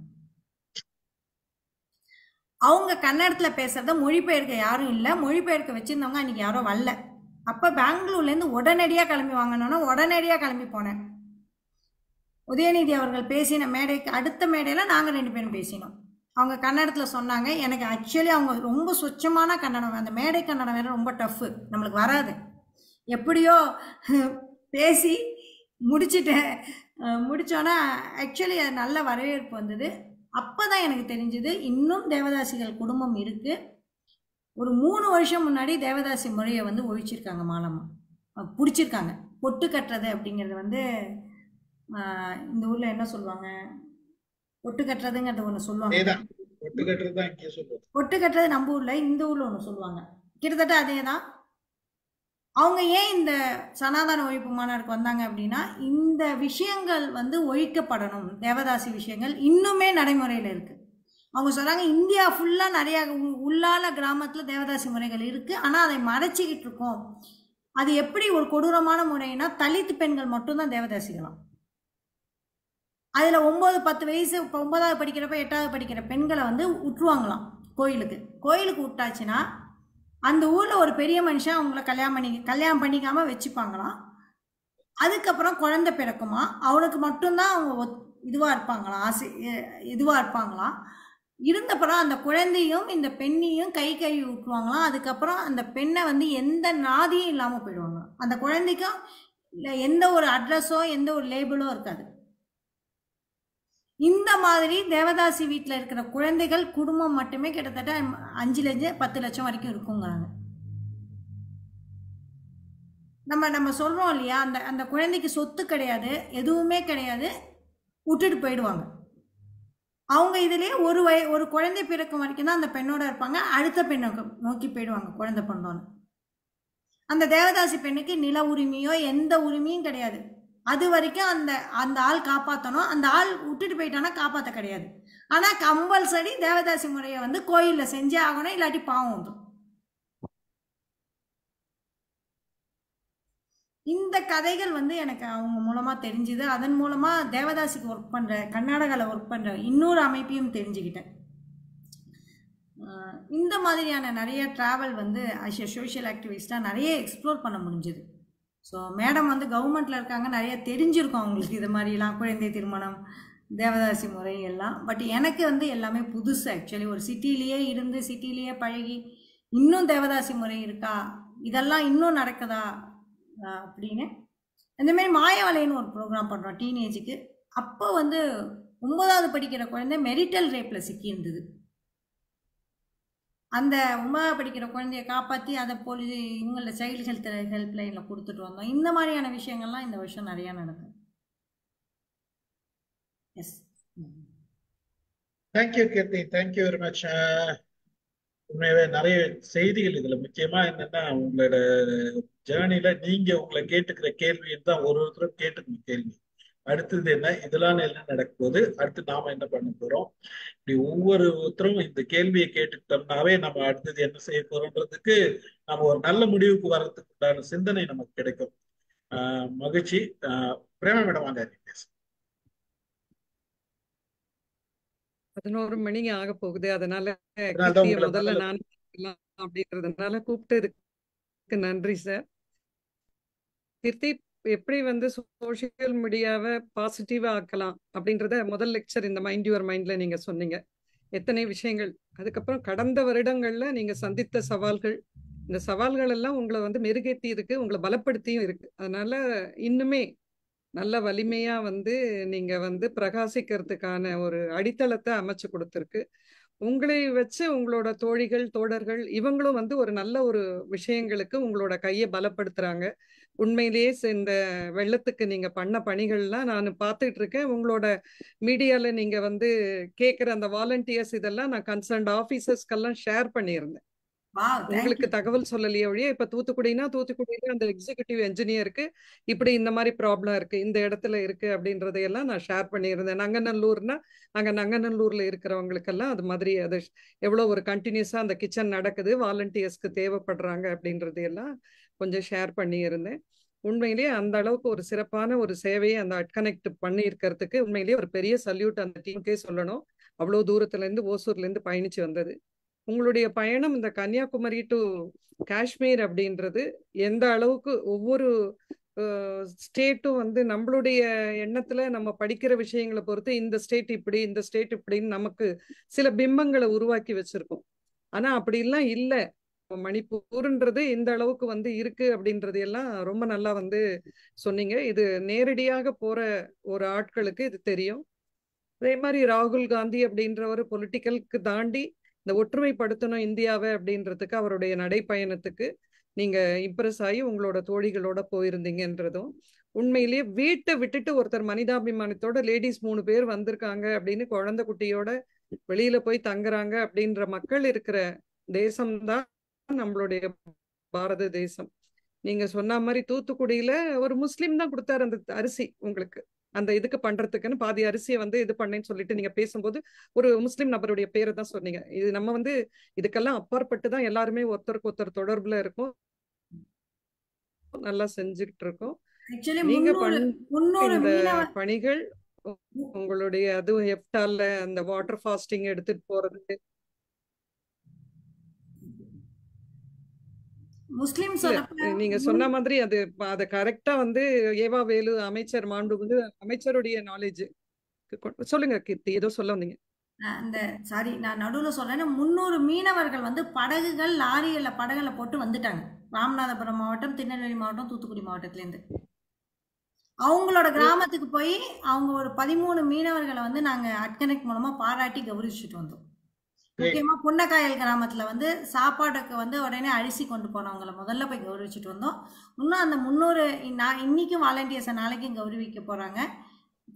அவங்க கன்னடத்தில் பேசுகிறத மொழிபெயர்க்க யாரும் இல்லை. மொழிபெயர்க்க வச்சுருந்தவங்க அன்றைக்கி யாரும் வரல. அப்போ பெங்களூர்லேருந்து உடனடியாக கிளம்பி வாங்கினோன்னா உடனடியாக கிளம்பி போனேன். உதயநிதி அவர்கள் பேசின மேடைக்கு அடுத்த மேடையில் நாங்கள் 2 பேரும் பேசினோம். அவங்க கன்னடத்தில் சொன்னாங்க. எனக்கு ஆக்சுவலி அவங்க ரொம்ப சொச்சமான கன்னடம், அந்த மேடை கன்னடம் வேறு ரொம்ப டஃப்பு, நம்மளுக்கு வராது. எப்படியோ பேசி முடிச்சிட்டேன். முடித்தோன்னே ஆக்சுவலி அது நல்ல வரவேற்பு வந்தது. அப்போ தான் எனக்கு தெரிஞ்சுது இன்னும் தேவதாசிகள் குடும்பம் இருக்குது. ஒரு 3 வருஷம் முன்னாடி தேவதாசி முறையை வந்து ஒழிச்சிருக்காங்க மாலம்மா, பிடிச்சிருக்காங்க. பொட்டு கட்டுறது அப்படிங்கிறது வந்து இந்த ஊரில் என்ன சொல்லுவாங்க, பொட்டு கட்டுறதுங்கிறது ஒன்று சொல்லுவாங்க. பொட்டு கட்டுறது நம்ம ஊரில், இந்த ஊரில் ஒன்று சொல்லுவாங்க, கிட்டத்தட்ட அதே தான். அவங்க ஏன் இந்த சனாதன ஒழிப்பு மாநாடுக்கு வந்தாங்க அப்படின்னா, இந்த விஷயங்கள் வந்து ஒழிக்கப்படணும். தேவதாசி விஷயங்கள் இன்னுமே நடைமுறையில் இருக்குது. அவங்க சொல்கிறாங்க, இந்தியா ஃபுல்லாக நிறையா உள்ளால கிராமத்தில் தேவதாசி முறைகள் இருக்குது, ஆனால் அதை மறைச்சிக்கிட்டு இருக்கோம். அது எப்படி ஒரு கொடூரமான முறைனா, தலித் பெண்கள் மட்டும்தான் தேவதாசிகளாம். அதில் 9-10 வயசு, இப்போ 9வது படிக்கிறப்ப 8வது படிக்கிற பெண்களை வந்து விட்டுருவாங்களாம் கோயிலுக்கு விட்டாச்சுன்னா அந்த ஊரில் ஒரு பெரிய மனுஷன் அவங்கள கல்யாணம் பண்ணிக்காமல் வச்சுப்பாங்களாம். அதுக்கப்புறம் குழந்தை பிறக்குமா, அவனுக்கு மட்டும்தான் அவங்க இதுவாக இருப்பாங்களாம். இருந்தப்பறம் அந்த குழந்தையும் இந்த பெண்ணையும் கை கழுவி விட்டுருவாங்களாம். அதுக்கப்புறம் அந்த பெண்ணை வந்து எந்த நாதியும் இல்லாமல் போயிடுவாங்க. அந்த குழந்தைக்கும் இல்லை எந்த ஒரு அட்ரஸோ எந்த ஒரு லேபிளோ இருக்காது. இந்த மாதிரி தேவதாசி வீட்டில் இருக்கிற குழந்தைகள் குடும்பம் மட்டுமே கிட்டத்தட்ட 5 லட்சம் 10 லட்சம் வரைக்கும் இருக்குங்கிறாங்க. நம்ம சொல்கிறோம் இல்லையா, அந்த குழந்தைக்கு சொத்து கிடையாது, எதுவுமே கிடையாது, விட்டுட்டு போயிடுவாங்க. அவங்க இதுலேயே ஒரு குழந்தை பிறக்கும் வரைக்கும் தான் அந்த பெண்ணோட இருப்பாங்க. அடுத்த பெண்ணை நோக்கி போயிடுவாங்க குழந்தை பிறந்தோன்னு. அந்த தேவதாசி பெண்ணுக்கு நில உரிமையோ எந்த உரிமையும் கிடையாது. அது வரைக்கும் அந்த ஆள் காப்பாற்றணும். அந்த ஆள் விட்டுட்டு போயிட்டானா காப்பாற்ற கிடையாது. ஆனால் கம்பல்சரி தேவதாசி முறையை வந்து கோயிலில் செஞ்சே ஆகணும், இல்லாட்டி பாவம் வந்துடும். இந்த கதைகள் வந்து எனக்கு அவங்க மூலமாக தெரிஞ்சுது. அதன் மூலமாக தேவதாசிக்கு ஒர்க் பண்ணுற, கர்நாடகாவில் ஒர்க் பண்ணுற இன்னொரு அமைப்பையும் தெரிஞ்சுக்கிட்டேன். இந்த மாதிரியான நிறைய ட்ராவல் வந்து சோஷியல் ஆக்டிவிஸ்டாக நிறைய எக்ஸ்ப்ளோர் பண்ண முடிஞ்சுது. ஸோ மேடம் வந்து கவர்மெண்ட்டில் இருக்காங்க, நிறைய தெரிஞ்சிருக்கும் அவங்களுக்கு இது மாதிரிலாம், குழந்தை திருமணம், தேவதாசி முறை எல்லாம். பட் எனக்கு வந்து எல்லாமே புதுசு. ஆக்சுவலி ஒரு சிட்டிலேயே இருந்து சிட்டிலேயே பழகி இன்னும் தேவதாசி முறை இருக்கா, இதெல்லாம் இன்னும் நடக்குதா அப்படின்னு. இந்தமாரி மாயவலைன்னு ஒரு ப்ரோக்ராம் பண்ணுறோம் டீனேஜுக்கு. அப்போ வந்து 9வது படிக்கிற குழந்தை மெரிட்டல் ரேப்பில் சிக்கியிருந்தது. அந்த 9வது படிக்கிற குழந்தைய காப்பாற்றி அதை இவங்கள சைல்டு ஹெல்ப் லைனில் கொடுத்துட்டு வந்தோம். இந்த மாதிரியான விஷயங்கள்லாம் இந்த வருஷம் நிறையா நடக்கும். எஸ், தேங்க்யூ கீர்த்தி, தேங்க்யூ வெரி மச். உண்மையாவே நிறைய செய்திகள் இதுல. முக்கியமா என்னன்னா, உங்களோட ஜேர்னில நீங்க உங்களை கேட்டுக்கிற கேள்வின்னு தான் ஒருத்தரும் கேட்டுக்கணும் கேள்வி. அடுத்தது என்ன, இதெல்லாம் என்ன நடக்க போகுது, அடுத்து நாம என்ன பண்ண போறோம், இப்படி ஒவ்வொருத்தரும் இந்த கேள்வியை கேட்டுக்கிட்டோம்னாவே நம்ம அடுத்தது என்ன செய்ய போறோன்றதுக்கு நம்ம ஒரு நல்ல முடிவுக்கு வர்றதுக்கு உண்டான சிந்தனை நமக்கு கிடைக்கும். மகிழ்ச்சி. பிரேமா மேடம் வாங்க. 11 மணி ஆக போகுது. அதனால முதல்ல நான் அப்படின்றதுனால கூப்பிட்டதுக்கு நன்றி சார். கீர்த்தி, எப்படி வந்து சோசியல் மீடியாவை பாசிட்டிவா ஆக்கலாம் அப்படின்றத முதல் லெக்சர் இந்த மைண்ட் யுவர் மைண்ட்ல நீங்க சொன்னீங்க. எத்தனை விஷயங்கள். அதுக்கப்புறம் கடந்த வருடங்கள்ல நீங்க சந்தித்த சவால்கள், இந்த சவால்கள் எல்லாம் உங்களை வந்து மெருகேற்றி இருக்கு, உங்களை பலப்படுத்தியும் இருக்கு. அதனால இன்னுமே நல்ல வலிமையா வந்து நீங்க வந்து பிரகாசிக்கிறதுக்கான ஒரு அடித்தளத்தை அமைச்சு கொடுத்துருக்கு. உங்களை வச்சு உங்களோட தோழிகள் தோழர்கள் இவங்களும் வந்து ஒரு நல்ல ஒரு விஷயங்களுக்கு உங்களோட கையை பலப்படுத்துறாங்க. உண்மையிலேயே இந்த வெள்ளத்துக்கு நீங்க பண்ண பணிகள்லாம் நான் பார்த்துட்டு இருக்கேன். உங்களோட மீடியால நீங்க வந்து கேட்குற அந்த வாலண்டியர்ஸ் இதெல்லாம் நான் கன்சர்ன்ட் ஆஃபீஸர்ஸ்க்கெல்லாம் ஷேர் பண்ணியிருந்தேன். வாவ், உங்களுக்கு தேங்க்யூ. தகவல் சொல்லலையே ஒழிய இப்ப தூத்துக்குடியில அந்த எக்ஸிகியூட்டிவ் என்ஜினியருக்கு இப்படி இந்த மாதிரி ப்ராப்ளம் இருக்கு, இந்த இடத்துல இருக்கு அப்படின்றதையெல்லாம் நான் ஷேர் பண்ணியிருந்தேன். நங்கநல்லூர்னா அங்க நங்கநல்லூர்ல இருக்கிறவங்களுக்கெல்லாம் அது மாதிரி அது எவ்வளவு ஒரு கண்டினியூஸா அந்த கிச்சன் நடக்குது, வாலண்டியர்ஸ்க்கு தேவைப்படுறாங்க அப்படின்றதையெல்லாம் கொஞ்சம் ஷேர் பண்ணியிருந்தேன். உண்மையிலேயே அந்த அளவுக்கு ஒரு சிறப்பான ஒரு சேவையை அந்த அட்கனெக்ட் பண்ணி இருக்கிறதுக்கு உண்மையிலேயே ஒரு பெரிய சல்யூட் அந்த டீமுக்கே சொல்லணும். அவ்வளவு தூரத்துல இருந்து ஓசூர்ல இருந்து பயணிச்சு வந்தது. உங்களுடைய பயணம் இந்த கன்னியாகுமரி டு காஷ்மீர் அப்படின்றது எந்த அளவுக்கு ஒவ்வொரு ஸ்டேட்டும் வந்து நம்மளுடைய எண்ணத்துல நம்ம படிக்கிற விஷயங்களை பொறுத்து இந்த ஸ்டேட் இப்படி இந்த ஸ்டேட் இப்படின்னு நமக்கு சில பிம்பங்களை உருவாக்கி வச்சிருக்கோம். ஆனா அப்படிலாம் இல்லை. மணிப்பூர்ன்றது இந்த அளவுக்கு வந்து இருக்கு அப்படின்றது எல்லாம் ரொம்ப நல்லா வந்து சொன்னீங்க. இது நேரடியாக போற ஒரு ஆட்களுக்கு இது தெரியும். அதே மாதிரி ராகுல் காந்தி அப்படின்ற ஒரு பொலிட்டிக்கலுக்கு தாண்டி இந்த ஒற்றுமைப்படுத்தணும் இந்தியாவை அப்படின்றதுக்கு அவருடைய நடைப்பயணத்துக்கு நீங்க இம்ப்ரெஸ் ஆகி உங்களோட தோழிகளோட போயிருந்தீங்கன்றதும் உண்மையிலேயே வீட்டை விட்டுட்டு ஒருத்தர் மனிதாபிமானத்தோட லேடிஸ் 3 பேர் வந்திருக்காங்க அப்படின்னு குழந்தை குட்டியோட வெளியில போய் தங்குறாங்க அப்படின்ற மக்கள் இருக்கிற தேசம்தான் நம்மளுடைய பாரத தேசம். நீங்க சொன்ன மாதிரி தூத்துக்குடியில ஒரு முஸ்லீம் தான் கொடுத்தாரு அந்த அரிசி உங்களுக்கு அந்த இதுக்கு பண்றதுக்குன்னு பாதி அரிசியை வந்து இது பண்ணேன்னு சொல்லிட்டு நீங்க பேசும்போது ஒரு முஸ்லீம் நபருடைய பேரை தான் சொன்னீங்க. இது நம்ம வந்து இதுக்கெல்லாம் அப்பாற்பட்டு தான் எல்லாருமே ஒருத்தருக்கு ஒருத்தர் தொடர்புல இருக்கும், நல்லா செஞ்சுக்கிட்டு இருக்கோம். ஆக்சுவலி நீங்க 300 இந்த மீனவ பணிகள் உங்களுடைய அதுவும் எப்டால அந்த வாட்டர் ஃபாஸ்டிங் எடுத்துட்டு போறது முஸ்லிம் இல்ல சொன்னப்ப நீங்க சொன்ன மாதிரி அது கரெக்டா வந்து ஏவா வேலு அமைச்சர் மாண்பு வந்து அமைச்சருடைய நாலேஜ் சொல்லுங்க கீர்த்தி, ஏதோ சொல்ல வந்தீங்க. அந்த சாரி நான் நடுவில் சொல்றேன். 300 மீனவர்கள் வந்து படகுகள் லாரிகளில் படகுல போட்டு வந்துட்டாங்க. ராமநாதபுரம் மாவட்டம், திருநெல்வேலி மாவட்டம், தூத்துக்குடி மாவட்டத்திலேருந்து அவங்களோட கிராமத்துக்கு போய் அவங்க ஒரு 13 மீனவர்களை வந்து நாங்கள் அட்கனெக்ட் மூலமாக பாராட்டி கௌரவிச்சுட்டு வந்தோம். முக்கியமாக புன்னக்காயல் கிராமத்தில் வந்து சாப்பாட்டுக்கு வந்து உடனே அரிசி கொண்டு போனவங்களை முதல்ல போய் கௌரவிச்சுட்டு வந்தோம். இன்னும் அந்த 300 இன்னைக்கும் வாலண்டியர்ஸை நாளைக்கும் கௌரவிக்க போகிறாங்க.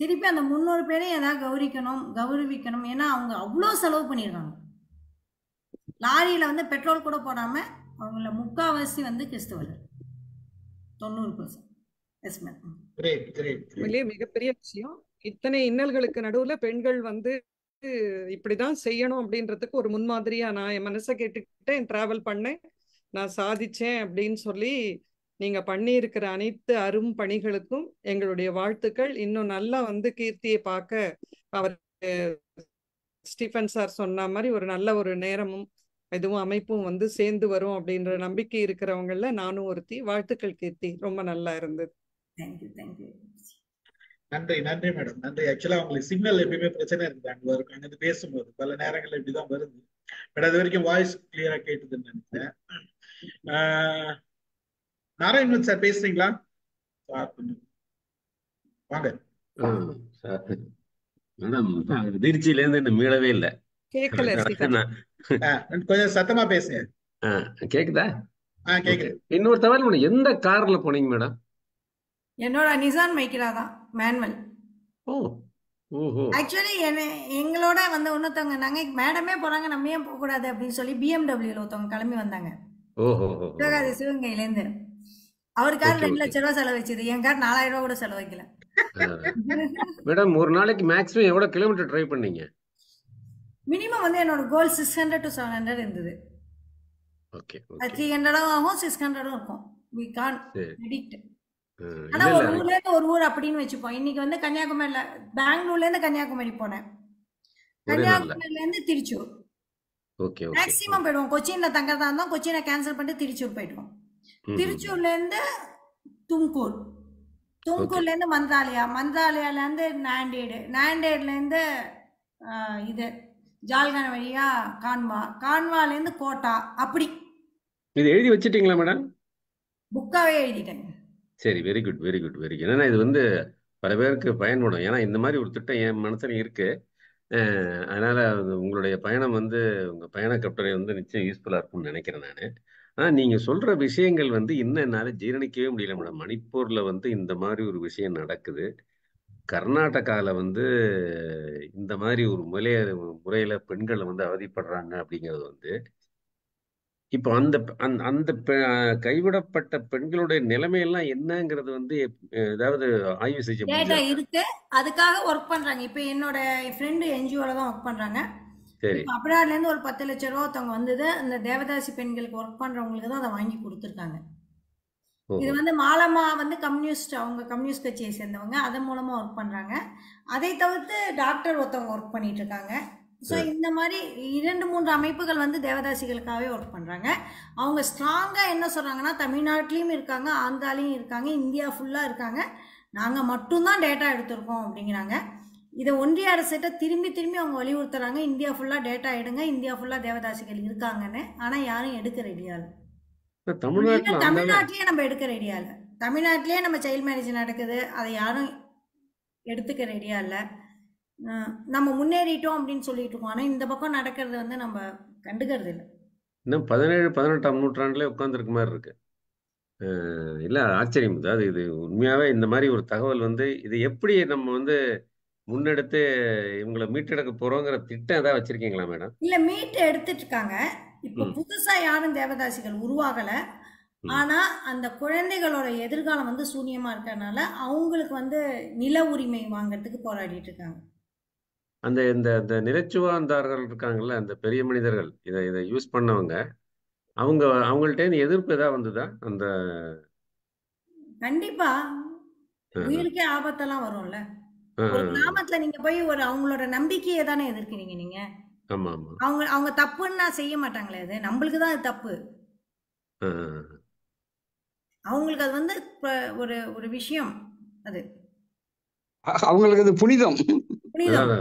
திருப்பி அந்த 300 பேரையும் ஏதாவது கௌரவிக்கணும். ஏன்னா அவங்க அவ்வளோ செலவு பண்ணியிருக்காங்க. லாரியில் வந்து பெட்ரோல் கூட போடாமல் அவங்கள முக்கால்வாசி வந்து கிறிஸ்தவர்கள் 90%. மிகப்பெரிய விஷயம். இத்தனை இன்னல்களுக்கு நடுவுல பெண்கள் வந்து இப்படிதான் செய்யணும் அப்படின்றதுக்கு ஒரு முன்மாதிரியா நான் என் மனசை கேட்டுக்கிட்டேன், டிராவல் பண்ணேன், நான் சாதிச்சேன் அப்படின்னு சொல்லி நீங்க பண்ணியிருக்கிற அனைத்து அரும் பணிகளுக்கும் எங்களுடைய வாழ்த்துக்கள். இன்னும் நல்லா வந்து கீர்த்தியை பார்க்க அவர் ஸ்டீஃபன் சார் சொன்ன மாதிரி ஒரு நல்ல ஒரு நேரமும் இதுவும் அமைப்பும் வந்து சேர்ந்து வரும் அப்படின்ற நம்பிக்கை இருக்கிறவங்கள நானும் ஒருத்தி. வாழ்த்துக்கள் கீர்த்தி, ரொம்ப நல்லா இருந்தது. Thank you thank you. நன்றி நன்றி மேடம், நன்றி. ஆக்சுவலா உங்களுக்கு சிக்னல் எப்பயுமே பிரச்சனை இருக்குது அங்கிருந்து பேசும்போது பல நேரங்கள்ல இப்படிதான் வருது. பட் அது வரைக்கும் வாய்ஸ் கிளியரா கேட்டுதுன்னு நினைக்கிறேன். நாராயணன் சார் பேசுறீங்களா? வாங்க. மேடம் திருச்சியில இருந்து இன்னும் மீளவே இல்லை. கொஞ்சம் சத்தமா பேசுங்க. கேக்குதா? கேக்குது. இன்னொரு தவிர எந்த கார்ல போனீங்க மேடம்? என்னோட நிசான் மைக்ரா தான், மேனுவல். ஆக்சுவலி எங்களோட வந்து ஒன்னொருத்தவங்க நாங்க மேடமே போறாங்க நம்ம ஏன் போக கூடாது அப்படின்னு சொல்லி BMW ஒருத்தவங்க கிளம்பி வந்தாங்க. சிவகாசி சிவகங்கையில இருந்து. அவர் கார் 2 லட்சம் ரூபாய் செலவு வச்சது, என் கார் 4000 ரூபாய் கூட செலவு வைக்கல. மேடம் ஒரு நாளைக்கு மேக்ஸிமம் எவ்வளவு கிலோமீட்டர் டிரைவ் பண்ணீங்க? மினிமம் வந்து என்னோட கோல் 600 to 700 இருந்தது. 300 ஆகும் 600 இருக்கும். we can't predict. ஆனா ஒரு ஊர்ல இருந்து ஒரு ஊர் அப்படின்னு வச்சுப்போம். இன்னைக்கு வந்து கன்னியாகுமரியில பெங்களூர்ல இருந்து கன்னியாகுமரி போனேன், கன்னியாகுமரியில இருந்து திருச்சூர். மேக்சிமம் போயிடுவோம். கொச்சின்ல தங்கறதா இருந்தா கொச்சினை கேன்சல் பண்ணிட்டு திருச்சூர் போயிடுவோம். திருச்சூர்ல இருந்து தும்கூர்ல இருந்து மந்த்ராலயால இருந்து நாண்டேட்ல இருந்து இது ஜால்கான வழியா கான்வால இருந்து கோட்டா. அப்படி இது எழுதி வச்சிட்டீங்களா மேடம்? புக்காவே எழுதிட்டேங்க. சரி, very good very good very good. ஏன்னா இது வந்து பல பேருக்கு பயன்படும். ஏன்னா இந்த மாதிரி ஒரு திட்டம் என் மனசுல இருக்கு. அதனால உங்களுடைய பயணம் வந்து உங்க பயண கட்டுரை வந்து நிச்சயம் யூஸ்ஃபுல்லா இருக்கும்னு நினைக்கிறேன் நான். ஆனா நீங்க சொல்ற விஷயங்கள் வந்து இன்னும் என்னால ஜீரணிக்கவே முடியல மேடம். மணிப்பூர்ல வந்து இந்த மாதிரி ஒரு விஷயம் நடக்குது. கர்நாடகால வந்து இந்த மாதிரி ஒரு முறையில பெண்கள் வந்து அவதிப்படுறாங்க அப்படிங்கிறது வந்து இப்போ அந்த அந்த அந்த கைவிடப்பட்ட பெண்களுடைய நிலைமையெல்லாம் என்னங்கிறது வந்து ஏதாவது ஆய்வு செய்ய டேட்டா முடிஞ்சதா? இருக்கு, அதுக்காக ஒர்க் பண்றாங்க. இப்போ என்னோட ஃப்ரெண்டு என்ஜிஓல தான் ஒர்க் பண்றாங்க. சரி. இப்போ அப்ராட்ல இருந்து ஒரு 10 லட்சம் ரூபா ஒருத்தவங்க வந்தது, அந்த தேவதாசி பெண்களுக்கு ஒர்க் பண்றவங்களுக்கு தான் அதை வாங்கி கொடுத்துருக்காங்க. இது ஓஹோ. வந்து மாலமா வந்து கம்யூனிஸ்ட், அவங்க கம்யூனிஸ்ட் கட்சியை சேர்ந்தவங்க, அதன் மூலமா ஒர்க் பண்றாங்க. அதை தவிர்த்து டாக்டர் ஒருத்தவங்க ஒர்க் பண்ணிட்டு இருக்காங்க. ஸோ இந்த மாதிரி 2-3 அமைப்புகள் வந்து தேவதாசிகளுக்காகவே ஒர்க் பண்றாங்க. அவங்க ஸ்ட்ராங்கா என்ன சொல்றாங்கன்னா, தமிழ்நாட்டிலையும் இருக்காங்க, ஆந்திராலையும் இருக்காங்க, இந்தியா ஃபுல்லா இருக்காங்க, நாங்க மட்டும்தான் டேட்டா எடுத்திருக்கோம் அப்படிங்கிறாங்க. இதை ஒன்றிய அரசிட்ட திரும்பி திரும்பி அவங்க வலியுறுத்துறாங்க, இந்தியா ஃபுல்லா டேட்டா எடுங்க, இந்தியா ஃபுல்லா தேவதாசிகள் இருக்காங்கன்னு. ஆனா யாரும் எடுக்க ரெடியா இல்லை. தமிழ்நாட்டுல அந்த தமிழ்நாட்டிலேயே நம்ம எடுக்க ரெடியா இல்லை. தமிழ்நாட்டிலேயே நம்ம சைல்ட் மேரேஜ் நடக்குது, அதை யாரும் எடுத்துக்க ரெடியா இல்லை. நம்ம முன்னேறிட்டோம் அப்படின்னு சொல்லிட்டு இருக்கோம், ஆனா இந்த பக்கம் நடக்கிறது வந்து நம்ம கண்டுக்கிறது இல்லை. இன்னும் 17-18ஆம் நூற்றாண்டுல உட்கார்ந்துருக்க மாதிரி இருக்கு. இல்ல ஆச்சரியம். அதாவது இது உண்மையாவே இந்த மாதிரி ஒரு தகவல் வந்து இது எப்படி நம்ம வந்து முன்னெடுத்து இவங்களை மீட்டெடுக்க போறோங்கிற திட்டம் ஏதாவது வச்சிருக்கீங்களா மேடம்? இல்ல, மீட் எடுத்துட்டு இருக்காங்க. இப்ப புதுசா யாரும் தேவதாசிகள் உருவாகல. ஆனா அந்த குழந்தைகளோட எதிர்காலம் வந்து சூன்யமா இருக்கறனால அவங்களுக்கு வந்து நில உரிமை வாங்கறதுக்கு போராடிட்டு இருக்காங்க. அந்த இந்த இந்த நிலச்சுவாந்தார்கள் இருக்காங்கல்ல, அந்த பெரிய மனிதர்கள் இதை யூஸ் பண்ணவங்க, அவங்கள்ட்ட இருந்து எதிர்ப்பு ஏதாவது வந்ததா? அந்த கண்டிப்பா உயிருக்கே ஆபத்தெல்லாம் வரும்ல. ஒரு கிராமத்துல நீங்க போய் ஒரு அவங்களோட நம்பிக்கையை தானே எதிர்க்கிறீங்க நீங்க. ஆமா ஆமா. அவங்க தப்புன்னா செய்ய மாட்டாங்களே, அது நம்மளுக்கு தான் அது தப்பு. அவங்களுக்கு அது வந்து ஒரு ஒரு விஷயம், அது அவங்களுக்கு அது புனிதம். புனிதம்.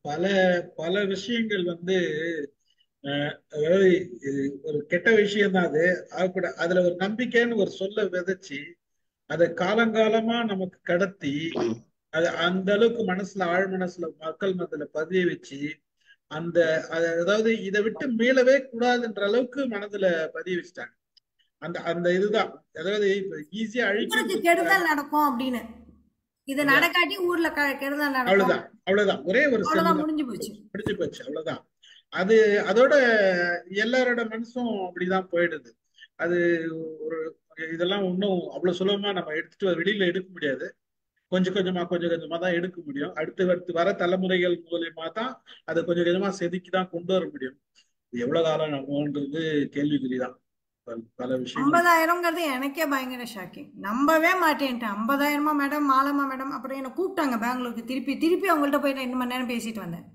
பல பல விஷயங்கள் வந்து அதாவது ஒரு கெட்ட விஷயம் தான் அது. அதுல ஒரு நம்பிக்கைன்னு ஒரு சொல்ல விதைச்சு அதை காலங்காலமா நமக்கு கடத்தி அது அந்த அளவுக்கு மனசுல ஆழ் மனசுல மக்கள் மத்தியில பதிய வச்சு அந்த அதாவது இதை விட்டு மீளவே கூடாதுன்ற அளவுக்கு மனதுல பதிய வச்சுட்டாங்க. அந்த அந்த இதுதான், அதாவது ஈஸியா அழிக்க கெடுதல் நடக்கும் அப்படின்னு, இது நடக்காட்டி ஊர்ல கெடுதல் நடக்கும், அவ்வளவுதான் அவ்வளவுதான், ஒரே ஒரு முடிஞ்சு போச்சு அவ்வளவுதான். அது அதோட எல்லாரோட மனசும் அப்படிதான் போயிடுது. அது ஒரு இதெல்லாம் இன்னும் அவ்வளவு சுலபமா நம்ம எடுத்துட்டு வெளியில எடுக்க முடியாது. கொஞ்சம் கொஞ்சமா தான் எடுக்க முடியும். அடுத்து வர தலைமுறைகள் மூலியமா தான் அதை கொஞ்சம் கொஞ்சமா செதுக்கி தான் கொண்டு வர முடியும். எவ்வளவு காலம் நம்மன்றது கேள்விக்குறிதான். பல விஷயம் 50,000ங்கிறது எனக்கே பயங்கர ஷாக்கிங். நம்பவே மாட்டேன்ட்டேன். 50,000 மேடம், மாலமா மேடம், அப்புறம் என்ன கூப்பிட்டாங்க பெங்களூருக்கு. திருப்பி அவங்கள்ட்ட போய் 2 மணி நேரம் பேசிட்டு வந்தேன்.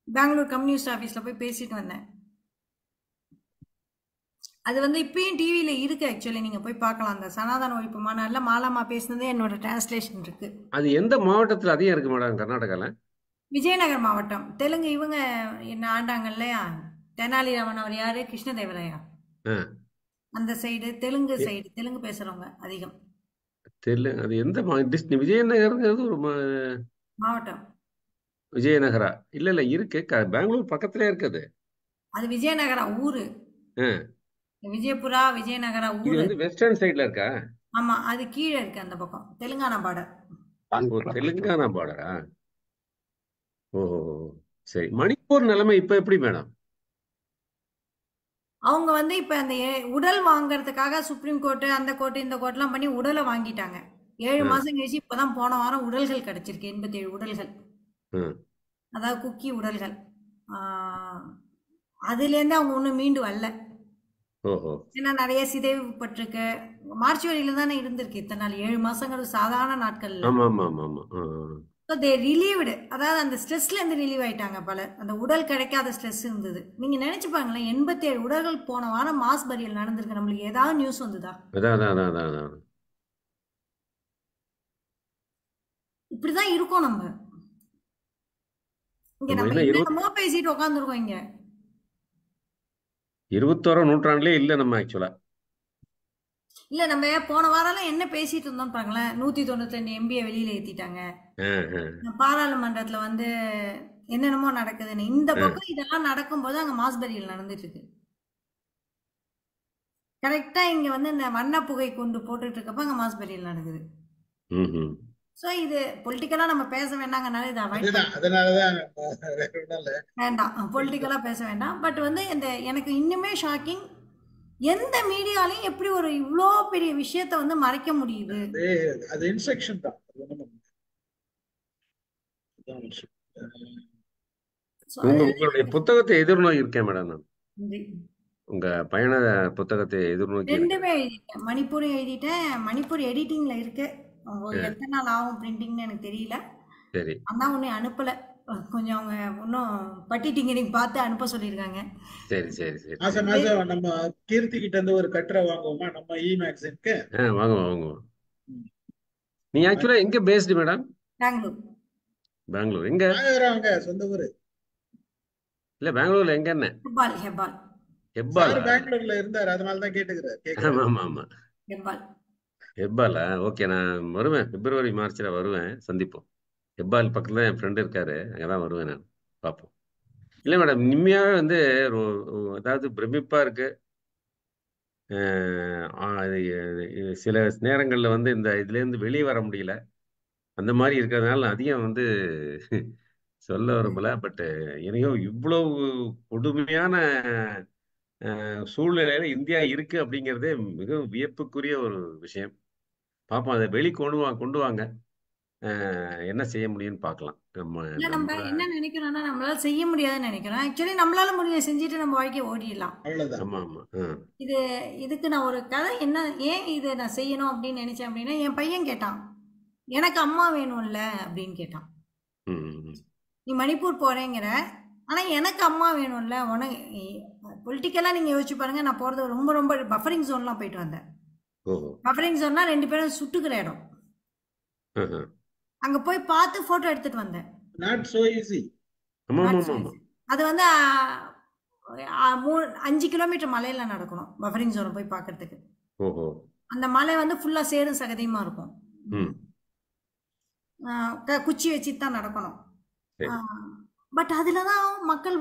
பெங்களூர் கம்யூனிஸ்ட் ஆஃபீஸ்ல போய் பேசிட்டு வந்தேன். அது வந்து இப்பயும் டிவியில இருக்கு, ஆக்சுவலி நீங்க போய் பார்க்கலாம். அந்த சனாதன ஒழிப்பு மாநாடுல மாலாமா பேசுனதே என்னோட டிரான்ஸ்லேஷன் இருக்கு. அது எந்த மாவட்டத்துல அதிகம் இருக்கு மேடம் கர்நாடகால? விஜயநகர் மாவட்டம். தெலுங்கு இவங்க என்ன ஆண்டாங்க இல்லையா, தெனாலிராமன் அவர் யாரு, கிருஷ்ணதேவராயா, அந்த சைடு தெலுங்கு பேசுறவங்க அதிகம். அது எந்த விஜயநகர்ங்கிறது ஒரு மாவட்டம். விஜயநகரா? இல்ல இருக்கு, பெங்களூர் பக்கத்துல இருக்குது. அது விஜயநகரா ஊரு. விஜயபுரா விஜயநகரா ஊரு. இது வந்து வெஸ்டர்ன் சைடுல இருக்கா? ஆமா, அது கீழே இருக்கு அந்த பக்கம், தெலுங்கானா பார்டர். தெலுங்கானா பார்டரா? ஓ சரி. மணிப்பூர் நிலைமை இப்ப எப்படி மேடம்? அவங்க வந்து இப்ப அந்த உடல் வாங்கறதுக்காக சுப்ரீம் கோர்ட் அந்த கோர்ட் இந்த கோர்ட்லாம் பண்ணி உடலை வாங்கிட்டாங்க. 7 மாசம் கழிச்சு இப்பதான் போன வாரம் உடல்கள் கிடைச்சிருக்கு, 87 உடல்கள். அதாவது குக்கி உடல்கள். அதுல இருந்து அவங்க ஒண்ணும் மீண்டு வரல. ஏன்னா நிறைய சிதைவுப்பட்டிருக்கு. மார்ச் வரையில தானே இருந்திருக்கு இத்தனை நாள். 7 மாசங்கிறது சாதாரண நாட்கள். அதாவது அந்த ஸ்ட்ரெஸ்ல இருந்து ரிலீவ் ஆயிட்டாங்க பலர். அந்த உடல் கிடைக்காத ஸ்ட்ரெஸ் இருந்தது. நீங்க நினைச்சு பாருங்களேன், 87 உடல்கள் போன வாரம் மாஸ் பரியல் நடந்திருக்கு. நம்மளுக்கு ஏதாவது நியூஸ் வந்துதா? இப்படிதான் இருக்கும் நம்ம இங்க. நம்ம என்னமோ பேசிட்டு உட்காந்துருக்கோம் இங்க. 21ஆம் நூற்றாண்டுலயே இல்ல நம்ம ஆக்சுவலா. இல்ல நம்ம போன வாரம் என்ன பேசிட்டு இருந்தோம் பாருங்களேன், 192 MB வெளியில ஏத்திட்டாங்க, பாராளுமன்றத்துல வந்து என்னென்னமோ நடக்குதுன்னு. இந்த பக்கம் இதெல்லாம் நடக்கும்போது அங்க மாஸ்பரியில் நடந்துட்டு இருக்கு. கரெக்டா இங்க வந்து இந்த வண்ண புகை கொண்டு போட்டுட்டு இருக்கப்ப அங்க மாஸ்பரியில் நடக்குது. சோ இது பொலிட்டிக்கலா நம்ம பேச வேண்டாங்கனால இதை அவாய்ட் அதனாலதான் வேண்டாம், பொலிட்டிக்கலா பேச வேண்டாம். பட் வந்து இந்த எனக்கு இன்னுமே ஷாக்கிங், எந்த மீடியாலையும் எப்படி ஒரு இவ்வளோ பெரிய விஷயத்த வந்து மறைக்க முடியுது? அது இன்ஸ்ட்ரக்ஷன் தான். உங்களுடைய புத்தகத்தை எதிர்நோக்கி இருக்கேன் மேடம். நான் உங்க பயண புத்தகத்தை எதிர்நோக்கி ரெண்டுமே எழுதிட்டேன். மணிப்பூரும் எழுதிட்டேன், மணிப்பூர் எடிட்டிங்ல இருக்கு. எத்தனை நாள் ஆகும் பிரிண்டிங்னு எனக்கு தெரியல. சரி, அதான் உன்னை அனுப்பல, கொஞ்சம் அவங்க இன்னும் பட்டிட்டிங்கரிங் பார்த்து அனுப்ப சொல்லியிருக்காங்க. சரி சரி சரி. மாசம் மாசம் நம்ம கீர்த்தி கிட்ட இருந்து ஒரு கட்டுரை வாங்குவோமா நம்ம மேக்ஸினுக்கு? வாங்குவோம் வாங்குவோம். நீங்க ஆக்சுவலா எங்க பேஸ்டு மேடம்? பெங்களூர். பெங்களூர் எங்க? அவங்க சொந்த ஊரு இல்ல, பெங்களூர்ல எங்க? என்ன ஹெப்பால். ஹெப்பால். ஹெப்பால் பெங்களூர்ல இருந்தாரு, அதனால தான் கேட்டுக்கிறாரு. ஆமா ஆமா. ஹெப்பால். ஹெப்பாலா? ஓகே, நான் வருவேன். பிப்ரவரி மார்ச்ல வருவேன், சந்திப்போம். ஹெப்பால் பக்கத்துல என் ஃப்ரெண்டு இருக்காரு, அங்கதான் வருவேன் நான். பார்ப்போம். இல்லை மேடம், உண்மையாவே வந்து அதாவது பிரமிப்பா இருக்கு. சில நேரங்கள்ல வந்து இந்த இதுல இருந்து வெளியே வர முடியல. அந்த மாதிரி இருக்கிறதுனால நான் அதிகம் வந்து சொல்ல விரும்பல. பட் எனக்கோ இவ்வளவு கொடுமையான சூழ்நிலையில இந்தியா இருக்கு அப்படிங்கிறதே மிகவும் வியப்புக்குரிய ஒரு விஷயம். பார்ப்போம், அதை கொண்டு வாங்க. என்ன செய்ய முடியும்னு பார்க்கலாம். நம்ம என்ன நினைக்கிறோம்னா நம்மளால செய்ய முடியாதுன்னு நினைக்கிறோம். ஆக்சுவலி நம்மளால முடிய செஞ்சுட்டு நம்ம வாழ்க்கையை ஓடிடலாம். ஆமா ஆமா. இதுக்கு நான் ஒரு கதை, என்ன ஏன் இதை நான் செய்யணும் அப்படின்னு நினைச்சேன் அப்படின்னா, என் பையன் கேட்டான், எனக்கு அம்மா வேணும்ல அப்படின்னு கேட்டான். நீ மணிப்பூர் போறேங்கிற, ஆனா எனக்கு அம்மா வேணும்ல. உனக்கு பொலிட்டிக்கலா நீங்க யோசிச்சு பாருங்க, நான் போறது ரொம்ப ரொம்ப பஃபரிங் ஜோன்லாம் போயிட்டு வந்தேன். பஃபரிங் ஜோன்னா 2 பேரும் சுட்டுக்கிற இடம். அங்க போய் பார்த்து போட்டோ எடுத்துட்டு வந்தேன். அது வந்து 5 கிலோமீட்டர் மலையில நடக்கணும் பஃபரிங் ஜோனை போய் பார்க்கறதுக்கு. அந்த மலை வந்து ஃபுல்லா சேரும் சகதியுமா இருக்கும். குச்சி வச்சுட்டு தான் நடக்கணும். பட் அதுலதான் மக்கள்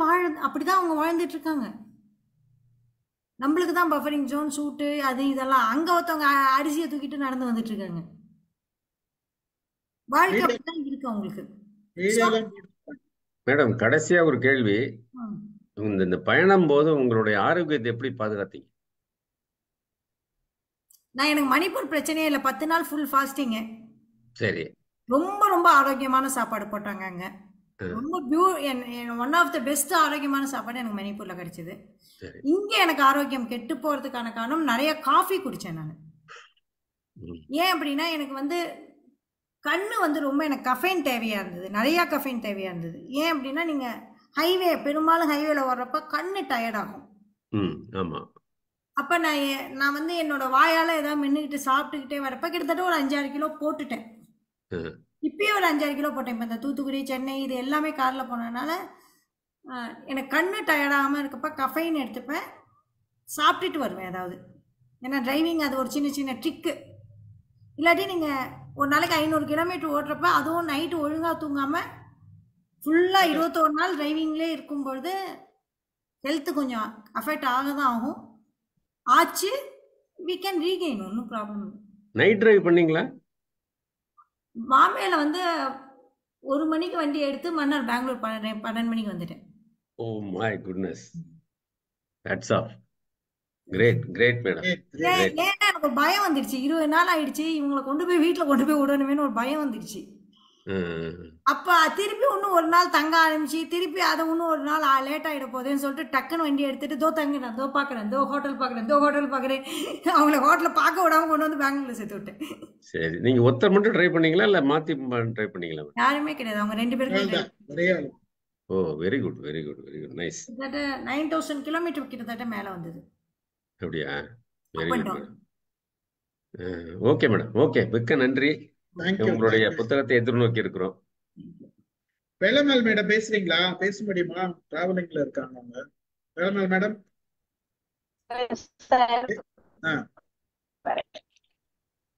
அப்படிதான் அவங்க வாழ்ந்துட்டு இருக்காங்க. நம்மளுக்கு தான் பஃபரிங் ஜோன், சூட்டு, அது இதெல்லாம். அங்க ஒருத்தவங்க அரிசியை தூக்கிட்டு நடந்து வந்துட்டு இருக்காங்க. வாழ்க்கை அப்படிதான் இருக்கு அவங்களுக்கு. மேடம், கடைசியா ஒரு கேள்வி. இந்த பயணம் போது உங்களுடைய ஆரோக்கியத்தை எப்படி பாதுகாத்தீங்க? நான் எனக்கு மணிப்பூர் பிரச்சனையே இல்லை. 10 நாள் ஃபுல் ஃபாஸ்டிங். சரி. ரொம்ப ரொம்ப ஆரோக்கியமான சாப்பாடு போட்டாங்க அங்க. ரொம்ப ஒன் ஆஃப் த பெஸ்ட் ஆரோக்கியமான சாப்பாடு எனக்கு மணிப்பூர்ல கிடைச்சது. இங்க எனக்கு ஆரோக்கியம் கெட்டு போறதுக்கான காரணம், நிறைய காஃபி குடிச்சேன் நான். ஏன் அப்படின்னா எனக்கு வந்து கண்ணு வந்து ரொம்ப எனக்கு கஃபைன் தேவையா இருந்தது, நிறைய கஃபைன் தேவையா இருந்தது. ஏன் அப்படின்னா நீங்க பெரும்பாலும் ஹைவேல வர்றப்ப கண்ணு டயர்ட் ஆகும். அப்ப நான் வந்து என்னோட வாயால ஏதாவது மென்னுக்கிட்டு சாப்பிட்டுக்கிட்டே வரப்ப கிட்டத்தட்ட ஒரு 5-6 கிலோ போட்டுட்டேன். இப்பயே ஒரு 5-6 கிலோ போட்டேன். இப்போ இந்த தூத்துக்குடி, சென்னை இது எல்லாமே காரில் போனதுனால எனக்கு கண்ணு டயர்டாகாமல் இருக்கப்ப கஃபைன் எடுத்துப்பேன், சாப்பிட்டுட்டு வருவேன் ஏதாவது. ஏன்னா டிரைவிங் அது ஒரு சின்ன சின்ன ட்ரிக்கு. இல்லாட்டி நீங்கள் ஒரு நாளைக்கு 500 கிலோமீட்டர் ஓட்டுறப்ப, அதுவும் நைட்டு ஒழுங்காக தூங்காமல் ஃபுல்லாக 21 நாள் டிரைவிங்லேயே இருக்கும்பொழுது ஹெல்த்து கொஞ்சம் அஃபெக்ட் ஆக தான் ஆகும். ஆச்சு, வி கேன் ரீகெயின், ஒன்றும் ப்ராப்ளம் இல்லை. நைட் டிரைவ் பண்ணீங்களா? பாம்பேல வந்து 1 மணிக்கு வண்டி எடுத்து மறுநாள் பெங்களூர் 12 மணிக்கு வந்துட்டேன். Oh my goodness, hats off. Great great madam. ஏன்னா எனக்கு பயம் வந்துருச்சு. 20 நாள் ஆயிடுச்சு, இவங்களை கொண்டு போய் வீட்டில் கொண்டு போய் விடணுமேனு ஒரு பயம் வந்துருச்சு. அப்ப திருப்பி இன்னும் ஒரு நாள் தங்க ஆரம்பிச்சு, திருப்பி அதை இன்னும் ஒரு நாள் லேட் ஆகிட போகுதுன்னு சொல்லிட்டு டக்குன்னு வண்டி எடுத்துட்டு தோ தங்கினேன், தோ பார்க்குறேன், தோ ஹோட்டல் பார்க்குறேன். அவங்கள ஹோட்டலில் பார்க்க விடாம கொண்டு வந்து பெங்களூர்ல சேர்த்து விட்டேன். சரி, நீங்க ஒருத்தர் மட்டும் ட்ரை பண்ணீங்களா இல்ல மாத்தி ட்ரை பண்ணீங்களா? யாருமே கிடையாது, அவங்க 2 பேருக்கும். Oh very good very good very good, nice. கிட்டத்தட்ட 9000 கிலோமீட்டர் கிட்டத்தட்ட மேல வந்தது. அப்படியா? Very good madam. Okay madam, okay, மிக்க நன்றி. உங்களுடைய புத்தகத்தை எதிர்நோக்கி இருக்கிறோம். வேலம்மாள் மேடம் பேசுறீங்களா? பேச முடியுமா? டிராவலிங்ல இருக்காங்க அவங்க. வேலம்மாள் மேடம்.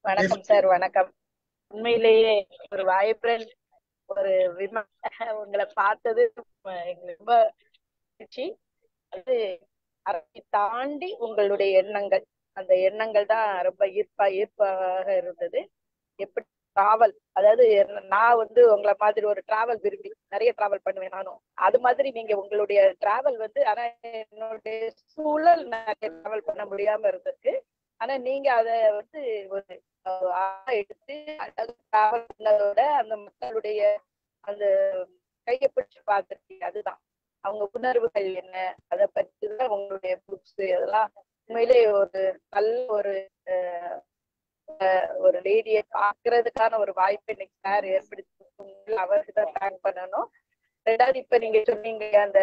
வணக்கம் சார், வணக்கம். உண்மையிலேயே ஒரு வைப்ரண்ட் ஒரு உங்களை பார்த்தது எங்களுக்கு ரொம்ப மகிழ்ச்சி. அது அதை தாண்டி உங்களுடைய எண்ணங்கள், அந்த எண்ணங்கள் தான் ரொம்ப ஈர்ப்பாக இருந்தது. எப்படி டிராவல், அதாவது நான் உங்களை மாதிரி ஒரு டிராவல் விரும்பி நிறைய டிராவல் பண்ணுவேன் நானும். அது மாதிரி நீங்க உங்களுடைய டிராவல் ஆனா என்னுடைய சூழல் நிறைய டிராவல் பண்ண முடியாம இருந்திருக்கு. ஆனா நீங்க அத ஒரு எடுத்து டிராவல் பண்ணதோட அந்த மக்களுடைய அந்த கையை பிடிச்சு பார்த்துருக்கீங்க. அதுதான் அவங்க உணர்வுகள் என்ன, அதை பற்றிதான் உங்களுடைய புக்ஸ் அதெல்லாம். உண்மையிலே ஒரு நல்ல ஒரு லேடியை பார்க்கறதுக்கான ஒரு வாய்ப்பு இன்னைக்கு சார் ஏற்படுத்தி அவர்தான் தேங்க் பண்ணணும். ரெண்டாவது இப்ப நீங்க சொன்னீங்க அந்த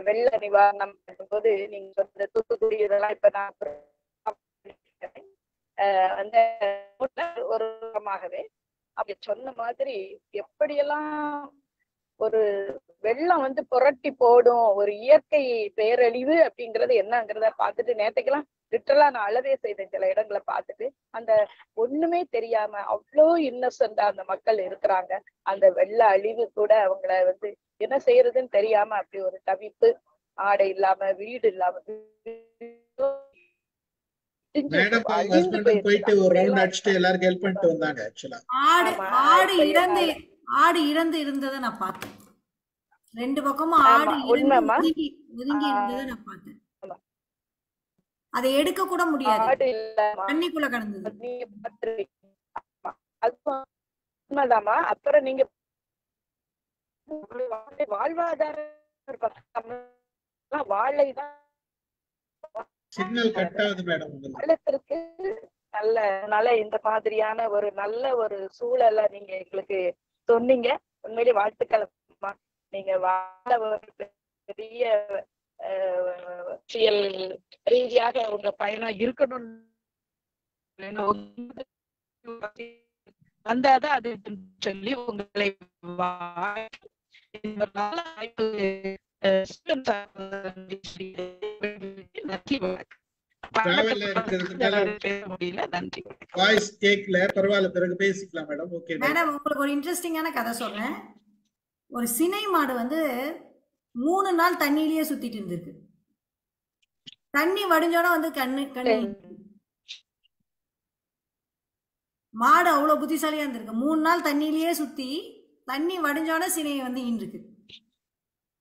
வெள்ள நிவாரணம் பண்ணும்போது நீங்க சொன்ன தூத்துக்குடி இதெல்லாம் இப்ப நான் அந்த ஒரு அப்படி சொன்ன மாதிரி எப்படியெல்லாம் ஒரு வெள்ளம் புரட்டி போடும், ஒரு இயற்கை பேரழிவு அப்படிங்கறது என்னங்கிறத பார்த்துட்டு நேத்தைக்கெல்லாம் லிட்டரலா நான் அழவே செய்தேன். சில இடங்களை பார்த்துட்டு அந்த ஒண்ணுமே தெரியாம அவ்வளோ இன்னசென்டா அந்த மக்கள் இருக்கிறாங்க. அந்த வெள்ள அழிவு கூட அவங்கள என்ன செய்யறதுன்னு தெரியாம அப்படி ஒரு தவிப்பு, ஆடை இல்லாம வீடு இல்லாம போயிட்டு ஒரு ரவுண்ட் அடிச்சுட்டு எல்லாரும் ஹெல்ப் பண்ணிட்டு வந்தாங்க. ஆக்சுவலா ஆடு இறந்து இருந்ததை நான் பார்த்தேன். ரெண்டு பக்கமும் ஆடு ஒதுங்கி இருந்ததை நான் பார்த்தேன். அதை எடுக்க கூட முடியாது, தண்ணிக்குள்ள கிடந்தது. உண்மைதாமா. அப்புறம் நீங்க வாழ்வாதாரம் வாழைதான் சிக்னல் கட் ஆகுது மேடம். வெள்ளத்திற்கு நல்ல இந்த மாதிரியான ஒரு நல்ல ஒரு சூழலை நீங்க எங்களுக்கு சொன்னீங்க. உண்மையிலே வாழ்த்துக்கள். நீங்க வாழ ஒரு பெரிய ரீதியாக உங்க பயணம் இருக்கணும். வந்தாதான் அது சொல்லி உங்களை உங்களுக்கு ஒரு இன்ட்ரெஸ்டிங்கான கதை சொல்றேன். ஒரு சினை மாடு 3 நாள் தண்ணியிலேயே சுத்திட்டு இருந்திருக்கு. தண்ணி வடிஞ்சோட கண்ணு மாடு அவ்வளவு புத்திசாலியா இருந்திருக்கு. 3 நாள் தண்ணியிலேயே சுத்தி தண்ணி வடிஞ்சோட சினையை ஈன்றிருக்கு.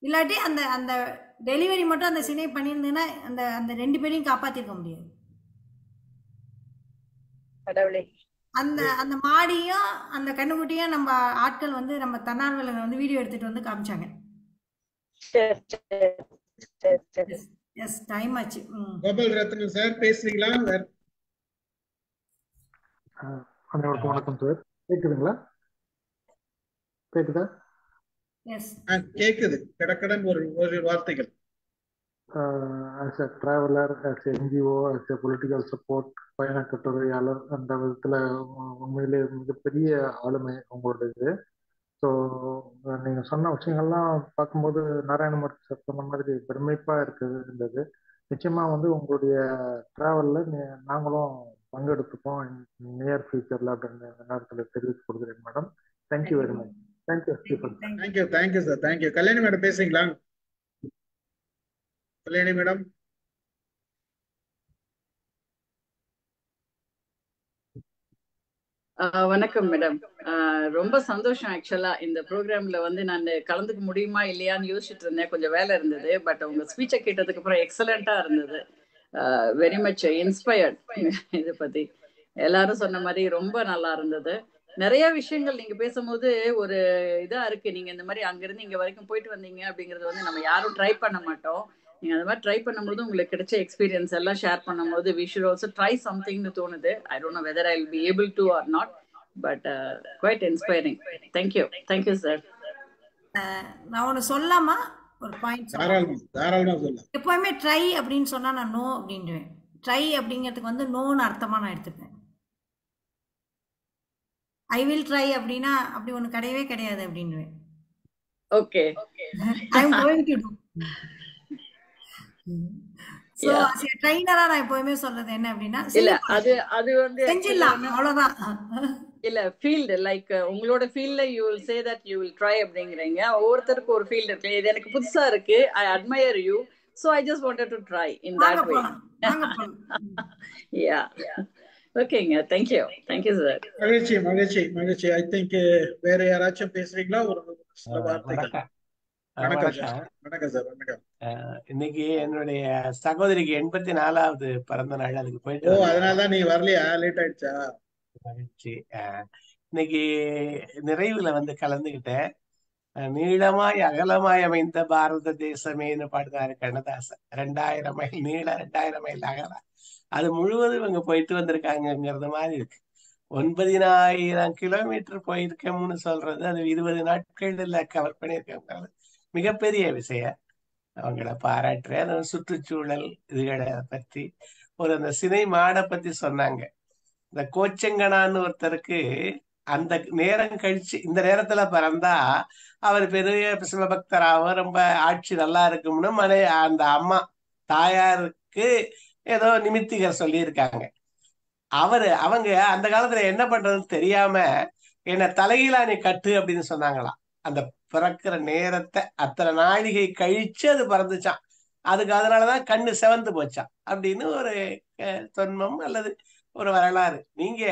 இல்லாட்டி அந்த அந்த டெலிவரி மட்டும் அந்த சினை பண்ணியிருந்தேன்னா அந்த அந்த 2 பேரையும் காப்பாத்திருக்க முடியாது. அந்த அந்த மாடியும் அந்த கண்ணுக்குட்டியும் நம்ம ஆட்கள் நம்ம தன்னார்வலர் வீடியோ எடுத்துட்டு காமிச்சாங்க. எஸ், டைம் ஆச்சு. கோபால் ரத்னம் சார் பேசுறீங்களா? அனைவருக்கும் வணக்கம் சார். கேக்குதுங்களா? கேக்குதா? எஸ், கேக்குது. கடக்கடன் ஒரு வார்த்தைகள். as a traveler, as a NGO, as a political support, பயண கட்டுரையாளர் அந்த விதத்துல உண்மையிலே மிகப்பெரிய ஆளுமை உங்களுடையது. ஸோ நீங்கள் சொன்ன விஷயங்கள்லாம் பார்க்கும்போது நாராயணமூர்த்தி சார் சொன்ன மாதிரி பெருமைப்பா இருந்தது. நிச்சயமாக உங்களுடைய ட்ராவலில் நாங்களும் பங்கெடுத்துப்போம் நியர் ஃபியூச்சரில் அப்படின்னு இந்த நேரத்தில் தெரிவித்து கொடுக்குறேன் madam. Thank you very much. Thank you Stephen. Thank you sir. Thank you. Kalyani madam பேசுறீங்களா? கல்யாணி மேடம். வணக்கம் மேடம். ரொம்ப சந்தோஷம். ஆக்சுவலா இந்த ப்ரோக்ராம்ல நான் கலந்துக்க முடியுமா இல்லையான்னு யோசிச்சுட்டு இருந்தேன். கொஞ்சம் வேலை இருந்தது. பட் உங்க ஸ்பீச்சை கேட்டதுக்கு அப்புறம் எக்ஸலண்டா இருந்தது. Very much inspired. இதை பத்தி எல்லாரும் சொன்ன மாதிரி ரொம்ப நல்லா இருந்தது. நிறைய விஷயங்கள் நீங்க பேசும்போது ஒரு இதா இருக்கு. நீங்க இந்த மாதிரி அங்கிருந்து இங்க வரைக்கும் போயிட்டு வந்தீங்க அப்படிங்கறது நம்ம யாரும் ட்ரை பண்ண மாட்டோம். நீங்க அந்த மாதிரி ட்ரை பண்ணும்போது உங்களுக்கு கிடைச்ச எக்ஸ்பீரியன்ஸ் எல்லாம் ஷேர் பண்ணும்போது we should also try something னு தோணுது. I don't know whether I'll be able to or not, but quite inspiring. Thank you sir. நான் ஒன்னு சொல்லாமா? ஒரு பாயிண்ட் தாராளமா சொல்லலாம். எப்பவுமே ட்ரை அப்படின்னு சொன்னா நான் நோ அப்படின்னுவேன். ட்ரை அப்படிங்கிறதுக்கு நோன்னு அர்த்தமா நான் எடுத்துப்பேன். ஐ வில் ட்ரை அப்படின்னா அப்படி ஒன்று கிடையவே கிடையாது அப்படின்னுவேன். Okay, I am going to do. So ட்ரைனரா நான் எப்பவுமே சொல்றது என்ன அப்படின்னா இல்ல அது வந்து செஞ்சிடலாம் அவ்வளவுதான். இல்ல ஃபீல்டு லைக் உங்களோட ஃபீல்ட்ல you will say that you will try அப்படிங்கிறீங்க. ஒவ்வொருத்தருக்கு ஒரு ஃபீல்டு இருக்கு. இது எனக்கு புதுசா இருக்கு. I admire you. So I just wanted to try in that way. Yeah. ஓகேங்க. thank you sir. மகிழ்ச்சி. ஐ திங்க் வேற யாராச்சும் பேசுறீங்களா? ஒரு சில வார்த்தைகள். வணக்கம் சார். வணக்கம். இன்னைக்கு என்னுடைய சகோதரிக்கு 84வது பிறந்த நாள். அதுக்கு போயிட்டு அதனாலதான் நீ வரலையா? லேட் ஆயிடுச்சா? மகிழ்ச்சி. இன்னைக்கு நிறைவுல வந்து கலந்துகிட்டேன். நீளமாய் அகலமாய் அமைந்த பாரத தேசமேன்னு பாடுறாரு கண்ணதாசன். 2000 மைல் நீள 2000 மைல் அகலம். அது முழுவதும் இவங்க போயிட்டு வந்திருக்காங்கிறது மாதிரி இருக்கு. 9000 கிலோமீட்டர் போயிருக்கோம்னு சொல்றது அது 20 நாட்கள்ல கவர் பண்ணியிருக்காங்க. மிகப்பெரிய விஷயம். அவங்கள பாராட்டுறேன். அந்த சுற்றுச்சூழல் இதுகளை பற்றி அந்த சினை மாடை பத்தி சொன்னாங்க. இந்த கோச்சங்கனான்னு ஒருத்தருக்கு அந்த நேரம் கழிச்சு இந்த நேரத்துல பிறந்தா அவர் பெரிய சிவபக்தராகவும் ரொம்ப ஆட்சி நல்லா இருக்கும்னு அந்த அம்மா தாயாருக்கு ஏதோ நிமித்திகர் சொல்லியிருக்காங்க. அவங்க அந்த காலத்துல என்ன பண்றதுன்னு தெரியாம என்ன தலையிலா நீ கட்டு அப்படின்னு சொன்னாங்களாம். அந்த பிறக்கிற நேரத்தை அத்தனை நாழிகை கழிச்சு அது பிறந்துச்சான். அதுக்கு அதனாலதான் கண்ணு செவந்து போச்சான் அப்படின்னு ஒரு தொன்மம் அல்லது ஒரு வரலாறு. நீங்க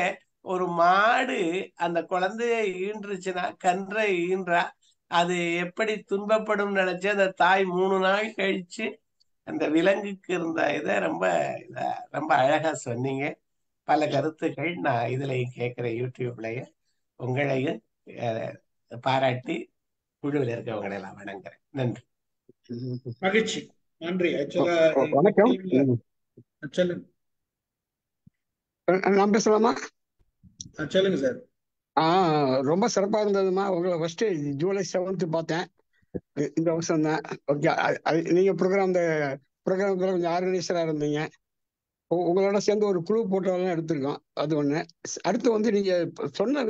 ஒரு மாடு அந்த குழந்தைய ஈன்றுச்சுன்னா கன்றை ஈன்றா அது எப்படி துன்பப்படும் நினைச்சு அந்த தாய் 3 நாள் கழிச்சு அந்த விலங்குக்கு இருந்த இதை ரொம்ப அழகா சொன்னீங்க. பல கருத்துக்கள் நான் இதுலயும் கேட்கிறேன், யூடியூப்லயும். உங்களையும் பாராட்டி குழுவில் இருக்கவங்களை எல்லாம் வணங்குறேன். நன்றி. மகிழ்ச்சி. நன்றி. வணக்கம். சொல்லுங்க. நான் பேசலாமா? சொல்லுங்க சார். ரொம்ப சிறப்பா இருந்ததுமா. உங்களை ஃபர்ஸ்ட் ஜூலை 7th பார்த்தேன். இந்த வருஷம் தான். ஓகே. நீங்க ப்ரோக்ராம் கொஞ்சம் ஆர்கனைசரா இருந்தீங்க. உங்களோட சேர்ந்து ஒரு குழு போட்டோலாம் எடுத்திருக்கோம். அது ஒண்ணு. அடுத்து வந்து நீங்க சொன்ன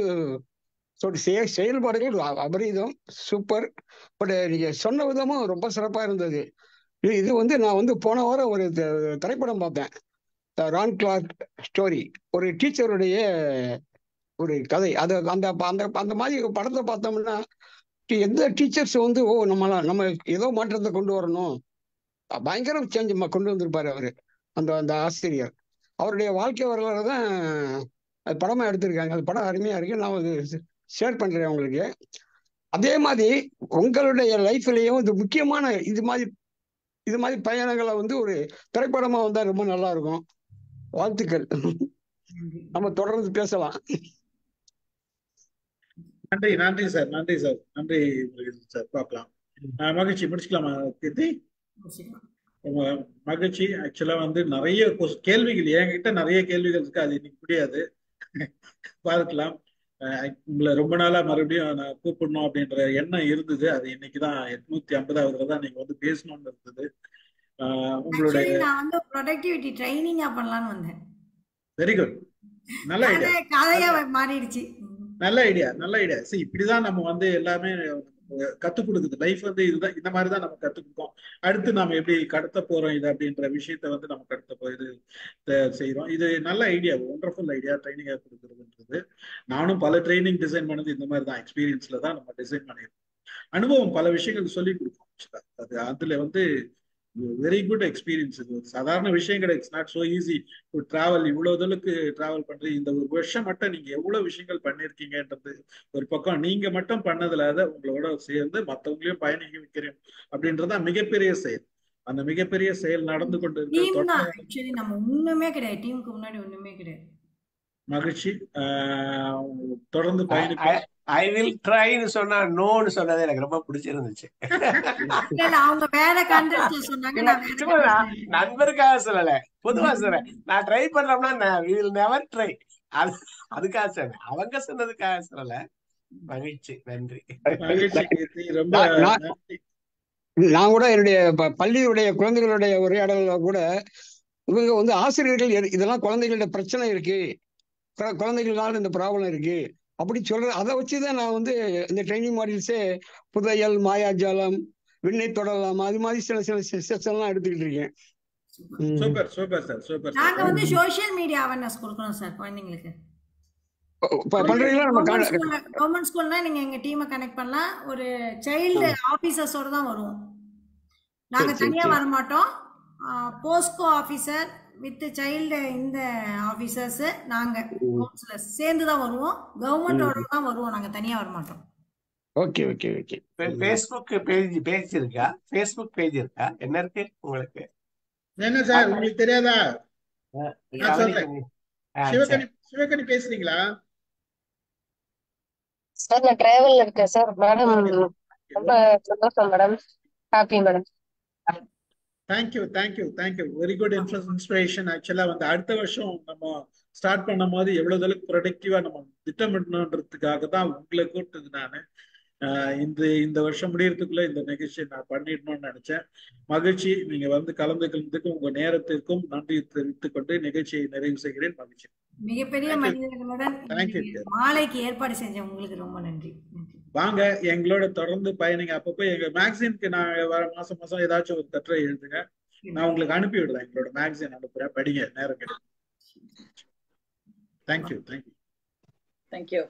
செயல்பாடுகள் அபரீதம், சூப்பர். பட் நீங்க சொன்ன விதமும் ரொம்ப சிறப்பா இருந்தது. இது வந்து நான் வந்து போன வாரம் ஒரு திரைப்படம் பார்த்தேன், ரான் கிளார்க் ஸ்டோரி. ஒரு டீச்சருடைய ஒரு கதை. அது அந்த மாதிரி படத்தை பார்த்தோம்னா எந்த டீச்சர்ஸ் வந்து நம்ம ஏதோ மாற்றத்தை கொண்டு வரணும், பயங்கர சேஞ்ச் கொண்டு வந்திருப்பாரு அவரு. அந்த ஆசிரியர் அவருடைய வாழ்க்கை வரலாறு தான் படமா எடுத்திருக்காங்க. அது படம் அருமையா இருக்கு. நான் ஷேர் பண்றேன் உங்களுக்கு. அதே மாதிரி உங்களுடைய லைஃப்லயும் இது முக்கியமான இது மாதிரி பயணங்களை வந்து ஒரு திரைப்படமா வந்தா ரொம்ப நல்லா இருக்கும். வாழ்த்துக்கள். நம்ம தொடர்ந்து பேசலாம். நன்றி சார். நன்றி சார். பார்க்கலாம். மகிழ்ச்சி. முடிச்சுக்கலாமா கீர்த்தி? மகிழ்ச்சி. ஆக்சுவலா வந்து நிறைய கேள்விகள் என்கிட்ட நிறைய கேள்விகள் இருக்கு. அது இன்னைக்கு முடியாது, பார்க்கலாம். உங்களை ரொம்ப நாளா மறுபடியும் நான் கூப்பிடணும் அப்படின்ற எண்ணம் இருந்தது. அது இன்னைக்குதான் 850வது தான் நீங்க வந்து பேசணும்னு இருந்தது. உங்களுடைய நான் வந்து ப்ரொடக்டிவிட்டி ட்ரைனிங்கா பண்ணலாம்னு வந்தேன். Very good. நல்ல ஐடியா. கதையா மாறிடுச்சு. நல்ல ஐடியா. இப்படிதான் நம்ம வந்து எல்லாமே கத்துக் கொடுக்குது. லைஃப் வந்து இதுதான், இந்த மாதிரிதான் நம்ம கத்துக்கிட்டோம். அடுத்து நாம எப்படி கடத்த போறோம் இது அப்படின்ற விஷயத்த வந்து நம்ம கடத்த இது செய்யறோம். இது நல்ல ஐடியா, ஒண்டர்ஃபுல் ஐடியா. ட்ரைனிங்கா கொடுக்குறதுன்றது நானும் பல ட்ரைனிங் டிசைன் பண்ணது இந்த மாதிரி தான், எக்ஸ்பீரியன்ஸ்ல தான் நம்ம டிசைன் பண்ணிருக்கோம். அனுபவம் பல விஷயங்கள் சொல்லி கொடுக்கும். அது அதுல வந்து வெரி குட் எக்ஸ்பீரியன்ஸ். இது சாதாரண விஷயம் கிடையாது. It's not so easy to travel. இவ்வளவு தூரத்துக்கு டிராவல் பண்றது இந்த ஒரு வருஷம் மட்டும் நீங்க எவ்வளவு விஷயங்கள் பண்ணிருக்கீங்கன்றது ஒரு பக்கம். நீங்க மட்டும் பண்ணதுல உங்களோட சேர்ந்து மற்றவங்களையும் பயணிக்க வைக்கிறோம் அப்படின்றதான் மிகப்பெரிய செயல். அந்த மிகப்பெரிய செயல் நடந்து கொண்டு இருக்கு. நம்ம ஒண்ணுமே கிடையாது, டீமுக்கு முன்னாடி ஒண்ணுமே கிடையாது. மகிழ்ச்சி. தொடர்ந்து பயணிப்போம். ஐ வில் ட்ரைன்னு சொன்னா நோன்னு சொன்னது எனக்கு ரொம்ப பிடிச்சிருந்துச்சு. அவங்க வேற கண்டென்ட் சொன்னாங்க, நண்பருக்காக சொல்லல, பொதுவா சொல்றேன். நான் ட்ரை பண்றோம்னா we will never try. அதுக்காக சொன்னேன், அவங்க சொன்னதுக்காக சொல்லல. மகிழ்ச்சி. நன்றி. ரொம்ப நான் கூட என்னுடைய பள்ளியுடைய குழந்தைகளுடைய உரையாடல கூட இவங்க வந்து ஆசிரியர்கள் இதெல்லாம் குழந்தைகளோட பிரச்சனை இருக்கு, குழந்தைகளால இந்த ப்ராப்ளம் இருக்கு அப்படி சொல்ற. அதை வச்சுதான் நான் வந்து இந்த ட்ரைனிங் மாடியூல்ஸே புதையல், மாயாஜாலம், விண்ணை தொடரலாம், அது மாதிரி சில செஷன்லாம் எடுத்துக்கிட்டு இருக்கேன். Super super sir, super sir. நாங்க வந்து சோஷியல் மீடியா அவேர்னஸ் கொடுக்கறோம் சார் குழந்தைங்களுக்கு. பண்றீங்களா? கவர்மெண்ட் ஸ்கூல்னா நீங்க எங்க டீமை கனெக்ட் பண்ணலாம். ஒரு சைல்டு ஆபீசர்ஸோட தான் வருவோம். நாங்க தனியா வர மாட்டோம். போஸ்கோ ஆபீசர் வித் சைல்டு இந்த ஆபீசர்ஸ் நாங்க கவுன்சிலர்ஸ் சேர்ந்து தான் வருவோம். கவர்மெண்டோட தான் வருவோம். நாங்க தனியா வர மாட்டோம். Okay okay okay. Facebook page இருக்கா? ஃபேஸ்புக் பேஜ் இருக்கா? என்ன இருக்கு உங்களுக்கு? என்ன சார் உங்களுக்கு தெரியாதா? சிவகனி பேசுறீங்களா சார்? நான் டிராவல்ல இருக்கேன் சார். மேடம் ரொம்ப சந்தோஷம் madam. Happy madam. Thank you thank you thank you. Very good inspiration. ஆக்சுவலா வந்து அடுத்த வருஷம் நம்ம ஸ்டார்ட் பண்ணும் போது எவ்வளவு அளவுக்கு ப்ரொடக்டிவா நம்ம திட்டமிடணுன்றதுக்காக தான் உங்களை கூப்பிட்டது நான். இந்த வருஷம் முடியறதுக்குள்ள இந்த நிகழ்ச்சியை நான் பண்ணிடணும்னு நினைச்சேன். மகிழ்ச்சி. நீங்க வந்து கலந்துக்கிறதுக்கும் உங்க நேரத்திற்கும் நன்றி தெரிவித்துக் கொண்டு நிகழ்ச்சியை நிறைவு செய்கிறேன். மகிழ்ச்சி. மிகப்பெரிய மனிதர்களுடன் மாலைக்கு ஏற்பாடு செஞ்ச உங்களுக்கு ரொம்ப நன்றி. வாங்க எங்களோட தொடர்ந்து பயணிங்க. அப்பப்போ எங்க மேக்சினுக்கு நான் வர மாசம் ஏதாச்சும் ஒரு கட்டுரை எழுதுங்க. நான் உங்களுக்கு அனுப்பி விடுறேன். எங்களோட மேக்சின் அனுப்புறேன். படிங்க, நேரம் கிடைக்கும். Thank you thank you thank you.